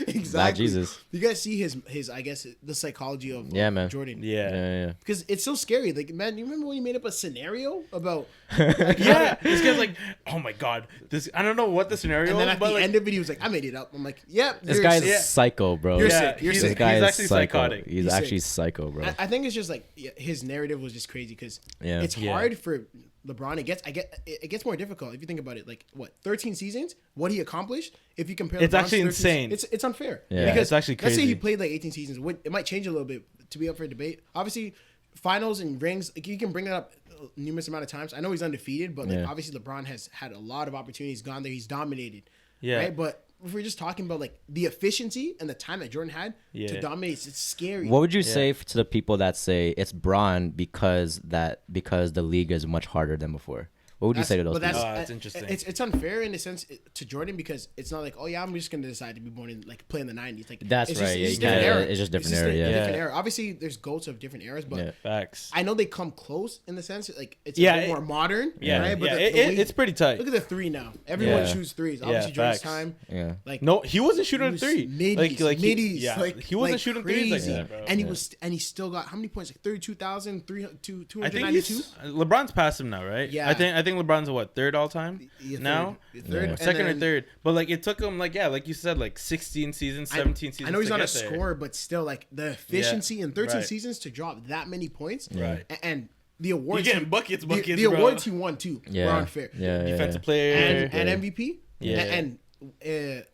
exactly. Black Jesus. You guys see his I guess the psychology of Yeah, man. Jordan. Yeah. Yeah. Because it's so scary. Like, man, you remember when he made up a scenario about Yeah. This guy's like, oh my god, this. I don't know what the scenario and then is, at but the like, end of it he was like, I made it up. I'm like, yep. This you're guy's sick. psycho, bro. You're yeah, sick. You're he's, sick. This guy he's is actually psycho. psychotic. He's He's actually sick. psycho, bro. I think it's just like his narrative was just crazy because Yeah. it's Yeah. hard for LeBron. It gets more difficult if you think about it. Like what 13 seasons, what he accomplished. If you compare, It's LeBron's actually 13 insane. It's unfair. Yeah. because It's actually Let's say he crazy. played like 18 seasons. It might change a little bit to be up for debate. Obviously, finals and rings. Like, you can bring that up numerous amount of times. I know he's undefeated, but like Yeah. obviously LeBron has had a lot of opportunities. Gone there, he's dominated. Yeah. Right, but if we're just talking about like the efficiency and the time that Jordan had Yeah. to dominate, it's scary. What would you say to the people that say it's Braun because the league is much harder than before? What would you say to those but people? Oh, that's interesting. It's unfair in a sense to Jordan because it's not like, oh yeah, I'm just gonna decide to be born in like play in the '90s. Like That's it's right, Just, yeah, it's you different kinda- era. it's just different a era, yeah. different Yeah. era. Obviously, there's goats of different eras, but Yeah. Facts. I know they come close in the sense like it's Yeah, a bit more modern. Yeah, right? But yeah. the way- It's pretty tight. look at the three now. Everyone Yeah. shoots threes. Yeah, Obviously, Jordan's facts. time. Yeah. Like No, he wasn't shooting he a was three. middies, He, middies, like he wasn't like shooting threes like crazy. that, bro. And Yeah. he still got how many points? Like 32,000, I think 292. he's LeBron's past him now, right? Yeah. I think LeBron's what, third all time Yeah, now. third, Yeah. and Second or then- third, but like it took him like you said, like 16 seasons, 17 seasons. I know he's to not a get there. scorer, but still, like the efficiency in 13 right. seasons to drop that many points, Right. And the awards, You're getting buckets, the bro. awards he won too Yeah. were unfair. Yeah. Defensive yeah. player. And MVP, Yeah. and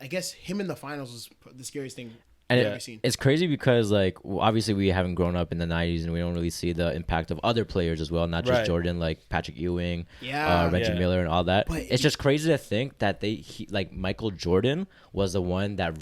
I guess him in the finals was the scariest thing. And I've ever seen. it's crazy because like obviously we haven't grown up in the 90s and we don't really see the impact of other players as well, not just Right. Jordan, like Patrick Ewing, Yeah. Reggie Yeah. Miller and all that. But It's just crazy to think that like Michael Jordan was the one that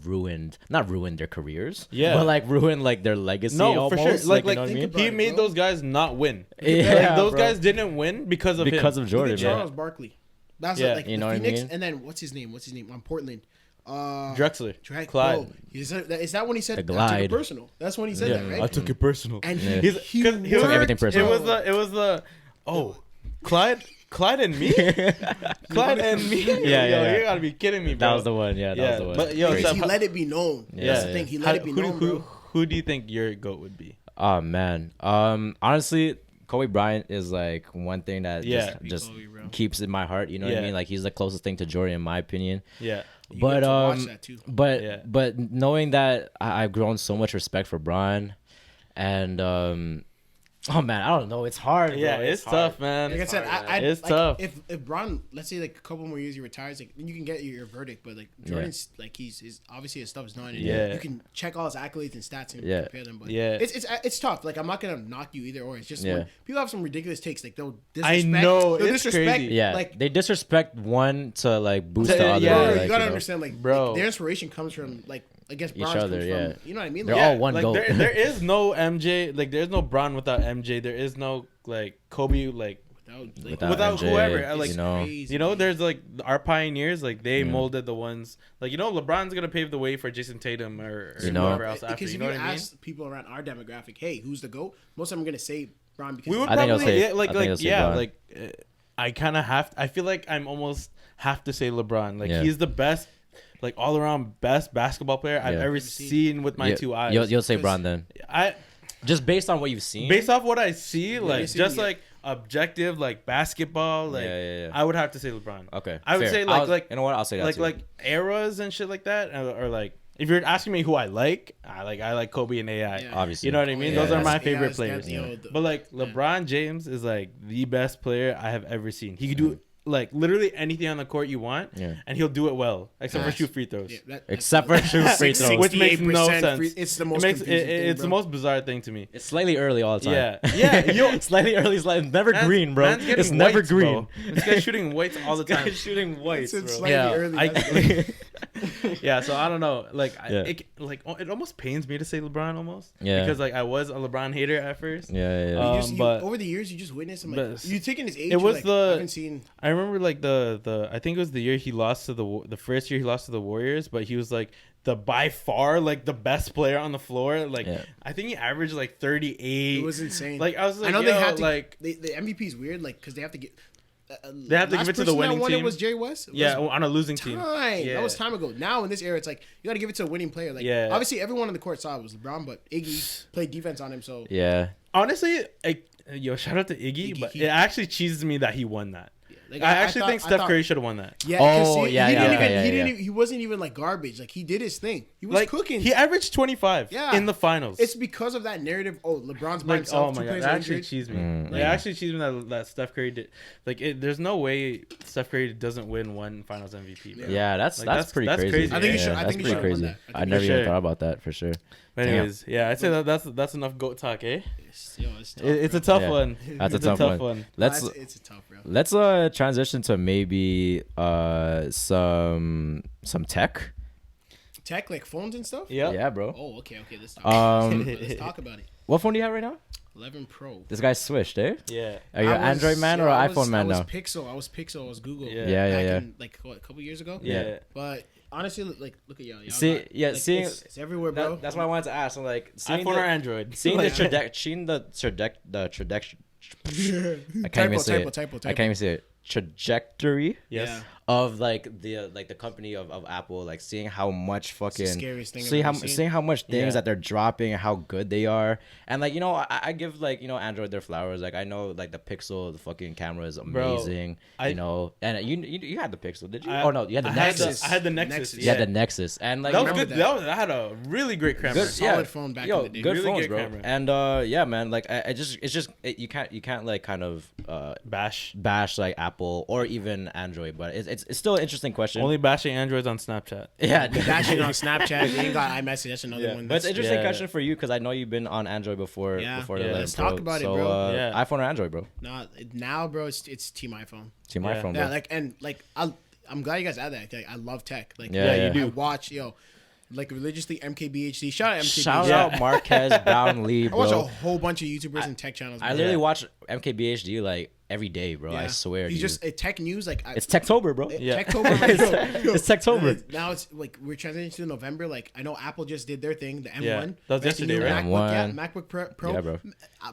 not ruined their careers, Yeah. but like ruined like their legacy. No, almost. for sure. Like, you know what I think mean? about he it, made bro. those guys not win. Yeah, Like, those bro. guys didn't win because of because him. of Jordan. Look at Yeah. Charles Barkley. That's Yeah. like You the know what I Phoenix, mean? and then what's his name on Portland? Drexler, Clyde. Clyde. Is that when he said The I took Glide. it personal? That's when he said that, right? I took it personal. And Yeah. He's he because he was worked, everything personal. It was the Clyde and me, Clyde and me. Yeah, yeah. You gotta be kidding me, bro. That was the one. Yeah, that was the one. But yo, Because Seth, he let it be known. Yeah, That's the yeah. thing. He let it be known, bro. who do you think your GOAT would be? Oh man. Honestly, Kobe Bryant is like one thing that Yeah. just Kobe, bro. keeps in my heart. You know what I Yeah. mean? Like he's the closest thing to Jordan in my opinion. Yeah, You But get to watch that too. Yeah. but knowing that I've grown so much respect for Bron, and oh man, I don't know. It's hard. yeah. bro. It's hard. tough, man. Like I said, hard, I It's like, tough. If Bron, let's say like a couple more years he retires, like then you can get your verdict. But like Jordan's, like he's obviously his stuff is done. And Yeah. you can check all his accolades and stats and Yeah. compare them. But Yeah. it's tough. Like I'm not gonna knock you either. Or it's just Yeah. when people have some ridiculous takes. Like they'll I disrespect. know, they'll it's disrespect. crazy. Yeah, like they disrespect one to like boost Yeah, the other. yeah. bro, like, you gotta know. understand, like, Bro. like, their inspiration comes from like against Each Bron's other, comes yeah. from, you know what I mean? They're Like, all one like GOAT. there is no MJ. Like there's no Bron without MJ. There is no like Kobe. Like without MJ, whoever, like, you know. crazy, you know, man. there's like our pioneers. Like they molded the ones. Like you know, LeBron's gonna pave the way for Jason Tatum or You know. whoever else after. Because You if know you what I mean? ask people around our demographic, hey, who's the GOAT? Most of them are gonna say Bron because We would I think I'll probably say- yeah, like I think I'll say yeah, Bron. like I kind of have. I feel like I'm almost have to say LeBron. Like Yeah. he's the best, like all around best basketball player I've Yeah. ever seen with my Yeah, two eyes. You'll say 'Cause- Bron then, I just based on what you've seen. based off what I see, like you see, just yeah. like objective, like basketball, like Yeah. I would have to say LeBron. Okay, I would fair. say you know what? I'll say that too. like eras and shit like that, or like if you're asking me who I like Kobe and AI. Yeah. Obviously, You know what I mean? Yeah, Those are my that's- favorite that's- players. you know, the- But like LeBron James is like the best player I have ever seen. He could do like literally anything on the court you want, Yeah. and he'll do it well, except for Nice. shoot free throws. Yeah, Except for shoot free throws. Which makes no 68% sense. It's the It most makes confusing thing, it's the bro. most bizarre thing to me. It's slightly early all the time. Yeah, yo, slightly early. It's never man's- green, bro. man's getting It's never whites, bro. green. This guy's shooting whites all the This time. guy's shooting whites, It's bro. slightly Yeah, early. That's- yeah. So I don't know. Like, Yeah. it almost pains me to say LeBron almost. Yeah. Because like I was a LeBron hater at first. Yeah. But over the years, you just witness him. but Like, you taking his age. it was like, the- I haven't seen. I remember like the I think it was the year he lost to the first year he lost to the Warriors, but he was like the by far like the best player on the floor. Like Yeah. I think he averaged like 38. It was insane. Like I was like, I know yo, they had to. like The MVP is weird, like because they have to get. They have to give it to the winning It team. was Jay West. It yeah, was on a losing team. time. Yeah. That was time ago. Now in this era, it's like you got to give it to a winning player. Like Yeah. obviously everyone on the court saw it was LeBron, but Iggy played defense on him. So Yeah. Honestly, yo, shout out to Iggy, Iggy, but he- it actually cheeses me that he won that. like, I actually think I Steph thought- Curry should have won that. Yeah, Oh, 'cause yeah, he yeah, didn't yeah, even. yeah, He didn't. yeah. Even, he wasn't even like garbage. Like he did his thing. He was Like cooking. he averaged 25 Yeah. in the finals. It's because of that narrative. Oh, LeBron's by like, himself. oh Two my god, players that are actually injured. cheesed me. Mm, Like, yeah. it actually cheesed me that Steph Curry did. Like, there's no way Steph Curry doesn't win one Finals MVP. Bro. Yeah, that's Like, pretty that's crazy. crazy. I think he Yeah, should- I that's think he pretty should have won crazy. that. I I think never he even should. thought about that for sure. But anyways, yeah, I'd say that's enough goat talk, eh? Yo, it's tough. It's a bro. tough Yeah. one. That's a It's tough one. Let's It's a tough, bro. let's transition to maybe some tech. Tech like phones and stuff. Yep. Yeah, bro. Oh, okay. Let's talk. Let's talk about it. What phone do you have right now? 11 Pro. This guy's switched, eh? Yeah. Are you an Android man or an iPhone man I now? was Pixel. I was Google. Yeah. Yeah. Back in, like what, a couple years ago. Yeah. But honestly, like look at y'all. See- got, yeah, like, seeing- it's everywhere, bro. That's why I wanted to ask. I'm like, seeing iPhone the, or Android? seeing the Like- I can't even say it. typo. I can't even say it. Trajectory Yes. Yeah. of the company of Apple, like seeing how much fucking scariest thing I've ever seen. seeing how much things Yeah. that they're dropping and how good they are, and like I give like Android their flowers. Like I know like the Pixel, the fucking camera is Bro, amazing, and you had the Pixel, did you? I- Oh no, you had the I Nexus. had the Nexus. Nexus. You had the Nexus, and like That was remember good. that. That had a really great camera. Good, Solid phone back in the day. Good Really phones, good bro. camera. And yeah, man, like you can't like kind of Bash. bash like Apple or even Android, but it's it's still an interesting question. Only bashing androids on Snapchat. Yeah, That shit on Snapchat. They ain't got iMessage. That's another Yeah. one. but it's an interesting Yeah. question for you because I know you've been on Android before. Yeah. Before Yeah. the 11 Let's Pro. talk about it, So, bro. Yeah. iPhone or Android, bro? now, bro, it's Team iPhone. Team Yeah. iPhone, bro. Yeah, I'm glad you guys add that. Like, I love tech. Like, Yeah, you do. I watch like religiously MKBHD. Shout out MKBHD. Shout Yeah. out Marquez Brownlee, I watch a bro. whole bunch of YouTubers and tech channels. I bro. literally Yeah. watch MKBHD like every day, bro. I Yeah. swear. He's dude. just tech news. Like, It's Techtober, bro. Yeah. Techtober. Like, It's Techtober. Now it's like we're transitioning to November. Like, I know Apple just did their thing, the M1. Yeah. That was That's the yesterday, new right? MacBook, M1. MacBook Pro. Yeah, bro.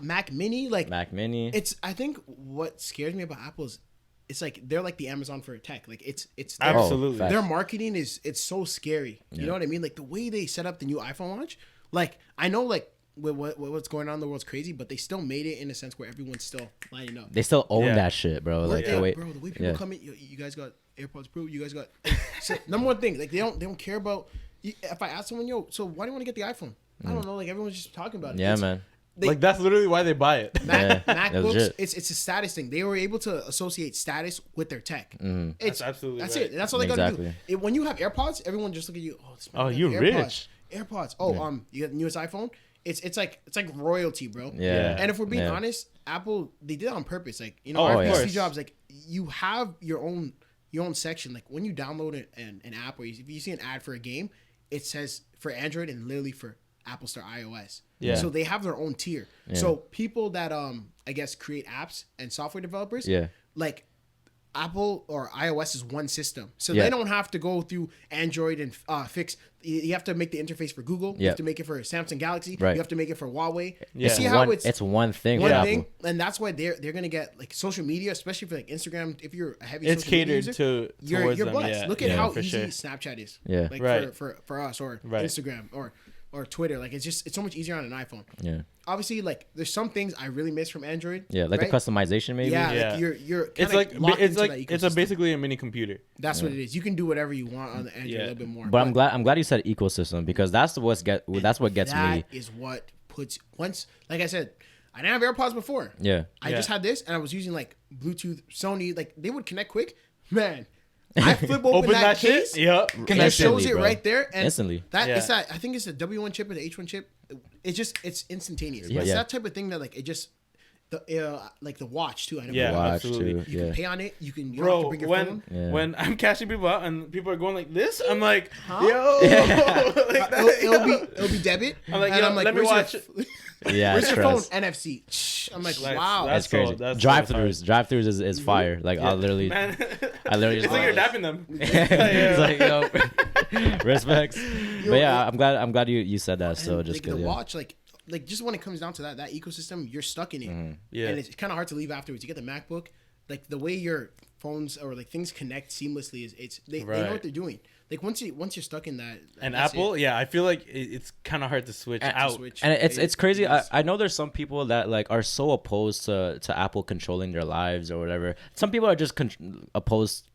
Mac Mini. Like, Mac Mini. it's. I think what scares me about Apple is, it's like they're like the Amazon for tech. Like, it's their, Absolutely. facts. their marketing it's so scary. You know what I mean? Like the way they set up the new iPhone launch. Like, I know like with what's going on in the world's crazy, but they still made it in a sense where everyone's still lining up. They still own Yeah. that shit, bro. Like Yeah, the way, bro, the way people yeah. come in, you guys got AirPods Pro, you guys got so, number one thing, like they don't care about. If I ask someone, so why do you want to get the iPhone? I don't know, like everyone's just talking about it. Yeah, It's- man. they- Like that's literally why they buy it. Yeah, MacBooks, legit. it's a status thing. They were able to associate status with their tech. It's That's absolutely that's right. it. That's all they gotta Exactly. do. When you have AirPods, everyone just look at you. Oh, this man Oh, got you AirPods. rich. AirPods. Oh, you got the newest iPhone. It's like royalty, bro. Yeah. And if we're being Yeah. honest, Apple they did it on purpose. Like Oh, our of Steve course. Jobs, like you have your own section. Like when you download an app or if you see an ad for a game, it says for Android and literally for Apple Store iOS. Yeah. So they have their own tier. So people that I guess create apps and software developers, Yeah. like Apple or iOS is one system, so Yeah. they don't have to go through Android and fix. You have to make the interface for Google. You Yeah. have to make it for Samsung Galaxy. Right. You have to make it for Huawei. Yeah. You see how one, it's one thing one for thing, Apple. and that's why they're gonna get like social media, especially for like Instagram. If you're a heavy, It's social media catered user, to you're towards them. blessed. Yeah. Look at Yeah, how for easy sure. Snapchat is. Yeah. Like Right. for us or Right. Instagram or Twitter. Like it's so much easier on an iPhone. Yeah. Obviously, like there's some things I really miss from Android. Yeah. Like right? the customization, maybe. Yeah, Yeah. like you're It's kinda like locked it's into like that it's a ecosystem. basically a mini computer. That's what it is. You can do whatever you want on the Android Yeah. a little bit more. But I'm glad you said ecosystem because that's what gets me. That is what puts once. Like I said, I didn't have AirPods before. Yeah. I Yeah. just had this, and I was using like Bluetooth, Sony. Like they would connect quick, man. I flip open, that case, shit. Yep. and it Instantly, shows it bro. right there. And Instantly. That Yeah. it's that. I think it's the W1 chip or the H1 chip. It's instantaneous. Yeah, It's yeah. that type of thing that like it just like the watch too. I never Yeah. watch. Watch absolutely. too. You Yeah. can pay on it. You can you don't have to Bro, bring your when phone. Yeah. when I'm cashing people out and people are going like this, I'm like, yo, like that, It'll be debit. I'm like, and yo, let me "Where's watch your- Yeah. Where's your phone? trust. NFC. Shh. I'm like, That's- wow. That's so- crazy. that's so Drive-throughs is fire. Like I'll literally, Man, I literally it's just like you're dapping them. it's like yo, respects. But yeah, I'm glad you said that. So And, just like, the cause, yeah. watch, like just when it comes down to that ecosystem, you're stuck in it. Yeah. And it's kind of hard to leave afterwards. You get the MacBook, like the way your phones or like things connect seamlessly is they know Right. what they're doing. Like once you're stuck in that. And that's Apple, it. yeah, I feel like it's kind of hard to switch out. Switch. And it's crazy. It is. I know there's some people that like are so opposed to Apple controlling their lives or whatever. Some people are just opposed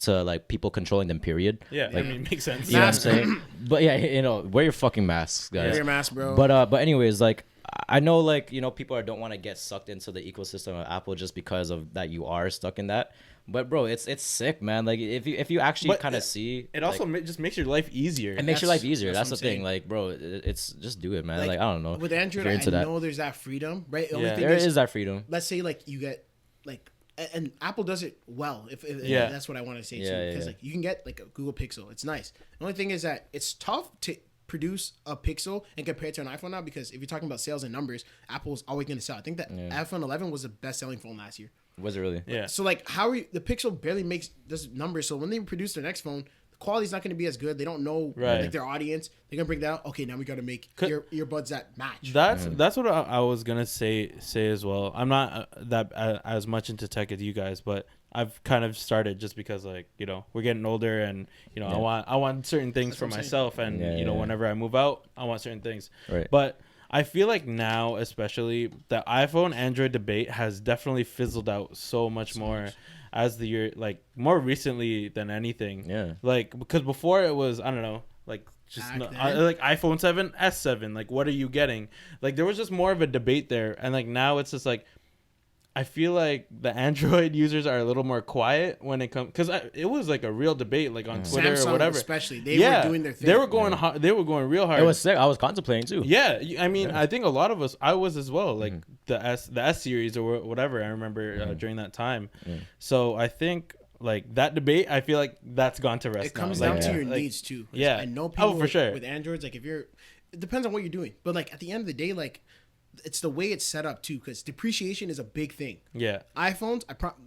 to like people controlling them. Period. Yeah, Like, I mean, makes sense. you know what I'm Mask. saying? But yeah, wear your fucking masks, guys. Wear your mask, bro. But anyways, like I know like people don't want to get sucked into the ecosystem of Apple just because of that you are stuck in that. But bro, it's sick, man. Like if you actually But kind of see, It also just makes your life easier. it makes your That's- life easier. that's That's what the I'm thing. saying. Like bro, it's just do it, man. Like I don't know. With if Android, you're I into that. know there's that freedom, right? The only Yeah. thing There is that freedom. let's say like you get like and Apple does it well if Yeah. that's what I want to say Yeah, too yeah, because yeah. like you can get like a Google Pixel, it's nice. The only thing is that it's tough to produce a Pixel and compare it to an iPhone now because if you're talking about sales and numbers, Apple's always going to sell. I think that iPhone 11 was the best selling phone last year. Was it really? Yeah. So like how are you, the Pixel barely does numbers, so when they produce their next phone, the quality's not going to be as good. They don't know Right. like their audience. They're going to bring that out. Okay, now we got to make earbuds that match. That's what I was gonna say as well. I'm not that as much into tech as you guys, but I've kind of started just because like we're getting older and I want certain things for what I'm saying. myself and Yeah. whenever I move out I want certain things. Right. But I feel like now especially the iPhone Android debate has definitely fizzled out so much more as the year like more recently than anything. Yeah. Like because before it was I don't know like. Just Back then? like iPhone 7, S7, like what are you getting? Like there was just more of a debate there, and like now it's just like, I feel like the Android users are a little more quiet when it comes, because it was like a real debate, like on Twitter Samsung or whatever. especially, they were doing their thing. They were going hard, they were going real hard. It was sick. I was contemplating too. Yeah, I mean, I think a lot of us, I was as well, like the S series or whatever. I remember during that time. So I think like that debate, I feel like that's gone to rest. It comes now. down Like, to your like, needs too. Yeah, I know people for sure. with Androids, like if you're, it depends on what you're doing, but like at the end of the day, like it's the way it's set up too, because depreciation is a big thing. Yeah, iPhones,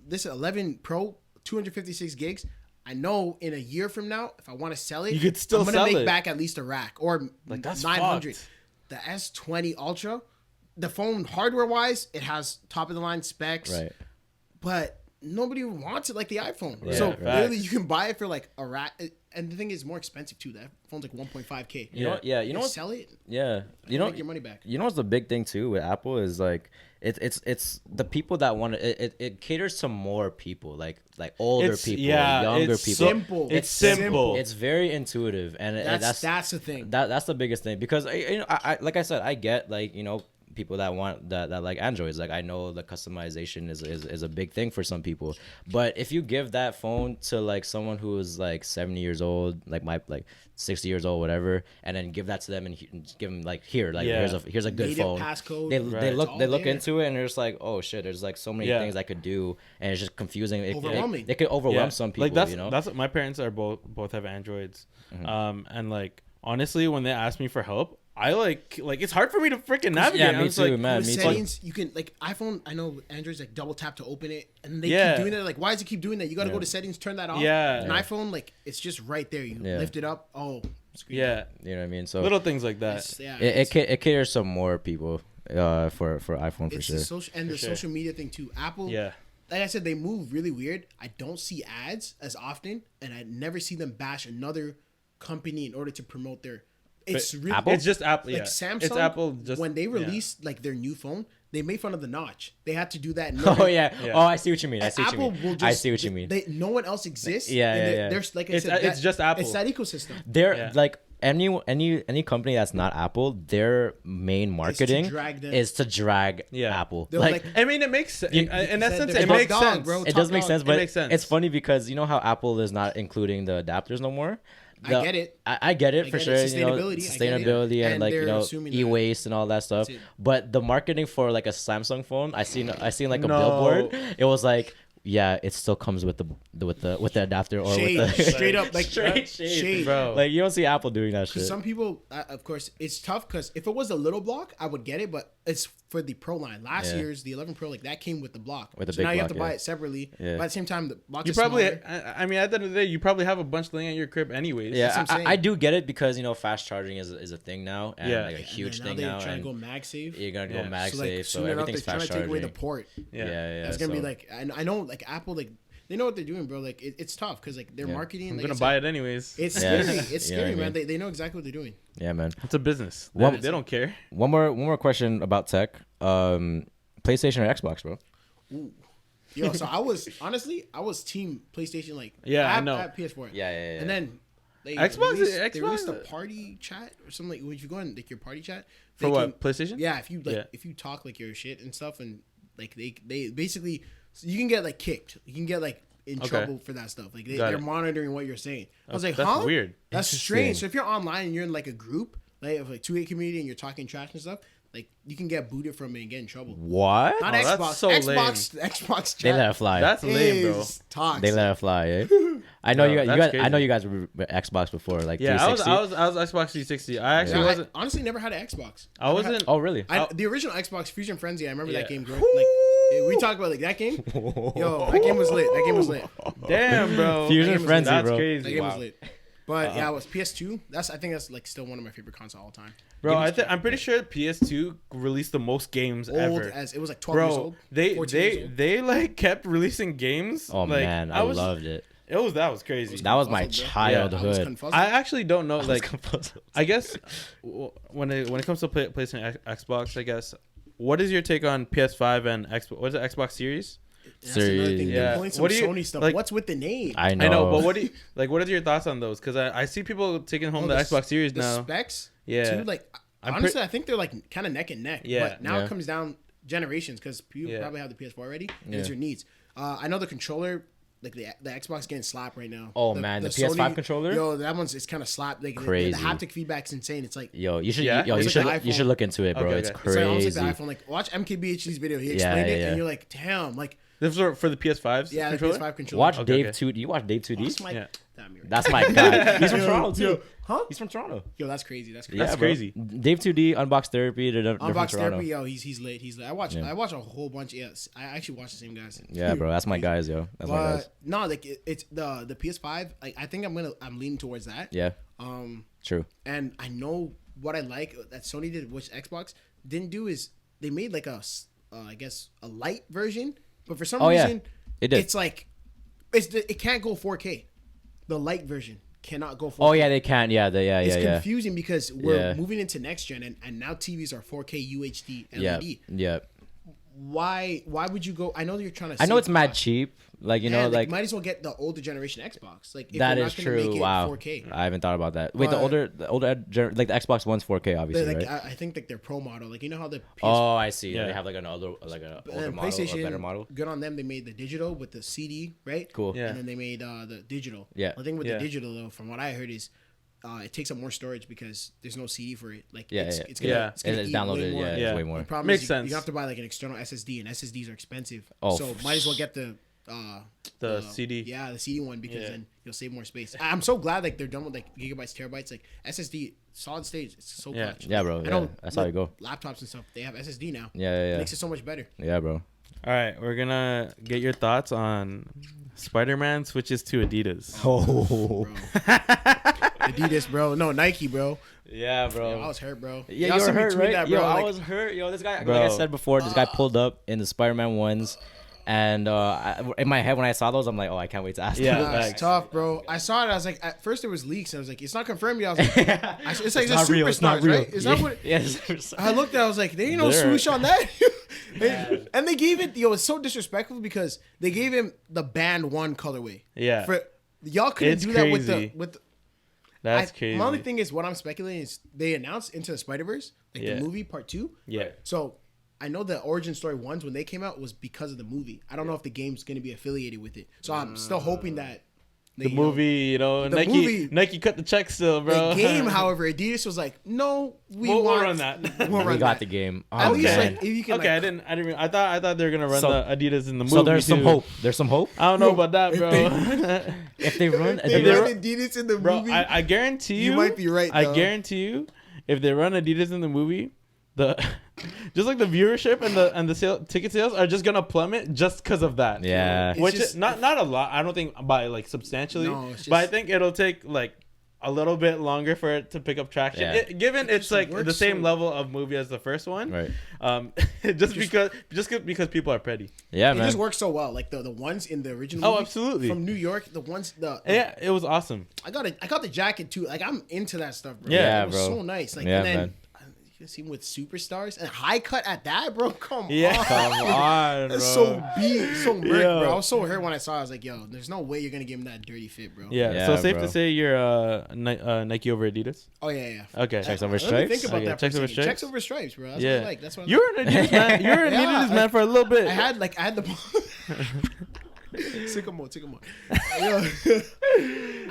this 11 Pro, 256 gigs. I know in a year from now, if I want to sell it, You could still I'm gonna sell make it. back at least a rack or like that's 900. fucked. The S20 Ultra, the phone hardware wise, it has top of the line specs, Right. but nobody wants it like the iPhone. Yeah, So right. really, you can buy it for like a rack, and the thing is more expensive too. That phone's like 1.5K. You know, yeah, you know what? Sell it, Yeah, you know, make your money back. you know what's the big thing too with Apple is like it's the people that want to. It caters to more people, like older It's- people, yeah, younger it's people. Simple. It's simple. It's very intuitive, and That's the thing. that's the biggest thing because you know, I like I said, I get like you know people that want that like Androids. Like I know the customization is a big thing for some people, but if you give that phone to like someone who is like 70 years old, like 60 years old, whatever, and then give that to them and give them like here's a good Native phone. passcode. They Right. look It's all there. into it and they're just like, oh shit, there's like so many Yeah. things I could do, and it's just confusing. Overwhelming. It could overwhelm Yeah. some people. Like that's you know. that's what my parents are both have Androids, Mm-hmm. and like honestly, when they ask me for help, I like it's hard for me to freaking navigate. Yeah, I'm me just too, like, man. With Me too. settings, you can like iPhone. I know Android's like double tap to open it, and they Yeah. keep doing it. Like, why does it keep doing that? You got to Yeah. go to settings, turn that off. Yeah. An Yeah. iPhone, like it's just right there. You Yeah. lift it up. Oh, screen. Yeah, You know what I mean? So little things like that. Yeah, it caters to more people for iPhone for it's sure. the social and the sure. social media thing too. Apple. Yeah, Like I said, they move really weird. I don't see ads as often, and I never see them bash another company in order to promote their. It's really Apple? it's just Apple. like Yeah, Samsung. it's Apple. Just when they yeah. released like their new phone, they made fun of the notch. They had to do that. In Oh order- yeah. Yeah. Oh, I see what you mean. I see what Apple you mean. will just. I see what you mean. No one else exists. Yeah, and yeah, they- yeah. There's like I It's- said, it's just Apple. It's that ecosystem. They're Yeah. like any company that's not Apple, their main marketing drag them. is to drag Yeah. Apple. They're Like, like- I mean, it makes sense. You- In that said sense, they're it top makes dog, sense. bro. it top does make dog. sense, It but makes sense. it's funny because you know how Apple is not including the adapters no more. I get it. I get it I for get sure. it. You know, Sustainability, I get it. sustainability and And like you they're know assuming that. e-waste and all that stuff. That's it. But the marketing for like a Samsung phone, I seen like a No. billboard. It was like, yeah, it still comes with the adapter or Shade, with the straight up, like straight shade. bro. Like you don't see Apple doing that shit. Because some people, of course, it's tough. Because if it was a little block, I would get it. But it's for the Pro line. Last Yeah. year's the 11 Pro, like that came with the block. With the so big now you have block, to buy yeah. it separately. Yeah. But at the same time, the block You is probably, smaller. I mean, at the end of the day, you probably have a bunch laying at your crib anyways. Yeah, That's what I'm saying. I do get it because you know fast charging is a thing now and Yeah. like a And huge then thing they're now. trying to And go MagSafe. you're gonna Yeah. go MagSafe, So like so soon enough, they're everything's trying to fast take away the charging. port. Yeah. Yeah, It's gonna be so- like, I know, like Apple, like they know what they're doing, bro. Like it's tough because like their Yeah. marketing. I'm like gonna I said, buy it anyways. It's Yeah. scary. It's You know what scary, I man. mean? They know exactly what they're doing. Yeah, man. It's a business. One- They don't care. One more question about tech. PlayStation or Xbox, bro? Yo, so I was team PlayStation. Like Yeah, I at know. PS4. Yeah. And then they Xbox- they released a Xbox- party chat or something. Like when you go in like your party chat For they what? PlayStation? Yeah, if you like Yeah. if you talk like your shit and stuff, and like they basically you can get like kicked. You can get like in Okay. trouble for that stuff. Like Got they're it. monitoring what you're saying. I was like, That's huh? weird. That's Interesting. strange. So if you're online and you're in like a group like of like 2A community and you're talking trash and stuff, like you can get booted from it and get in trouble. What? Not Oh, that's Xbox. so Xbox They chat let it fly. That's lame, bro. is toxic. They let it fly. Eh? I know Bro, you that's guys. I crazy. know you guys were Xbox before, like Yeah, 360. I was Xbox 360. I actually Yeah, wasn't. I honestly never had an Xbox. I wasn't. Oh, really? The original Xbox Fusion Frenzy. I remember that Yeah. game. Like we talk about like that game. Yo, that game was lit. That game was lit. Damn, bro. That Fusion game was Frenzy, lit. That's bro. That crazy. game was Wow. lit. But yeah, it was PS2. I think that's like still one of my favorite consoles all time. Bro, I'm pretty sure PS2 released the most games Old ever. as it was like 12 years Bro, old. they 14 years old. they like kept releasing games. Oh like, man, I loved it. That was crazy. That was my Confuzzled, bro. I was childhood. Confuzzled. I actually don't know. Like, Confuzzled. I guess when it comes to PlayStation, Xbox, I guess. What is your take on PS5 and Xbox? What is it? Xbox Series? That's another Series. thing. Yeah. They're pulling some What do you- Sony stuff. like- What's with the name? I know. I know, but what do you like? What are your thoughts on those? Because I see people taking home the Oh, Xbox Series the now. specs. Yeah. Too, like I'm honestly, I think they're like kind of neck and neck. Yeah. But now Yeah. it comes down. generations because people probably have the PS4 already. And it's your needs. I know the controller. Like the Xbox getting slapped right now. Oh man, the PS5 Sony, controller. Yo, that one's it's kind of slapped. Like crazy. The haptic feedback's insane. It's like you should you should look into it, bro. Okay, It's okay. it's like almost crazy. like the iPhone. Like watch MKBHD's video. He explained it, and you're like, damn, like This is for the PS5's yeah, controller? the PS5 controller. Watch Okay, Dave okay. 2. Do you watch Dave 2D? Yeah. That's my guy. He's from Yo, Toronto too. yo, huh? He's from Toronto. Yo, that's crazy. That's crazy. Yeah, That's bro. crazy. Dave 2D, Unbox Therapy. They're from Unbox Toronto. Therapy, yo, he's lit. He's lit. I watch a whole bunch. Yes, I actually watch the same guys. Yeah, bro. That's my guys, yo. That's my guys. But no, like it's the PS5. Like I think I'm leaning towards that. Yeah, Um, true. and I know what I like that Sony did, which Xbox didn't do, is they made like I guess a light version, but for some reason it did. it's like it can't go 4K. The light version cannot go 4K. Oh yeah, they can. Yeah, It's yeah. confusing because we're Yeah. moving into next gen, and now TVs are 4K UHD Yeah, LED. yeah. Why would you go? I know that you're trying to. I know save it's mad cost. cheap. Like you Yeah, know, like might as well get the older generation Xbox. Like if that you're is not gonna true. Make it Wow, 4K. I haven't thought about that. Wait, But- the older like the Xbox One's 4K, obviously, Like right? I think like their pro model, like you know how the PS Oh, I see. Yeah. They have like an older, like a older and model, PlayStation, a better model. good on them. They made the digital with the CD, right? Cool. Yeah. And then they made the digital. Yeah. The thing with Yeah. the digital though, from what I heard, is it takes up more storage because there's no CD for it. Like Yeah, it's, yeah. it's gonna, Yeah. it's gonna It's eat way downloaded. more. Yeah, Yeah. it's way more. The problem Makes is sense. you have to buy like an external SSD, and SSDs are expensive. Oh, So might as well get the CD. Yeah, the CD one because Yeah. then you'll save more space. I'm so glad like they're done with like gigabytes, terabytes. Like SSD, solid state, it's so Yeah. clutch. Yeah, bro. I Yeah, know that's how you go. laptops and stuff. They have SSD now. Yeah, It makes it so much better. yeah, bro. All right, we're gonna get your thoughts on Spider-Man switches to Adidas. Oh, Adidas, bro. No, Nike, bro. yeah, Yo, I was hurt, bro. Yeah, Y'all you see were me hurt, tweet right? that, Yo, bro. I Like, was hurt. Yo, this guy, Bro. like I said before, this guy pulled up in the Spider-Man ones, and in my head when I saw those, I'm like, oh, I can't wait to ask. Yeah, him. it's facts. tough, bro. I saw it. I was like, at first there was leaks. And I was like, it's not confirmed yet. I was like, it's like the not real. superstars, It's not real. right? Is that what? Yes. I looked at. I was like, there ain't no There. swoosh on that. And they gave it. Yo, it's so disrespectful because they gave him the band one colorway. Yeah. For y'all couldn't It's do that with crazy. the. That's crazy. My only thing is what I'm speculating is they announced Into the Spider-Verse, like Yeah. the movie part 2. Yeah. So I know the origin story ones when they came out was because of the movie. I don't know if the game's going to be affiliated with it. So I'm still hoping that they, The you know, movie, you know, the Nike, movie- Nike cut the check still, bro. the game, however, Adidas was like, no, We'll want run that. We'll We run got that. the game. At Oh, least man. like if you can. Okay, like, I didn't. I thought they were gonna run So- the Adidas in the movie. So there's some too. hope. There's some hope. I don't know Yo, about that, if bro. If they run, They they run run- Adidas in the Bro, movie. I guarantee You might be right, I though. guarantee you, if they run Adidas in the movie, the just like the viewership and the ticket sales are just gonna plummet just because of that. Yeah. It's which just- is not a lot. I don't think by like substantially, No, it's but I just- think it'll take like a little bit longer for it to pick up traction. Yeah. Given it's just like works the same so- level of movie as the first one, Right. just because people are petty. Yeah, it man. just works so well. Like the ones in the original. Oh, movie absolutely. From New York, the ones Yeah, it was awesome. I got the jacket too. Like I'm into that stuff, bro. Yeah, it was bro. so nice. Like Yeah, and then man. you see him with superstars and high cut at that, bro. Come Yeah, on. come on, bro. That's so big, so murk, Yo. bro. I was so hurt when I saw it. I was like, yo, there's no way you're gonna give him that dirty fit, bro. Yeah, Yeah, so safe bro. to say you're Nike over Adidas. Oh yeah. Okay. Checks over Let me stripes. think about Okay, that. checks for a over second. stripes? Checks over stripes, bro. That's Yeah. what I like. That's what I You were an Adidas man. You were an Yeah, Adidas man for a little bit. I had the sycamore. Yo,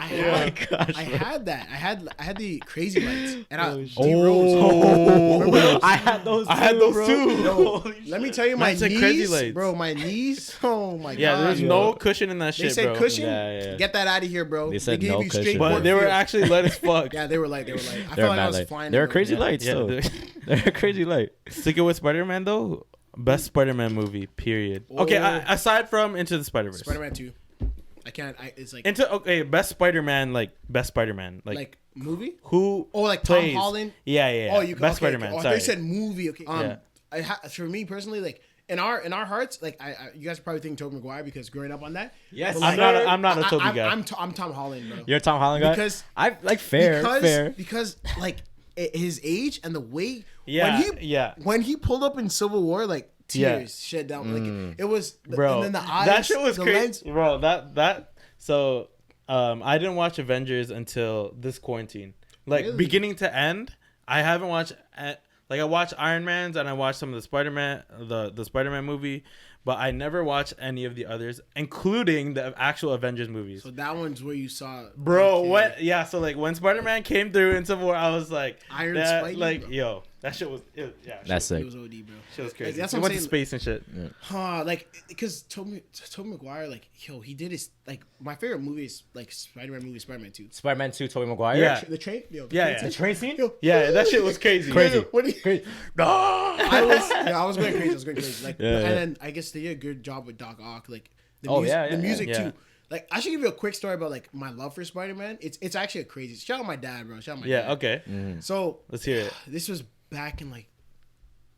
I had that. I had the crazy lights and I Oh, I had those. I had those bro. too. Yo, let me tell you, my Mine said knees, crazy lights. bro. My knees. Oh my Yeah, god. there's no cushion in that They shit, said bro. cushion. Yeah. Get that out of here, bro. They said gave no you straight cushion. But court they were fit. actually light as fuck. Yeah, they were like. I They're felt like I mad was light. flying. They're over. crazy Yeah, lights. yeah, though. they're- They're crazy light. Sticking with Spider-Man though, best Spider-Man movie. Period. Okay, aside from Into the Spider-Verse. Spider-Man 2. I can't. It's like Best Spider-Man, best Spider-Man, like movie. who? Oh, like plays? Tom Holland. Yeah. Oh, you best okay, Spider-Man. Okay. Oh, sorry. they said movie. Okay. Yeah. For me personally, like in our hearts, like you guys probably think Tobey Maguire because growing up on that. Yes. But, I'm not a Tobey guy. I'm Tom Holland, bro. You're a Tom Holland guy. Because I like fair. Because like his age and the way Yeah, when he pulled up in Civil War, like tears shed down. Like it was, Bro, and then the eyes. that shit was the crazy, lens- bro. So I didn't watch Avengers until this quarantine, like Really? beginning to end. I haven't watched Like I watched Iron Man's and I watched some of the Spider-Man, the Spider-Man movie, but I never watched any of the others, including the actual Avengers movies. So that one's where you saw, Bro, okay, what? Yeah, so like when Spider-Man came through in Civil War, I was like, Iron that, Spidey, like, bro. yo, that shit was, yeah, That's It sick. was OD, bro. shit was crazy. that's They what I'm went to saying. space and shit. Like, because Tobey Maguire, like, yo, he did his, like, my favorite movie is, like, Spider-Man movie, Spider-Man 2. Spider-Man 2, Tobey Maguire. Yeah. The train? Yo, the Yeah, train yeah. scene? The train scene. Yo, Yeah, that shit was crazy. Crazy. what do you... Crazy. I was going crazy. Like, Yeah, and yeah. then I guess they did a good job with Doc Ock. Like, the Oh, music, yeah, yeah, the music yeah. too. Like, I should give you a quick story about like my love for Spider-Man. It's actually a crazy. Shout out my dad, bro. Shout out my dad. Yeah, okay. So Let's hear it. this was back in like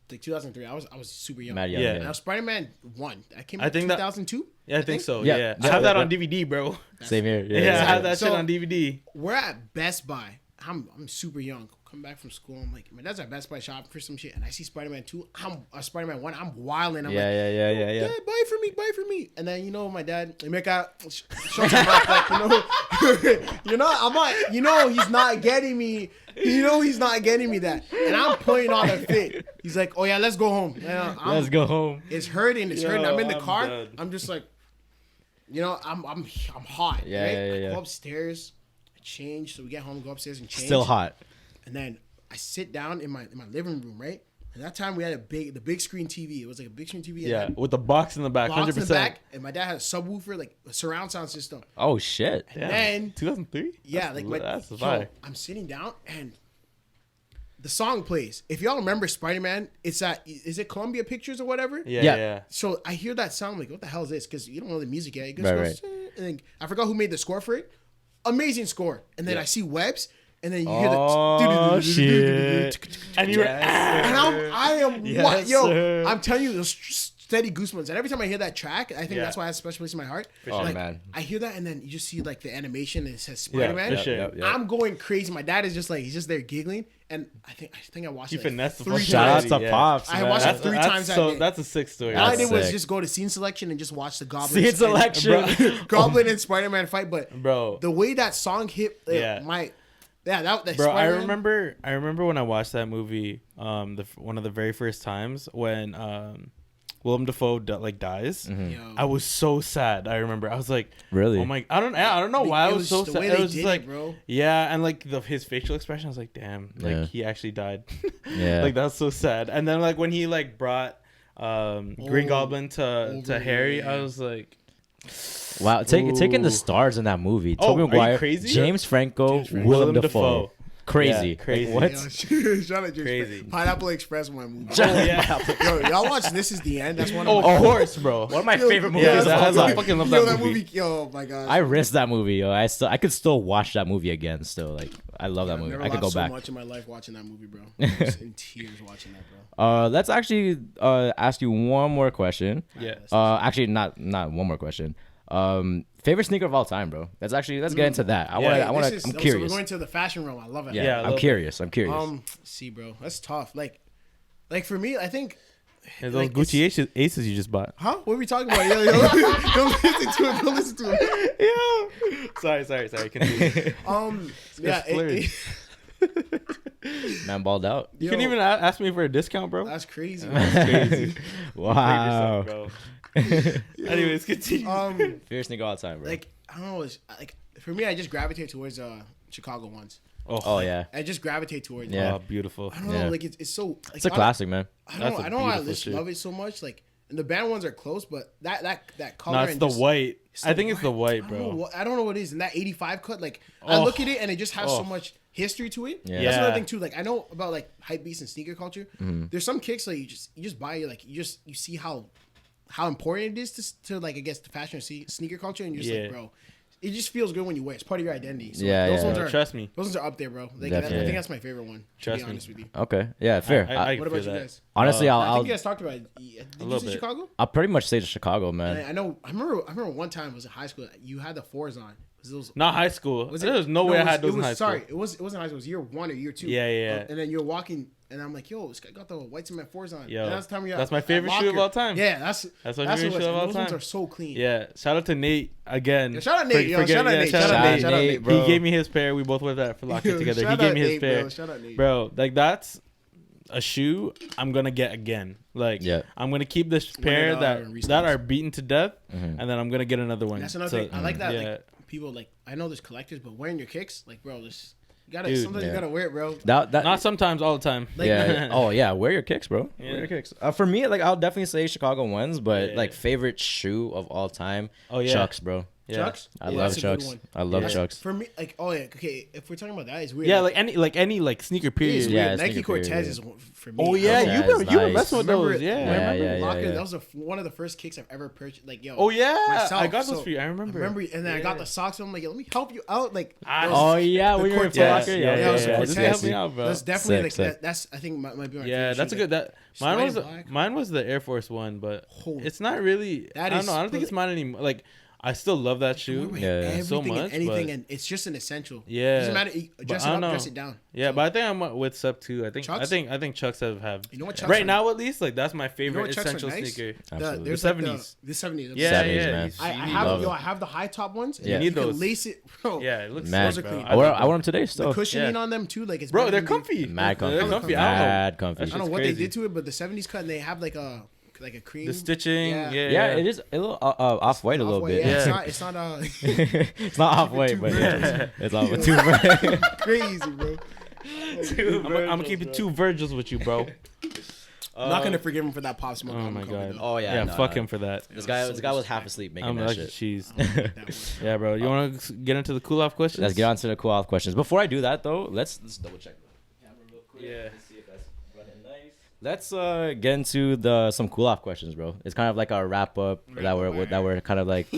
2003. I was super young. Mad young, Yeah. Now Spider-Man 1. I came I out think that- 2002. Yeah, I think so. Yeah. Yeah. Yeah, I have that yeah. on DVD, bro. Same here. Yeah, I Yeah. have that So- shit on DVD. We're at Best Buy. I'm super young. Come back from school. I'm like, my dad's at Best Buy shopping for some shit, and I see Spider-Man 2. I'm Spider-Man 1. I'm wilding. I'm like, Yeah. Dad, buy for me. And then my dad, emeka, shut your mouth, like, I'm not, he's not getting me. He's not getting me that. And I'm putting on a fit. He's like, oh yeah, let's go home. Let's go home. It's hurting. Yo, I'm in the I'm car. dead. I'm just like, I'm hot. Yeah, right? yeah, I yeah. go upstairs, I change. So we get home, go upstairs and change. Still hot. And then I sit down in my living room, right? And that time we had the big screen TV. It was like a big screen TV. and Yeah, had with the box in the back, box in the 100%. back, and my dad had a subwoofer, like a surround sound system. Oh shit. Yeah. Then 2003? yeah, That's the yo, vibe. I'm sitting down and the song plays. If y'all remember Spider-Man, is it Columbia Pictures or whatever? Yeah, Yeah. yeah. So I hear that sound, I'm like, what the hell is this? Because you don't know the music yet. It just Right, goes, and then I forgot who made the score for it. Amazing score. And then I see Webb's, and then you hear Oh the shit. And you were, and I am Yes, what? Yo, sir. I'm telling you, those steady goosebumps. And every time I hear that track, I think Yeah. that's why it has a special place in my heart. sure. Oh, Like, man. I hear that, and then you just see like the animation, and it says yeah, Spider-Man. for sure. Yep. I'm going crazy. My dad is just like, he's just there giggling, and I think I watched You it like finessed the 3 fuck times. Shout out Crazy, to yeah. Pops. I man. watched it That's- 3 times that day. That's a sick story. All I That's did was sick. just go to scene selection and just watch the Goblin. Scene selection. Goblin and Spider-Man fight, but Bro. the way that song hit, Yeah. that Bro, I Spider-Man- remember when I watched that movie, one of the very first times when Willem Dafoe dies. Yo. I was so sad. I remember. I was like, Really? oh my, I don't know why I It was so the sad. way It they was did just like, it, bro. yeah, and like his facial expression, I was like, damn, like Yeah. he actually died. Yeah. Like that's so sad. And then like when he like brought Green Goblin to Harry, yeah. I was like, Wow, taking the Ooh. stars in that movie. Oh, Tobey are you Maguire, crazy? James Franco, Franco. Willem Dafoe. Crazy. Yeah, crazy. Like, what? Yo, shout out to Crazy. Pineapple Express, my movie. yeah. Yo, y'all watch This Is the End? That's one of Oh, my of course, bro. One of my Yo, favorite movies yeah, of all that's- I time. fucking love Yo, that movie. Yo, my God. I risked that movie, yo. I could still watch that movie again. Still, like, I love that I've movie. never I could laughed go so back. much in my life watching that movie, bro. I was in tears watching that, bro. Let's actually ask you one more question. Yeah. Actually, not one more question. Favorite sneaker of all time, bro. Let's get into that. Yeah, I'm So we're curious. going to the fashion realm. I love it. Yeah, Yeah, a I'm little curious. I'm curious. See, bro, that's tough. Like for me, I think. Yeah, those like, Gucci aces you just bought. Huh? What are we talking about? Yo, don't listen to it. Don't listen to it. Yeah. Sorry. Continue. Yeah. Man balled out. You couldn't even ask me for a discount, bro. That's crazy. Crazy. Wow. Yourself, bro. Anyways, continue. Favorite sneaker of all time, bro. Like I don't know. It's, like for me, I just gravitate towards Chicago ones. Oh yeah. I just gravitate towards. Yeah. Oh, beautiful. I don't Yeah. know. Like it's so. Like, It's a classic, man. I That's don't. a I don't know. I beautiful just shit. love it so much. Like, and the band ones are close, but that color. No, it's and the just- white. it's I think it's the white, I don't know bro. what, I don't know what it is. And that 85 cut, like I Oh. look at it and it just has so Oh. much history to it. Yeah. That's another Yeah. thing too. Like I know about like hype beats and sneaker culture. There's some kicks like you just buy it, like you see how important it is to like I guess the fashion sneaker culture, and you're just Yeah. like, bro, it just feels good when you wear it. It's part of your identity. So Yeah, those yeah. ones Bro, are trust me. those ones are up there, bro. Like, I Definitely. think that's my favorite one. To Trust be me. honest with you. Okay. Yeah. Fair. I What feel about you that. guys? Honestly, I I'll think you guys talked about it. Did you little say bit. Chicago? I'll pretty much say Chicago, man. I know. I remember one time it was in high school. You had the fours on. Was those? Not high school. Was There's no way I had those in high school. Sorry, it wasn't high school. It was year 1 or year 2. Yeah, yeah. And then you're walking, and I'm like, yo, this guy got the white cement fours on. Yo, and that's the time you're that's my at favorite shoe of locker. all time. Yeah, that's my what favorite it shoe was. of all Those ones time. are so clean. Yeah. Shout out to Nate again. Yeah, shout out Nate, yo. Forget- Shout out yeah, Nate. shout Shout out out Nate. Nate. Shout out Nate, He bro. gave me his pair. We both went that for locker together. He Shout gave out me his Nate, pair. bro. Shout out Nate. Bro, like a shoe I'm gonna get again. Like, I'm gonna keep this pair that are beaten to death, and then I'm gonna get another one. That's another thing. I like that. Like, people like, I know there's collectors, but wearing your kicks, like, bro, this. Sometimes you gotta wear it, bro. Not sometimes, all the time. Like, oh yeah, wear your kicks, bro. Wear your kicks. For me, like I'll definitely say Chicago ones, but like favorite shoe of all time, Chucks, bro. Chucks? I love Chucks. I love Chucks. For me, like, okay. If we're talking about that, it's weird. Yeah, like any sneaker period. Yeah, Nike Cortez is for me. Oh yeah, you were messing with those. That was one of the first kicks I've ever purchased. Like, yo. Oh yeah, myself. I got those for you. I remember, and then I got the socks. I'm like, yo, let me help you out. Like, oh yeah, we were in Locker. Yeah. Just help me out, bro. That's definitely like that's. I think might be my yeah. That's a good. Mine was the Air Force One, but it's not really. I don't know. I don't think it's mine anymore. Like. I still love that shoe so much. And it's just an essential. Yeah, doesn't matter. Dress it up, dress it down. Yeah, so, but I think I'm with Sub too. I think Chucks have. You know what Chucks right now at least like that's my favorite essential sneaker. Absolutely. The 70s. The 70s. Yeah. I have the high top ones. Yeah, you need those. Lace it, bro. Yeah, it looks mad. Sick, I wore them today still. The cushioning on them too, like it's bro. They're comfy. Mad comfy. They're comfy. Mad comfy. I don't know what they did to it, but the 70s cut and they have like a cream. The stitching, yeah, it is a little off white a little bit. Yeah, it's not it's not off white, but it's off with 2 Virgils. Crazy, bro. I'm gonna keep it 2 Virgils with you, bro. I'm not gonna forgive him for that Pop Smoke. Oh my god. Oh yeah. Fuck him for that. This guy was half asleep making that shit. Cheese. Yeah, bro. You want to get into the cool off questions? Let's get on to the cool off questions. Before I do that though, let's double check the camera real quick. Yeah. Let's see if that's running nice. Let's get into some cool off questions, bro. It's kind of like our wrap up that we're kind of like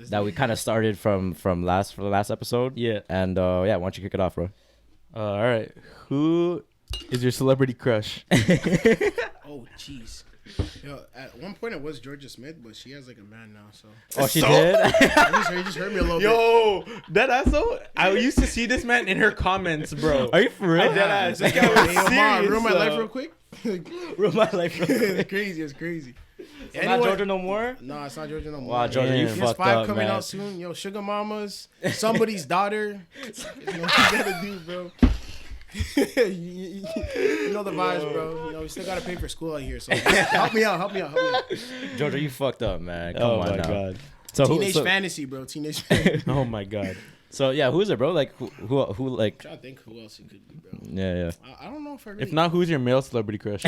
that we kind of started from the last episode. Yeah. And why don't you kick it off, bro? All right. Who is your celebrity crush? Oh, jeez. Yo, at one point it was Georgia Smith, but she has like a man now, so. Oh, she did? You just heard me a little bit. Yo, that asshole. I used to see this man in her comments, bro. Are you for real? This guy was serious. Ruin my life real quick. Ruin my life real quick. It's crazy. It's not Georgia no more? No, it's not Georgia no more. Wow, Georgia, you fucked up, coming man. out soon. Yo, Sugar Mamas, somebody's daughter. You know what you gotta do, bro. you know the vibes, bro. You know we still gotta pay for school out here, so help me out. Georgia, you fucked up, man. Come on now. God. So Teenage fantasy, bro. Teenage fantasy. Oh my god. So yeah, who's it, bro? Like who like? I'm trying to think who else it could be, bro. Yeah. I don't know if I really. If not, who's your male celebrity crush?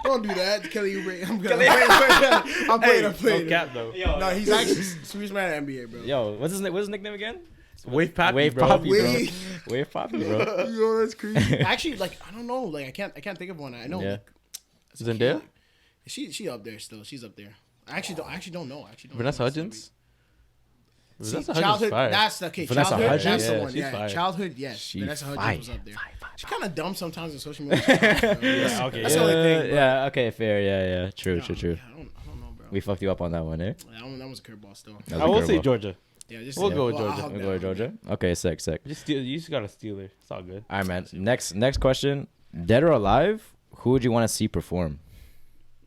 Don't do that, Kelly Oubre. I'm playing. No cap though. No, he's actually sweetest man at NBA, bro. Yo, what's his nickname again? Wave Poppy, Wave bro. Poppy, bro. Wave Poppy, bro. Yo, that's crazy. Actually, like I don't know, like I can't think of one. I know. Yeah. Like, Zendaya? She up there still. She's up there. I actually don't know. Vanessa Hudgens? Vanessa Childhood. That's okay. Vanessa Childhood. Hudgens? That's the Yeah, one. she's Yeah. fire. Childhood. Yes. She Vanessa Hudgens fire. was up there. She's kind of dumb sometimes on social media. Yeah, okay. That's the only thing. Bro. Yeah. Okay. Fair. Yeah. True. Yeah, I don't know, bro. We fucked you up on that one, eh? That was a curveball still. That was I a will say curveball. Georgia. Yeah, We'll go with Georgia. We'll go with Georgia. Okay. Sick. You just gotta steal her. It's all good. All right, man. Next question. Dead or alive? Who would you want to see perform?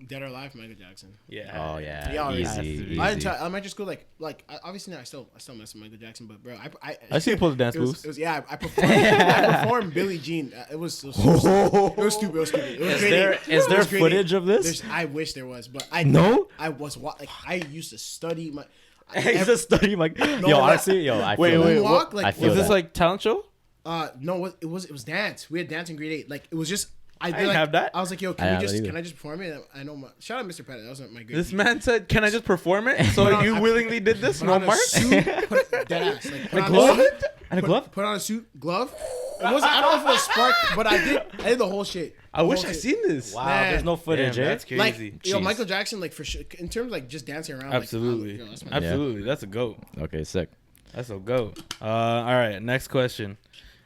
Dead or alive, Michael Jackson. Yeah. Oh yeah. Yeah, Easy. I might just go like obviously now I still mess with Michael Jackson, but bro, I see you pull the dance moves. It was I performed Billie Jean. It was stupid. It was stupid. Is there footage of this? I wish there was, but I was like I used to study my. He's a study like honestly, I Wait, feel wait, that. walk, like, I feel Was this that. like talent show? No, it was dance. We had dance in grade 8. Like it was just. I didn't have that. I was like, yo, I can either. I just perform it? I know shout out Mr. Pettit. That wasn't my grade. This man said, "Can I just perform it?" So you willingly did this? Put No on a marks. suit, dead ass. Like, put on glove? a suit, And a glove? Put on a suit, glove. It wasn't. I don't know if it was spark, but I did the whole shit. I wish I seen this. Wow, Man. there's no footage, Damn, eh? that's Like crazy. yo, Jeez. Michael Jackson, like for sure. In terms of like just dancing around. Absolutely, Like, that's my absolutely. That's a goat. Okay, sick. That's a goat. All right, next question.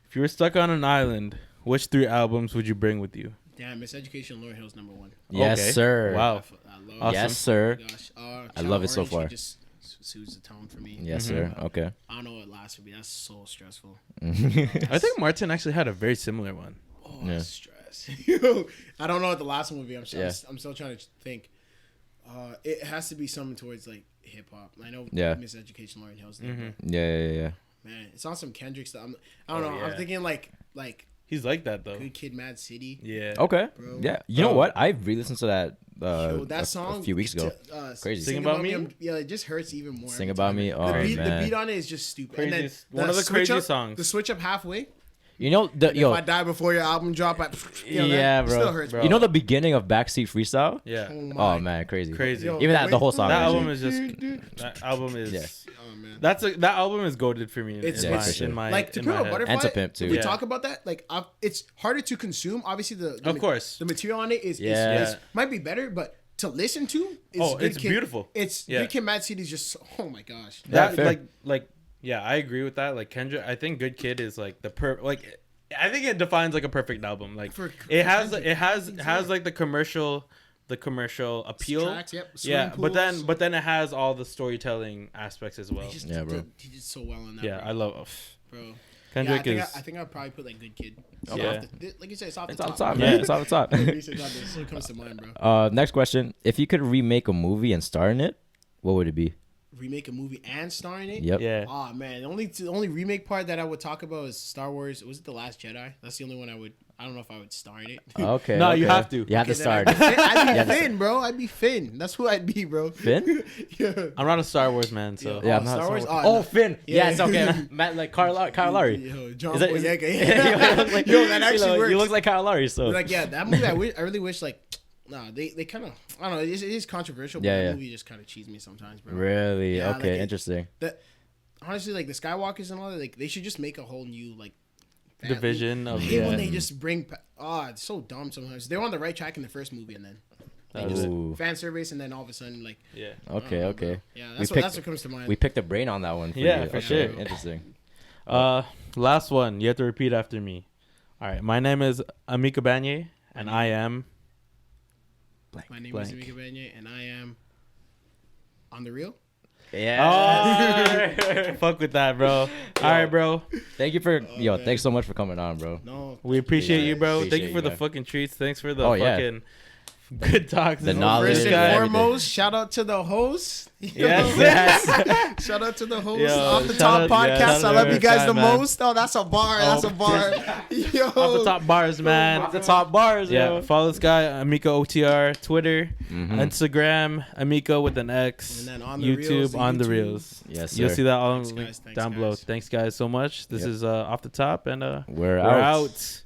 If you were stuck on an island, which 3 albums would you bring with you? Damn, Miseducation, Lauryn Hill's #1. Yes, Okay. sir. Wow. I love Awesome. Yes, sir. Oh my gosh. I love it so Orange, far. He just soothes the tone for me. Yes, sir. Okay. I don't know what last would be. That's so stressful. I think Martin actually had a very similar one. Oh, Yeah. stress. I don't know what the last one would be. I'm still trying to think. It has to be something towards like hip hop. I know. Yeah. Miseducation, Lauryn Hill's there. Yeah. But, man, it's on some Kendrick stuff. I don't know. yeah. I'm thinking like He's like that though. Good Kid, Mad City. Yeah. Okay. Bro. Yeah. You know what? I re-listened to that Yo, that a song few weeks ago. Crazy. Sing About Me? Yeah, it just hurts even more. Sing every About time. Me? Oh, the man. beat on it is just stupid. And then Craziest- one of the switch crazy up, songs. The switch up halfway. You know If yo. I die before your album drop, Yeah, bro. Still hurts, Bro. You know the beginning of Backseat Freestyle? Yeah. Oh man, crazy. Crazy. Yo, Even that the whole song. That actually. album is just. That album is. Yeah. Oh man. That album is goated for me. It's- in, my, it's- in my Like to in Pimp my a head. Butterfly. And to Pimp, too. If we Yeah. talk about that, like it's harder to consume. Obviously, the Of course. the material on it is Yeah. might be better, but to listen to is Oh, Good it's Kid. beautiful. It's Yeah. Good Kid, Mad City is just oh my gosh. That fair. like yeah, I agree with that. Like Kendrick, I think Good Kid is like I think it defines like a perfect album. Like For it has Kendrick. like the commercial appeal. Tracks, yep. Yeah, Swimming pools. but then it has all the storytelling aspects as well. He just Yeah, bro. He did so well on that. Yeah, bro. I love bro. Kendrick yeah, is I think I'd probably put like Good Kid. Okay. Like you said, it's off It's the on top. top, Yeah. man. It's on the top. That's what comes to mind, bro. Next question. If you could remake a movie and star in it, what would it be? Remake a movie and star in it. Yep. yeah. Oh man, the only remake part that I would talk about is Star Wars. Was it The Last Jedi? That's the only one I would. I don't know if I would star in it. Okay. No, you okay. have to. You have to Okay, star then in it. I'd Yeah, be that's- Finn, bro. I'd be Finn. That's who I'd be, bro. Finn? Yeah. I'm not a Star Wars man, so Yeah, Oh, I'm not Star Wars? Star Wars. Oh, Oh, no. Finn. Yeah. Yes, okay. Matt, like Kyle Lowry. Yo, John Is it- Boyega. he looks like- Yo, that actually works. You look like Kyle Lowry, so. Like yeah, that movie. I really wish like. Nah, they kind of. I don't know. It is controversial, but Yeah, that yeah. movie just kind of cheats me sometimes, bro. Really? Yeah, Okay, like interesting. Honestly, like the Skywalkers and all that, like they should just make a whole new like division I of hate yeah. when they just bring. It's so dumb sometimes. They were on the right track in the first movie, and then they just Ooh. fan service, and then all of a sudden, like yeah. Okay, bro. okay. yeah, We that's picked- what comes to mind. We picked a brain on that one for Yeah, you. for Okay, sure. Interesting. Last one. You have to repeat after me. All right. My name is Emeka Banye, and I am. My name blank. is Emeka Banye, and I am on the real. Yeah. Oh, fuck with that, bro. All right, bro. Thank you for man. thanks so much for coming on, bro. No, We appreciate you, bro. Thank Appreciate you for the man. fucking treats. Thanks for the Oh, yeah. fucking good talks. The This knowledge, first and guy. everything. foremost, shout out to the host. Yes, Yes. Shout out to the host Yo, off the shout top out- yeah, podcast. shout I out love to you guys guy, the man. most. Oh, that's a bar. That's a bar. Yo, Off the top bars, man. Off the top bars, Yeah, yo. follow this guy, Amiko OTR, Twitter, Mhm. Instagram, Amiko with an X, And then on the YouTube, Reels, the on the YouTube. Reels. Yes, You'll sir. see that all Thanks, guys. Thanks, down below. guys. Thanks, guys, so much. This Yep. is off the top, and We're we're out. out.